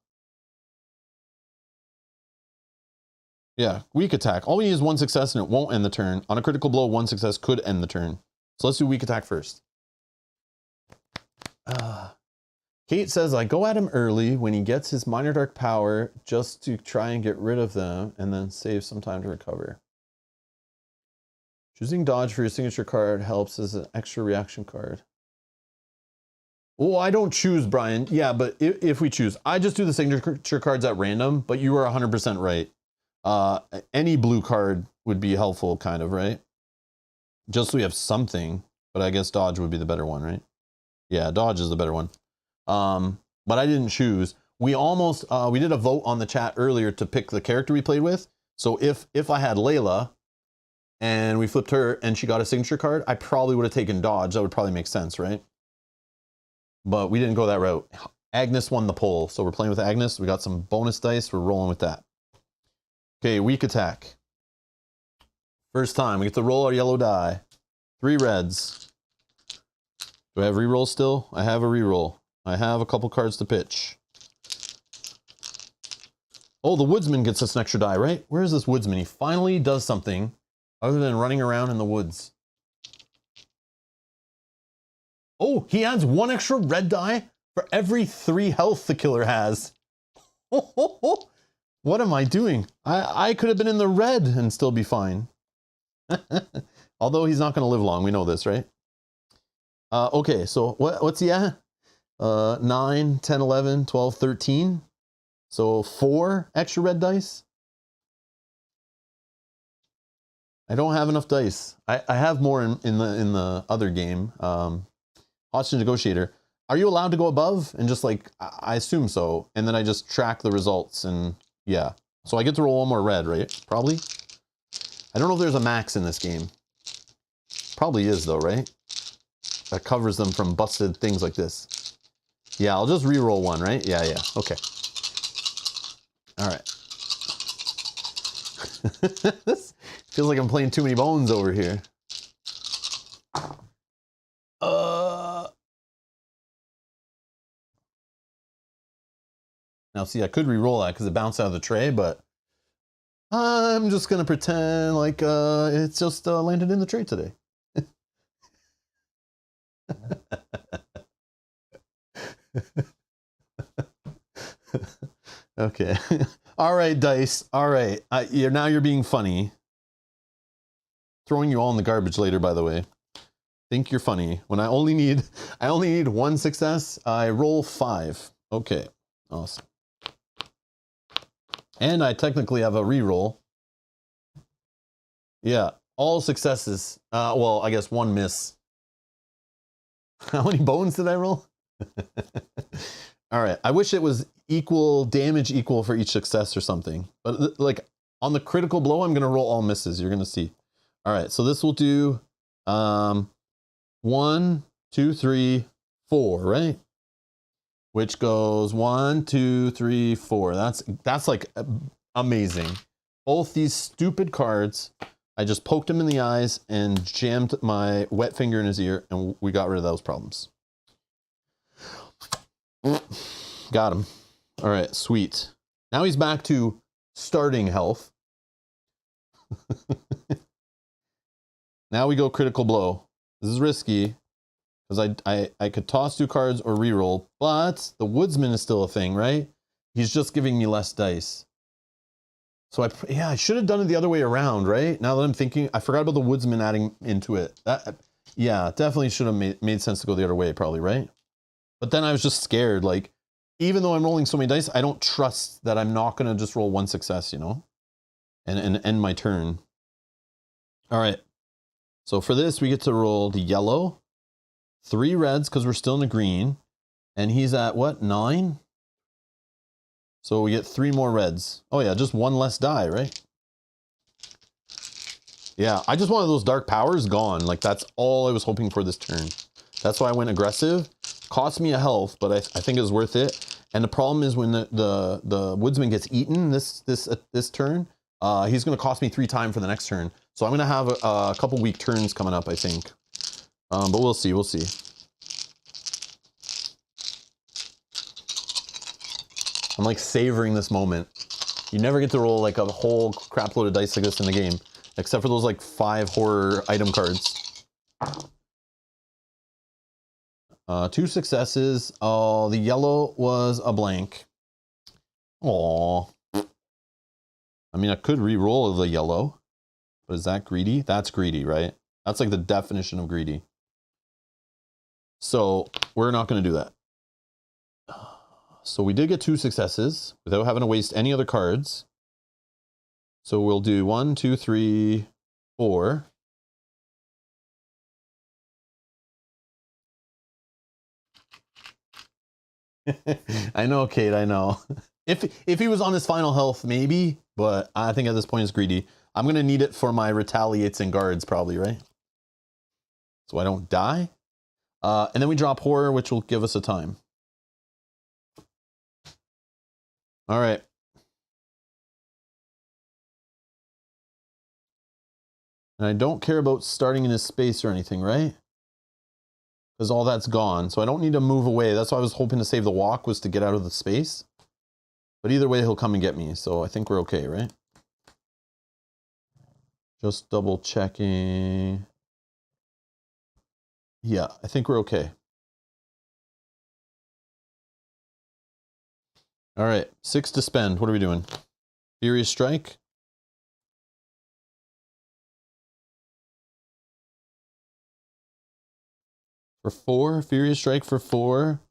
Yeah, weak attack. All we need is 1 success and it won't end the turn. On a critical blow, 1 success could end the turn. So let's do weak attack first. Kate says, I go at him early when he gets his minor dark power just to try and get rid of them and then save some time to recover. Choosing dodge for your signature card helps as an extra reaction card. Oh, I don't choose, Brian. Yeah, but if we choose, I just do the signature cards at random, but you are 100% right. Any blue card would be helpful, kind of, right? Just so we have something, but I guess dodge would be the better one, right? Yeah, dodge is the better one. But I didn't choose. We almost, we did a vote on the chat earlier to pick the character we played with. So if I had Layla and we flipped her and she got a signature card, I probably would have taken dodge. That would probably make sense, right? But we didn't go that route. Agnes won the poll. So we're playing with Agnes. We got some bonus dice. We're rolling with that. Okay, weak attack. First time, we get to roll our yellow die. 3 reds. Do I have reroll still? I have a reroll. I have a couple cards to pitch. Oh, the woodsman gets us an extra die, right? Where is this woodsman? He finally does something other than running around in the woods. Oh, he adds 1 extra red die for every 3 health the killer has. What am I doing? I could have been in the red and still be fine. Although he's not going to live long. We know this, right? Okay, so what's he at? 9, 10, 11, 12, 13. So 4 extra red dice. I don't have enough dice. I have more in the other game. Hostage Negotiator. Are you allowed to go above? And just like, I assume so. And then I just track the results and yeah. So I get to roll 1 more red, right? Probably. I don't know if there's a max in this game. Probably is though, right? That covers them from busted things like this. Yeah, I'll just re-roll 1, right? Yeah, okay. All right. This feels like I'm playing too many bones over here. Now see, I could re-roll that because it bounced out of the tray, but I'm just gonna pretend like it's just landed in the tray today. Okay. All right, dice. All right. Now you're being funny. Throwing you all in the garbage later, by the way. Think you're funny. When I only need 1 success, I roll 5. Okay. Awesome. And I technically have a reroll. Yeah, all successes. Well, I guess 1 miss. How many bones did I roll? All right. I wish it was damage equal for each success or something. But like on the critical blow, I'm going to roll all misses. You're going to see. All right. So this will do 1, 2, 3, 4, right? Which goes 1, 2, 3, 4. That's like amazing. Both these stupid cards, I just poked him in the eyes and jammed my wet finger in his ear, and we got rid of those problems. Got him. All right, sweet. Now he's back to starting health. Now we go critical blow. This is risky because I could toss 2 cards or reroll, but the woodsman is still a thing, right? He's just giving me less dice. So I should have done it the other way around, right? Now that I'm thinking, I forgot about the woodsman adding into it. Yeah, definitely should have made sense to go the other way, probably, right? But then I was just scared, like, even though I'm rolling so many dice, I don't trust that I'm not going to just roll 1 success, you know? And end my turn. All right. So for this, we get to roll the yellow, 3 reds because we're still in the green. And he's at what, 9? So we get 3 more reds. Oh yeah, just 1 less die, right? Yeah, I just wanted those dark powers gone. Like that's all I was hoping for this turn. That's why I went aggressive. Cost me a health, but I think it was worth it. And the problem is when the woodsman gets eaten this turn, he's going to cost me 3 times for the next turn. So I'm going to have a couple weak turns coming up, I think. But we'll see. We'll see. I'm like savoring this moment. You never get to roll like a whole crap load of dice like this in the game, except for those like 5 horror item cards. 2 successes. Oh, the yellow was a blank. Aww. I mean, I could re-roll the yellow, but is that greedy? That's greedy, right? That's like the definition of greedy. So we're not going to do that. So we did get 2 successes without having to waste any other cards. So we'll do 1, 2, 3, 4. I know, Kate, I know. If he was on his final health, maybe, but I think at this point it's greedy. I'm going to need it for my retaliates and guards probably, right? So I don't die. And then we drop horror, which will give us a time. All right. And I don't care about starting in his space or anything, right? Because all that's gone. So I don't need to move away. That's why I was hoping to save the walk, was to get out of the space. But either way, he'll come and get me. So I think we're okay, right? Just double checking. Yeah, I think we're okay. All right, 6 to spend. What are we doing? Furious Strike. For 4, Furious Strike for 4.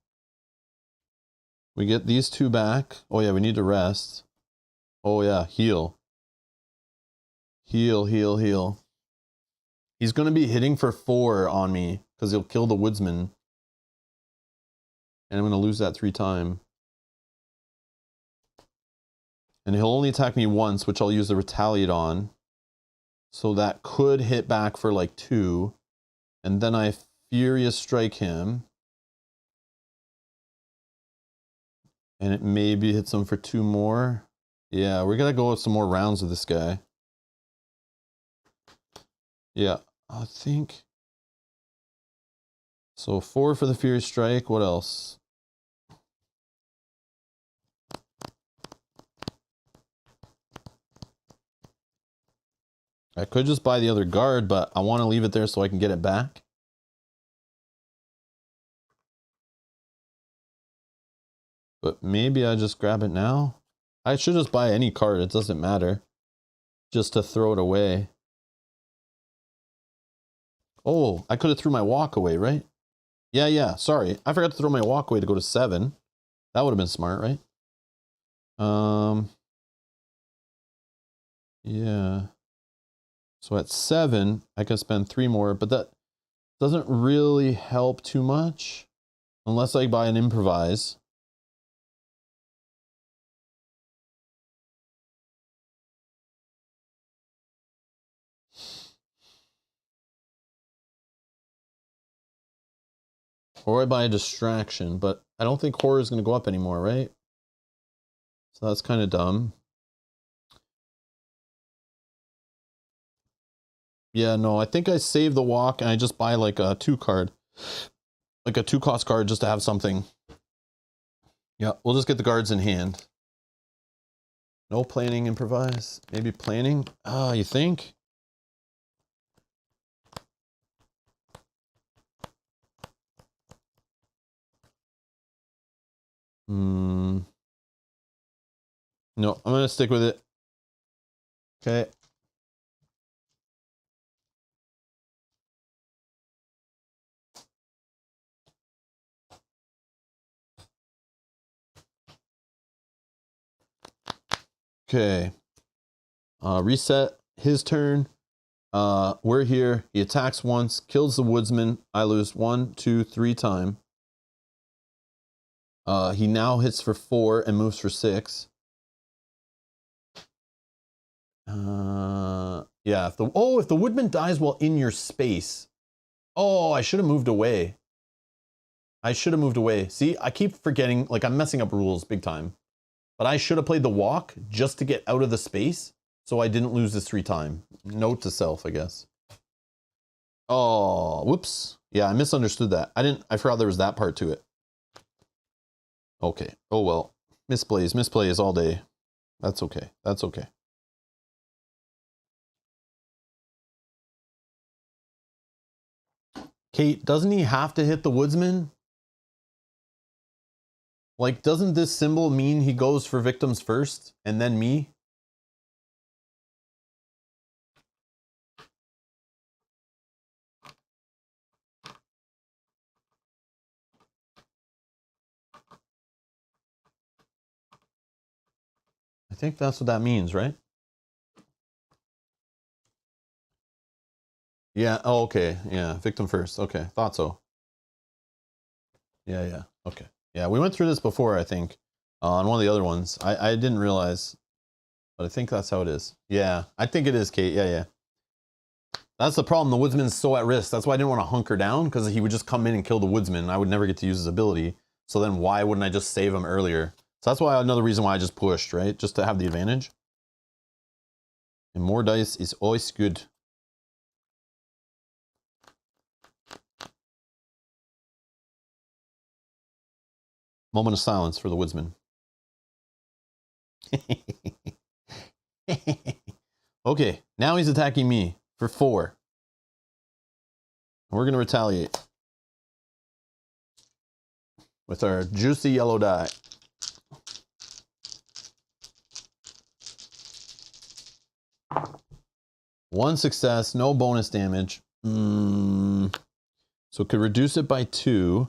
We get these 2 back. Oh yeah, we need to rest. Oh yeah, heal. Heal, heal, heal. He's going to be hitting for 4 on me because he'll kill the woodsman. And I'm going to lose that 3 times. And he'll only attack me once, which I'll use the retaliate on. So that could hit back for like 2. And then I Furious Strike him. And it maybe hits him for 2 more. Yeah, we're going to go with some more rounds with this guy. Yeah, I think. So 4 for the Furious Strike. What else? I could just buy the other guard, but I want to leave it there so I can get it back. But maybe I just grab it now. I should just buy any card. It doesn't matter. Just to throw it away. Oh, I could have threw my walk away, right? Yeah. Sorry. I forgot to throw my walk away to go to 7. That would have been smart, right? Yeah. So at 7, I can spend 3 more, but that doesn't really help too much. Unless I buy an improvise. Or I buy a distraction, but I don't think horror is going to go up anymore, right? So that's kind of dumb. Yeah, no, I think I save the walk and I just buy like a 2 card. Like a 2 cost card just to have something. Yeah, we'll just get the guards in hand. No planning, improvise. Maybe planning? Ah, you think? No, I'm going to stick with it. Okay. Okay. Reset. His turn. We're here. He attacks once, kills the woodsman. I lose 1, 2, 3 time. He now hits for 4 and moves for 6. Yeah. If the woodman dies while in your space. Oh, I should have moved away. See, I keep forgetting. Like I'm messing up rules big time. But I should have played the walk just to get out of the space, so I didn't lose this 3 time. Note to self, I guess. Oh, whoops. Yeah, I misunderstood that. I forgot there was that part to it. Okay. Oh well. Misplays all day. That's okay. That's okay. Kate, doesn't he have to hit the woodsman? Like, doesn't this symbol mean he goes for victims first and then me? I think that's what that means, right? Yeah. Oh, okay. Yeah. Victim first. Okay. Thought so. Yeah. Yeah. Okay. Yeah. We went through this before, I think, on one of the other ones. I didn't realize, but I think that's how it is. Yeah. I think it is, Kate. Yeah. Yeah. That's the problem. The woodsman's so at risk. That's why I didn't want to hunker down, because he would just come in and kill the woodsman. I would never get to use his ability. So then why wouldn't I just save him earlier? So that's why another reason why I just pushed, right? Just to have the advantage. And more dice is always good. Moment of silence for the woodsman. Okay, now he's attacking me for 4. We're going to retaliate with our juicy yellow die. One success, no bonus damage. So it could reduce it by 2.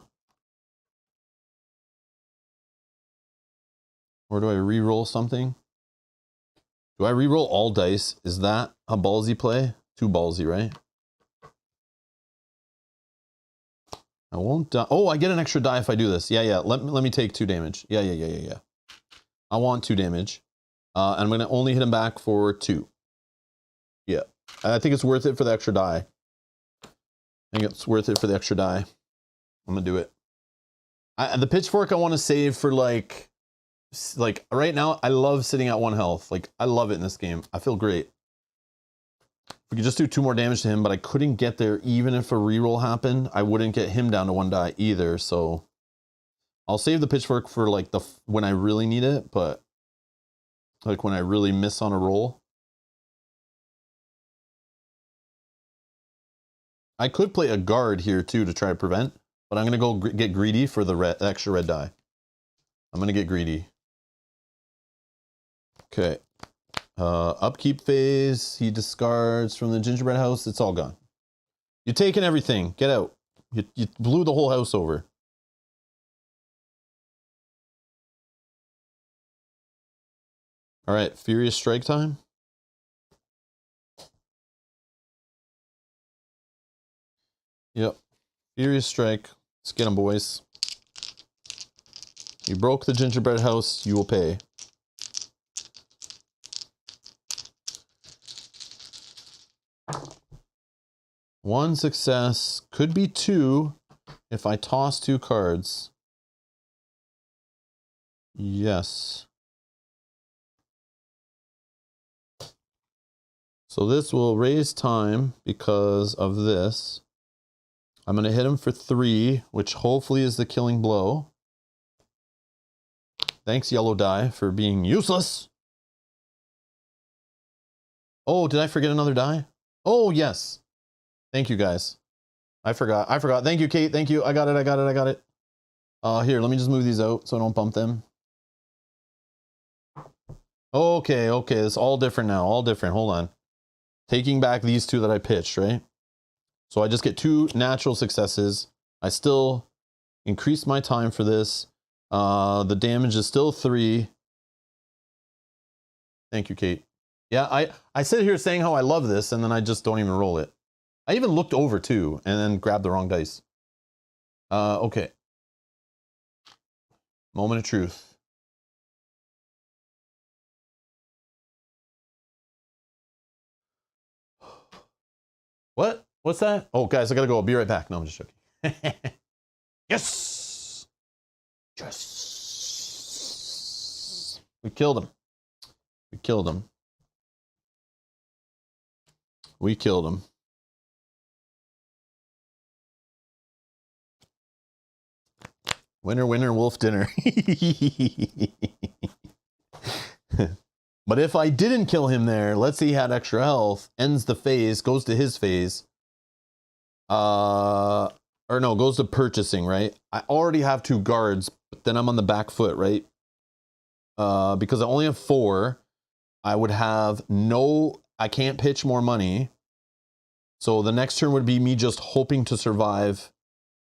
Or do I re-roll something? Do I re-roll all dice? Is that a ballsy play? Too ballsy, right? I won't die. Oh, I get an extra die if I do this. Yeah, yeah. Let me take 2 damage. Yeah. I want 2 damage. And I'm going to only hit him back for 2. Yeah. I think it's worth it for the extra die. I'm going to do it. The pitchfork I want to save for like right now, I love sitting at 1 health. Like, I love it in this game. I feel great. We could just do 2 more damage to him, but I couldn't get there even if a reroll happened. I wouldn't get him down to 1 die either, so I'll save the pitchfork for like when I really need it, but like when I really miss on a roll. I could play a guard here too to try to prevent, but I'm going to go get greedy for the extra red die. I'm going to get greedy. Okay. Upkeep phase. He discards from the gingerbread house. It's all gone. You're taking everything. Get out. You blew the whole house over. All right. Furious strike time. Yep. Furious strike. Let's get them, boys. You broke the gingerbread house. You will pay. One success. Could be 2. if I toss 2 cards. Yes. So this will raise time because of this. I'm going to hit him for 3, which hopefully is the killing blow. Thanks, yellow die, for being useless. Oh, did I forget another die? Oh, yes. Thank you, guys. I forgot. Thank you, Kate. Thank you. I got it. Here, let me just move these out so I don't bump them. Okay. It's all different now. All different. Hold on. Taking back these 2 that I pitched, right? So I just get 2 natural successes. I still increase my time for this. The damage is still 3. Thank you, Kate. Yeah, I sit here saying how I love this, and then I just don't even roll it. I even looked over too, and then grabbed the wrong dice. Okay. Moment of truth. What? What's that? Oh, guys, I gotta go. I'll be right back. No, I'm just joking. Yes! Yes! We killed him. We killed him. We killed him. Winner, winner, wolf dinner. But if I didn't kill him there, let's say he had extra health, ends the phase, goes to his phase. Or no, goes to purchasing, right? I already have 2 guards, but then I'm on the back foot, right? Because I only have 4, I would have I can't pitch more money. So the next turn would be me just hoping to survive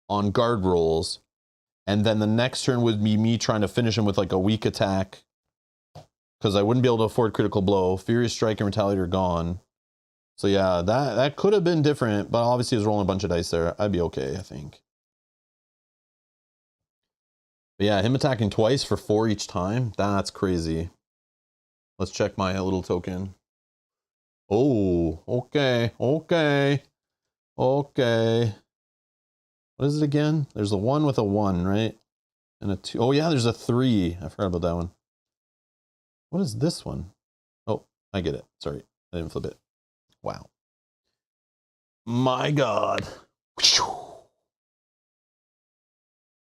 on guard rolls. And then the next turn would be me trying to finish him with like a weak attack. Because I wouldn't be able to afford critical blow. Furious Strike and Retaliator gone. So yeah, that could have been different, but obviously I was rolling a bunch of dice there. I'd be okay, I think. But yeah, him attacking twice for 4 each time, that's crazy. Let's check my little token. Oh, okay. What is it again? There's a 1 with a 1, right? And a 2. Oh yeah, there's a 3. I forgot about that one. What is this one? Oh, I get it. Sorry, I didn't flip it. Wow. My God.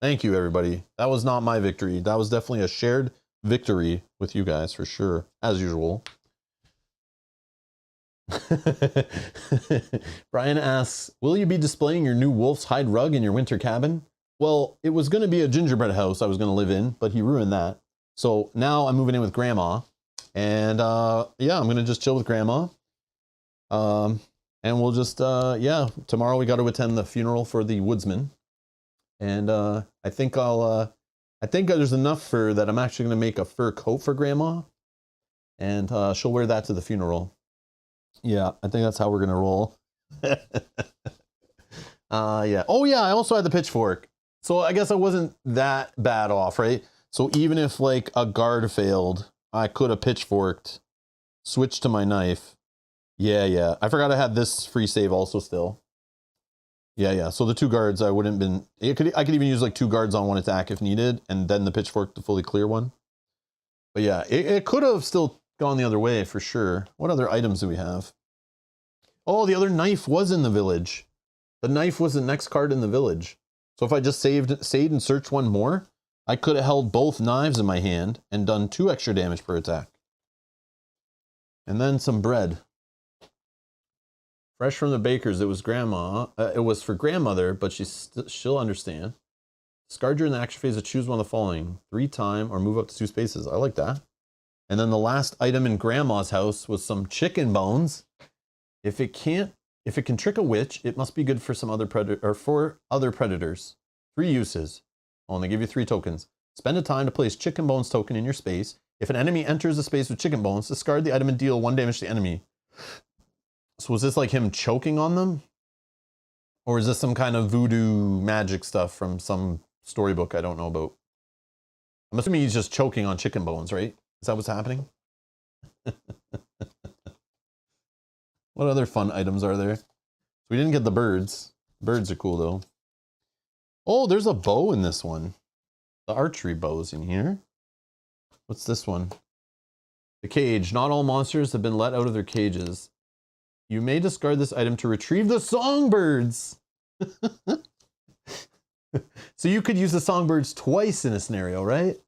Thank you, everybody. That was not my victory. That was definitely a shared victory with you guys, for sure, as usual. Brian asks, will you be displaying your new wolf's hide rug in your winter cabin? Well, it was going to be a gingerbread house I was going to live in, but he ruined that. So now I'm moving in with Grandma. And yeah, I'm going to just chill with Grandma. And we'll just, yeah, tomorrow we got to attend the funeral for the woodsman. And I think I think there's enough fur that I'm actually going to make a fur coat for Grandma. And she'll wear that to the funeral. Yeah, I think that's how we're going to roll. Yeah. Oh, yeah, I also had the pitchfork. So I guess I wasn't that bad off, right? So even if like a guard failed, I could have pitchforked, switched to my knife. Yeah. I forgot I had this free save also still. Yeah. So the 2 guards, I wouldn't been. I could even use like 2 guards on 1 attack if needed, and then the pitchfork to fully clear one. But yeah, it could have still gone the other way for sure. What other items do we have? Oh, the other knife was in the village. The knife was the next card in the village. So if I just saved and searched 1 more, I could have held both knives in my hand and done 2 extra damage per attack. And then some bread. Fresh from the baker's, it was Grandma. It was for Grandmother, but she'll understand. Discard during the action phase to choose one of the following. 3 time or move up to 2 spaces. I like that. And then the last item in Grandma's house was some chicken bones. If it can trick a witch, it must be good for some other other predators. 3 uses. Oh, and they give you 3 tokens. Spend a time to place chicken bones token in your space. If an enemy enters the space with chicken bones, discard the item and deal 1 damage to the enemy. So was this like him choking on them? Or is this some kind of voodoo magic stuff from some storybook I don't know about? I'm assuming he's just choking on chicken bones, right? Is that what's happening? What other fun items are there? So we didn't get the birds. Birds are cool though. Oh, there's a bow in this one. The archery bow's in here. What's this one? The cage. Not all monsters have been let out of their cages. You may discard this item to retrieve the songbirds. So you could use the songbirds twice in a scenario, right?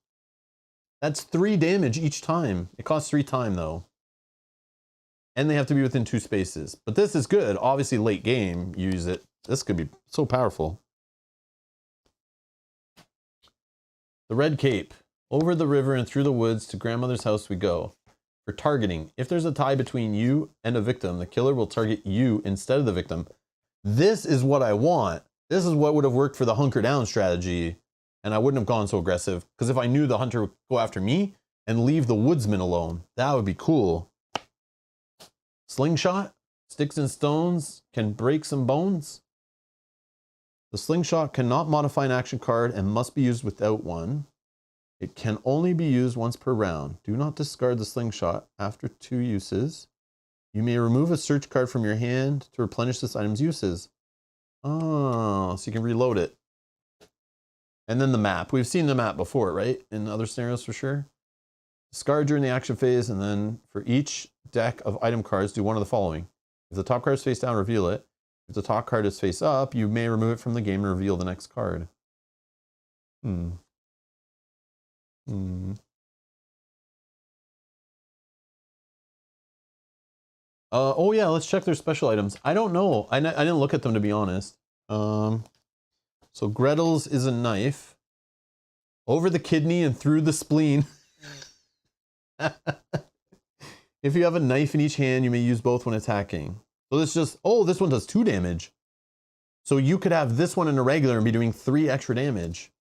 That's 3 damage each time. It costs 3 time though. And they have to be within 2 spaces. But this is good. Obviously late game, you use it. This could be so powerful. The red cape. Over the river and through the woods to grandmother's house we go. For targeting. If there's a tie between you and a victim, the killer will target you instead of the victim. This is what I want. This is what would have worked for the hunker down strategy. And I wouldn't have gone so aggressive. Because if I knew the hunter would go after me and leave the woodsman alone, that would be cool. Slingshot. Sticks and stones can break some bones. The slingshot cannot modify an action card and must be used without one. It can only be used once per round. Do not discard the slingshot after 2 uses. You may remove a search card from your hand to replenish this item's uses. Oh, so you can reload it. And then the map. We've seen the map before, right? In other scenarios for sure. Discard during the action phase, and then for each deck of item cards, do one of the following. If the top card is face down, reveal it. If the top card is face up, you may remove it from the game and reveal the next card. Oh yeah, let's check their special items. I don't know. I didn't look at them, to be honest. So Gretel's is a knife. Over the kidney and through the spleen. If you have a knife in each hand, you may use both when attacking. So this just, oh, this one does 2 damage. So you could have this one in a regular and be doing 3 extra damage.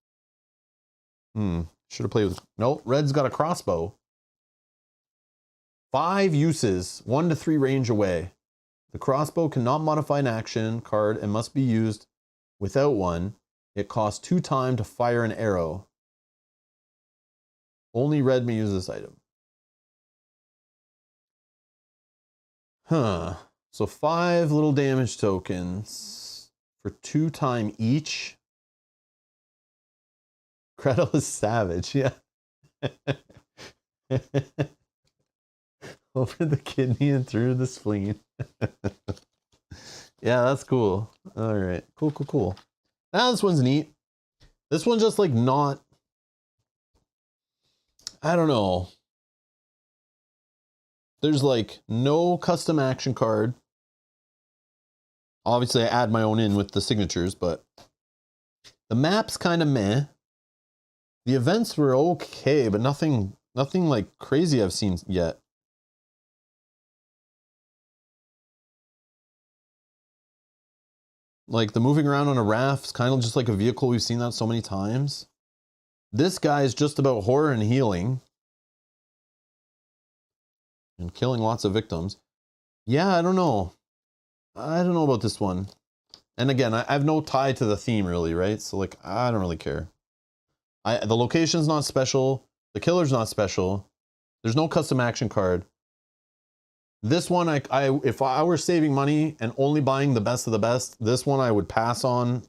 Should have played with, nope, red's got a crossbow. 5 uses, 1 to 3 range away. The crossbow cannot modify an action card and must be used without one. It costs 2 time to fire an arrow. Only red may use this item. So 5 little damage tokens for 2 time each. Gretel is savage, yeah. Over the kidney and through the spleen. Yeah, that's cool. All right, cool. Now this one's neat. This one's just like not, I don't know. There's like no custom action card. Obviously I add my own in with the signatures, but the map's kind of meh. The events were okay, but nothing like crazy I've seen yet. Like the moving around on a raft is kind of just like a vehicle. We've seen that so many times. This guy is just about horror and healing. And killing lots of victims. Yeah, I don't know. I don't know about this one. And again, I have no tie to the theme really, right? So like, I don't really care. The location's not special. The killer's not special. There's no custom action card. This one, if I were saving money and only buying the best of the best, this one I would pass on.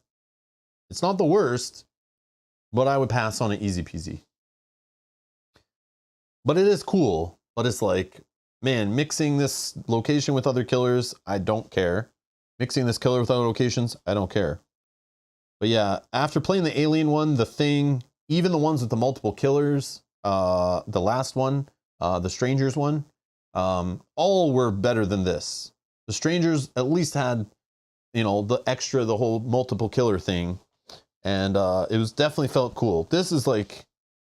It's not the worst, but I would pass on it easy peasy. But it is cool. But it's like, man, mixing this location with other killers, I don't care. Mixing this killer with other locations, I don't care. But yeah, after playing the Alien one, the Thing, even the ones with the multiple killers, the last one, the Strangers one, all were better than this. The Strangers at least had, you know, the whole multiple killer thing. And it was definitely felt cool. This is like,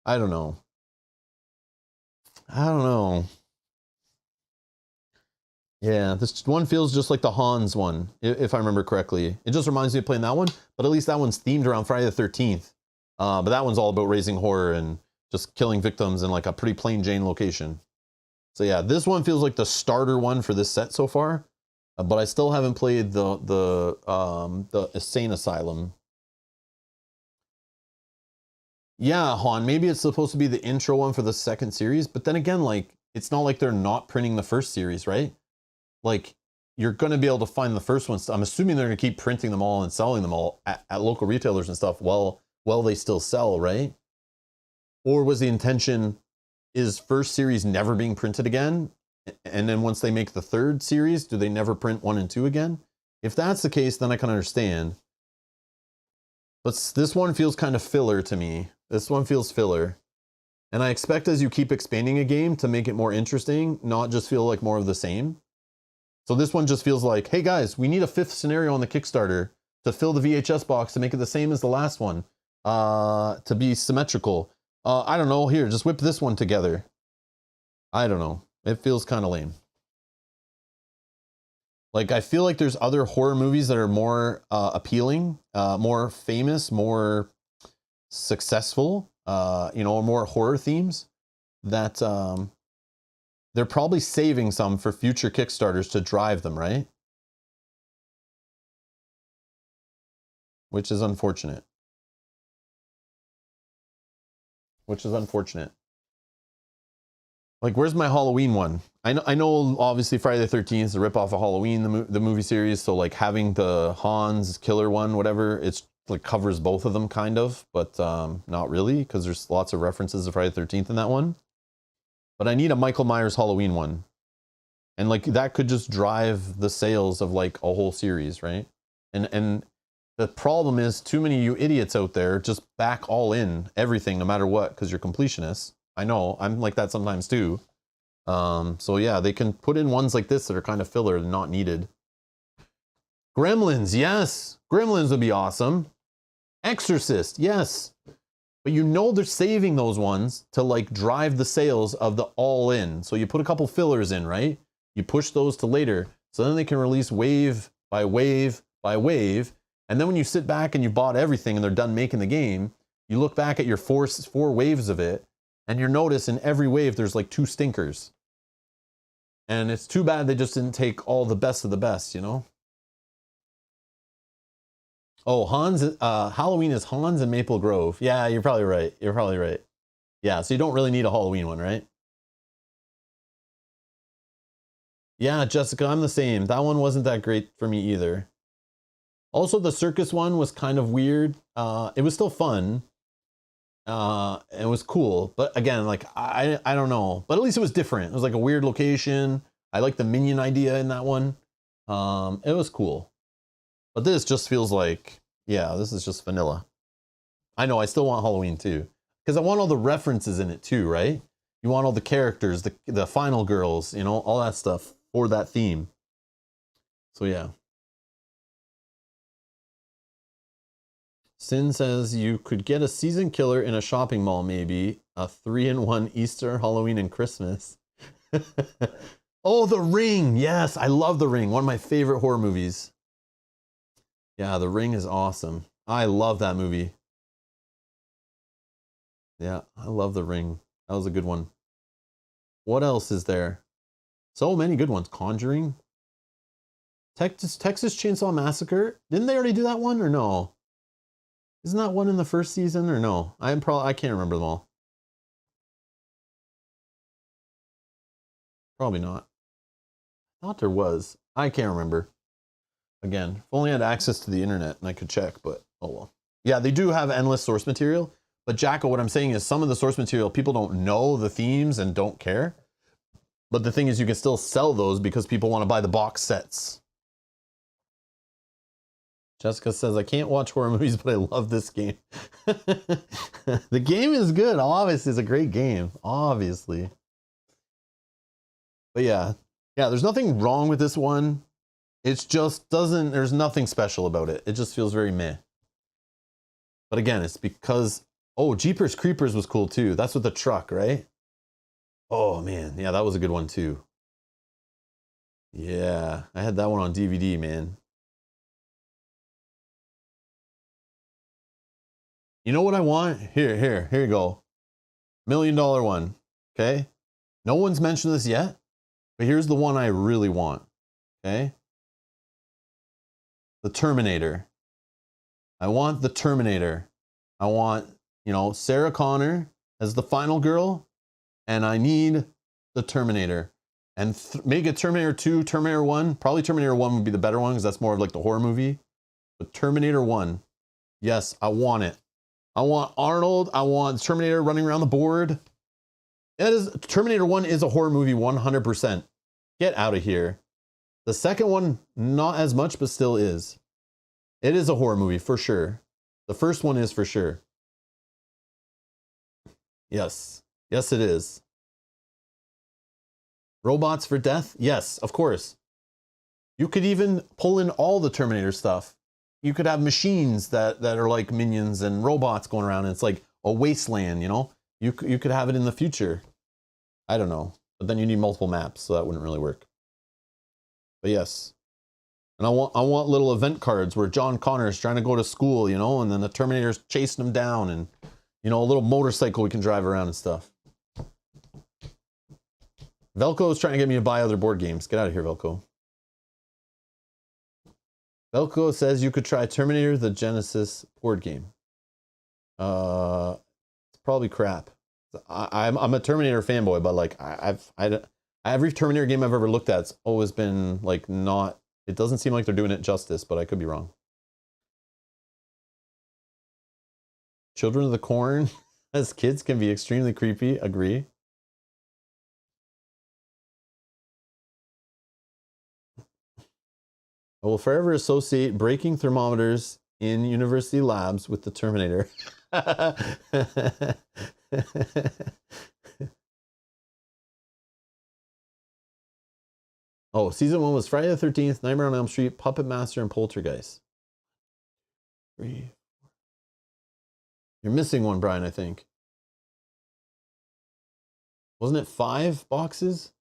I don't know. Yeah, this one feels just like the Hans one, if I remember correctly. It just reminds me of playing that one, but at least that one's themed around Friday the 13th. But that one's all about raising horror and just killing victims in like a pretty plain Jane location. So yeah, this one feels like the starter one for this set so far. But I still haven't played the Insane Asylum. Yeah, Han, maybe it's supposed to be the intro one for the second series, but then again, like, it's not like they're not printing the first series, right? Like, you're going to be able to find the first ones. I'm assuming they're going to keep printing them all and selling them all at local retailers and stuff while they still sell, right? Or was the intention, is first series never being printed again? And then once they make the third series, do they never print 1 and 2 again? If that's the case, then I can understand. But this one feels kind of filler to me. This one feels filler. And I expect as you keep expanding a game to make it more interesting, not just feel like more of the same. So this one just feels like, hey guys, we need a 5th scenario on the Kickstarter to fill the VHS box to make it the same as the last one, to be symmetrical. I don't know, here, just whip this one together. I don't know. It feels kind of lame. Like, I feel like there's other horror movies that are more appealing, more famous, more successful, more horror themes that they're probably saving some for future Kickstarters to drive them, right? Which is unfortunate. Like, where's my Halloween one? I know obviously Friday the 13th is a ripoff of Halloween, the movie series. So like having the Hans killer one, whatever, it's like covers both of them kind of, but not really, because there's lots of references to Friday the 13th in that one. But I need a Michael Myers Halloween one. And like that could just drive the sales of like a whole series, right? And the problem is too many of you idiots out there just back all in everything no matter what because you're completionists. I know, I'm like that sometimes too. So yeah, they can put in ones like this that are kind of filler and not needed. Gremlins, yes. Gremlins would be awesome. Exorcist, yes. But you know they're saving those ones to like drive the sales of the all in. So you put a couple fillers in, right? You push those to later. So then they can release wave by wave by wave. And then when you sit back and you bought everything and they're done making the game, you look back at your four waves of it and you notice in every wave there's like 2 stinkers. And it's too bad they just didn't take all the best of the best, you know? Oh, Halloween is Hans and Maple Grove. Yeah, you're probably right. You're probably right. Yeah, so you don't really need a Halloween one, right? Yeah, Jessica, I'm the same. That one wasn't that great for me either. Also, the circus one was kind of weird. It was still fun. It was cool. But again, like, I don't know. But at least it was different. It was like a weird location. I like the minion idea in that one. It was cool. But this just feels like, yeah, this is just vanilla. I know, I still want Halloween too. Because I want all the references in it too, right? You want all the characters, the final girls, you know, all that stuff for that theme. So yeah. Sin says you could get a season killer in a shopping mall, maybe. A 3-in-1 Easter, Halloween, and Christmas. Oh, The Ring. Yes, I love The Ring. One of my favorite horror movies. Yeah, The Ring is awesome. I love that movie. Yeah, I love The Ring. That was a good one. What else is there? So many good ones. Conjuring. Texas Chainsaw Massacre. Didn't they already do that one or no? Isn't that one in the first season or no? I can't remember them all. Probably not. I thought there was. I can't remember. Again, if only I had access to the internet and I could check, but oh well. Yeah, they do have endless source material. But Jacko, what I'm saying is some of the source material, people don't know the themes and don't care. But the thing is you can still sell those because people want to buy the box sets. Jessica says, I can't watch horror movies, but I love this game. The game is good. Obviously, it's a great game. Obviously. But yeah, there's nothing wrong with this one. It's just there's nothing special about it. It just feels very meh. But again, it's because, oh, Jeepers Creepers was cool too. That's with the truck, right? Oh man, yeah, that was a good one too. Yeah, I had that one on DVD, man. You know what I want? Here you go. $1 million one, okay? No one's mentioned this yet, but here's the one I really want, okay? The Terminator. I want the Terminator. I want, Sarah Connor as the final girl, and I need the Terminator. And make it Terminator 2, Terminator 1. Probably Terminator 1 would be the better one because that's more of like the horror movie. But Terminator 1. Yes, I want it. I want Arnold. I want Terminator running around the board. Terminator 1 is a horror movie 100%. Get out of here. The second one, not as much, but still is. It is a horror movie for sure. The first one is for sure. Yes. Yes, it is. Robots for death? Yes, of course. You could even pull in all the Terminator stuff. You could have machines that are like minions and robots going around. And it's like a wasteland, you know? You could have it in the future. I don't know. But then you need multiple maps, so that wouldn't really work. But yes. And I want little event cards where John Connor is trying to go to school, you know, and then the Terminator's chasing him down, and, you know, a little motorcycle we can drive around and stuff. Velco is trying to get me to buy other board games. Get out of here, Velco. Velco says you could try Terminator the Genesis board game. It's probably crap. I'm a Terminator fanboy, but like every Terminator game I've ever looked at, it's always been like not. It doesn't seem like they're doing it justice, but I could be wrong. Children of the Corn as kids can be extremely creepy. Agree. I will forever associate breaking thermometers in university labs with the Terminator. Oh, season 1 was Friday the 13th, Nightmare on Elm Street, Puppet Master, and Poltergeist. 3. You're missing one, Brian, I think. Wasn't it 5 boxes?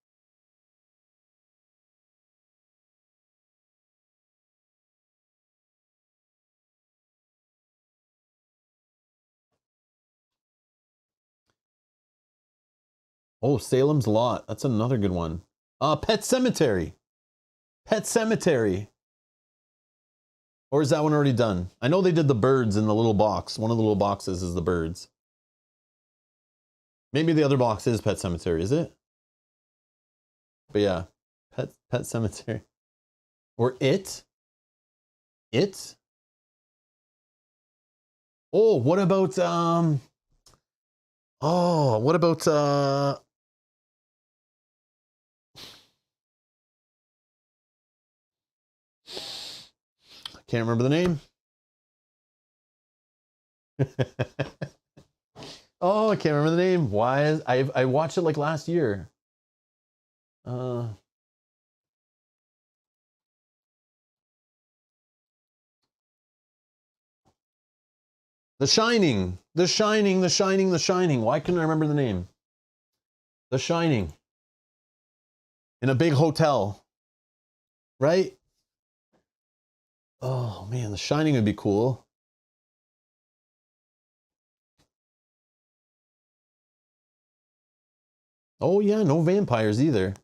Oh, Salem's Lot. That's another good one. Pet Sematary. Pet Sematary. Or is that one already done? I know they did the birds in the little box. One of the little boxes is the birds. Maybe the other box is Pet Sematary, is it? But yeah, Pet Sematary. Or It. It? Oh, what about I can't remember the name. Oh, I can't remember the name. Why is I watched it like last year. The Shining. The Shining, The Shining, The Shining. Why couldn't I remember the name? The Shining. In a big hotel. Right? Oh man, The Shining would be cool. Oh yeah, no vampires either.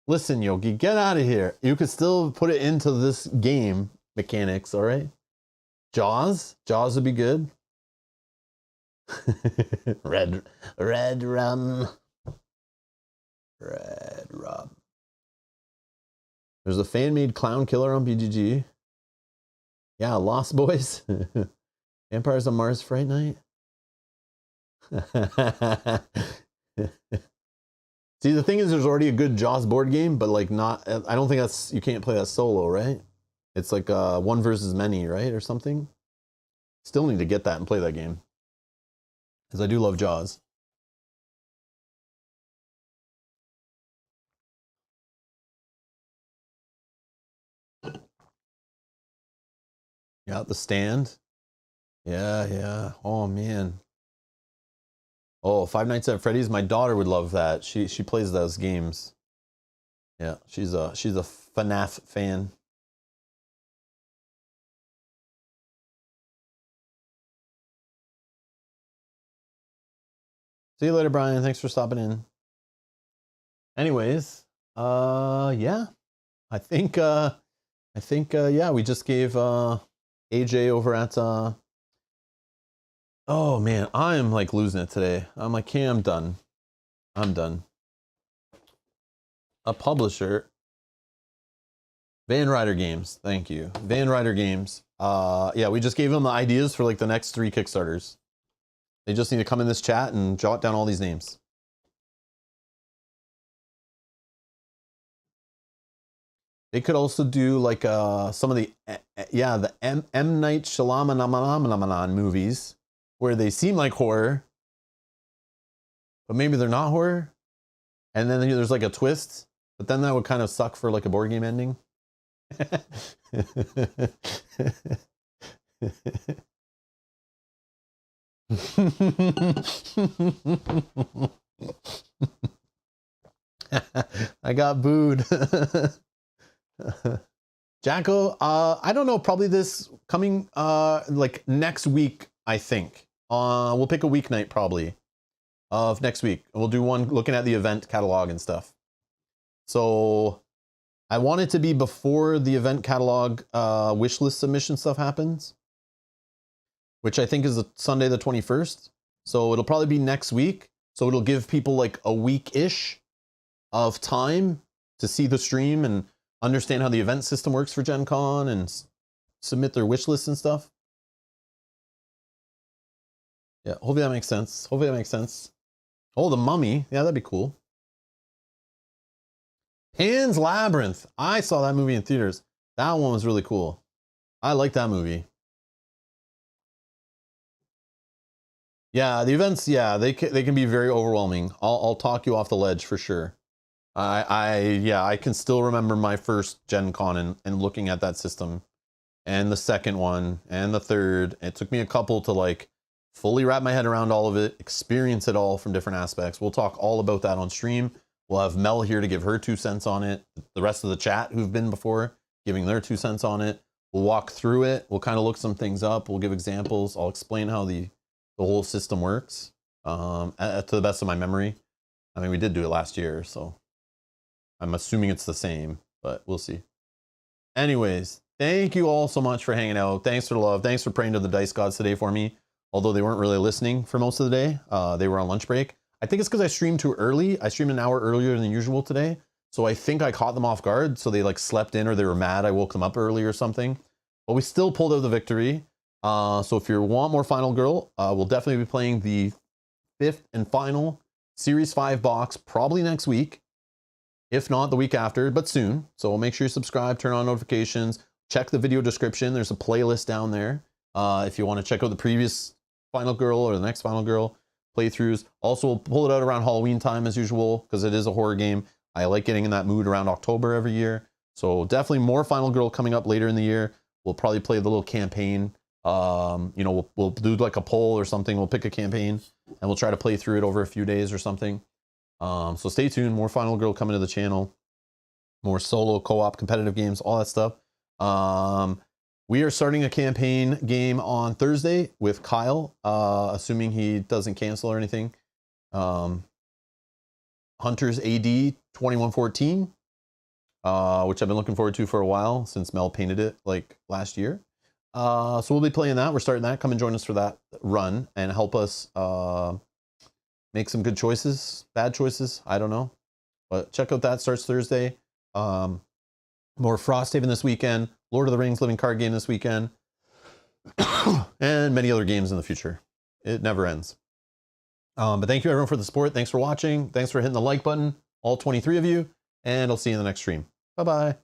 Listen, Yogi, get out of here. You could still put it into this game mechanics, all right? Jaws? Jaws would be good. Red rum. Red rum. There's a fan-made clown killer on BGG. Yeah, Lost Boys. Vampires on Mars Fright Night. See, the thing is, there's already a good Jaws board game, but like not. I don't think you can't play that solo, right? It's like one versus many, right, or something. Still need to get that and play that game, because I do love Jaws. Yeah, The Stand. Yeah, yeah. Oh man. Oh, Five Nights at Freddy's. My daughter would love that. She plays those games. Yeah, she's a FNAF fan. See you later, Brian. Thanks for stopping in. Anyways, yeah. I think yeah, we just gave AJ over at oh man, I am like losing it today. I'm like, okay, I'm done. I'm done. a publisher. Van Ryder Games. Thank you. Van Ryder Games. Yeah, we just gave them the ideas for like the next 3 Kickstarters. They just need to come in this chat and jot down all these names. They could also do like some of the M. Night Shyamalan movies where they seem like horror, but maybe they're not horror. And then there's like a twist, but then that would kind of suck for like a board game ending. I got booed. Jacko, I don't know, probably this coming like next week, I think. We'll pick a weeknight probably of next week. We'll do one looking at the event catalog and stuff. So I want it to be before the event catalog wish list submission stuff happens, which I think is Sunday the 21st. So it'll probably be next week. So it'll give people like a week-ish of time to see the stream and understand how the event system works for Gen Con and submit their wish lists and stuff. Yeah, hopefully that makes sense. Hopefully that makes sense. Oh, the Mummy. Yeah, that'd be cool. Pan's Labyrinth. I saw that movie in theaters. That one was really cool. I like that movie. Yeah, the events, yeah, they can be very overwhelming. I'll talk you off the ledge for sure. I can still remember my first Gen Con and looking at that system, and the second one and the third. It took me a couple to like fully wrap my head around all of it, experience it all from different aspects. We'll talk all about that on stream. We'll have Mel here to give her 2 cents on it. The rest of the chat who've been before giving their 2 cents on it. We'll walk through it. We'll kind of look some things up. We'll give examples. I'll explain how the whole system works to the best of my memory. I mean, we did do it last year, so I'm assuming it's the same, but we'll see. Anyways, thank you all so much for hanging out. Thanks for the love. Thanks for praying to the dice gods today for me. Although they weren't really listening for most of the day. They were on lunch break. I think it's because I streamed too early. I streamed an hour earlier than usual today. So I think I caught them off guard. So they like slept in or they were mad I woke them up early or something. But we still pulled out the victory. So if you want more Final Girl, we'll definitely be playing the 5th and final Series 5 box probably next week. If not the week after, but soon. So make sure you subscribe, turn on notifications, check the video description. There's a playlist down there. If you want to check out the previous Final Girl or the next Final Girl playthroughs. Also, we'll pull it out around Halloween time as usual, because it is a horror game. I like getting in that mood around October every year. So definitely more Final Girl coming up later in the year. We'll probably play the little campaign. You know, we'll do like a poll or something. We'll pick a campaign and we'll try to play through it over a few days or something. So stay tuned. More Final Girl coming to the channel. More solo, co-op, competitive games, all that stuff. We are starting a campaign game on Thursday with Kyle, assuming he doesn't cancel or anything. Hunters AD 2114, which I've been looking forward to for a while since Mel painted it like last year. So we'll be playing that. We're starting that. Come and join us for that run and help us make some good choices, bad choices. I don't know. But check out that. Starts Thursday. More Frosthaven this weekend. Lord of the Rings living card game this weekend. And many other games in the future. It never ends. But thank you everyone for the support. Thanks for watching. Thanks for hitting the like button. All 23 of you. And I'll see you in the next stream. Bye-bye.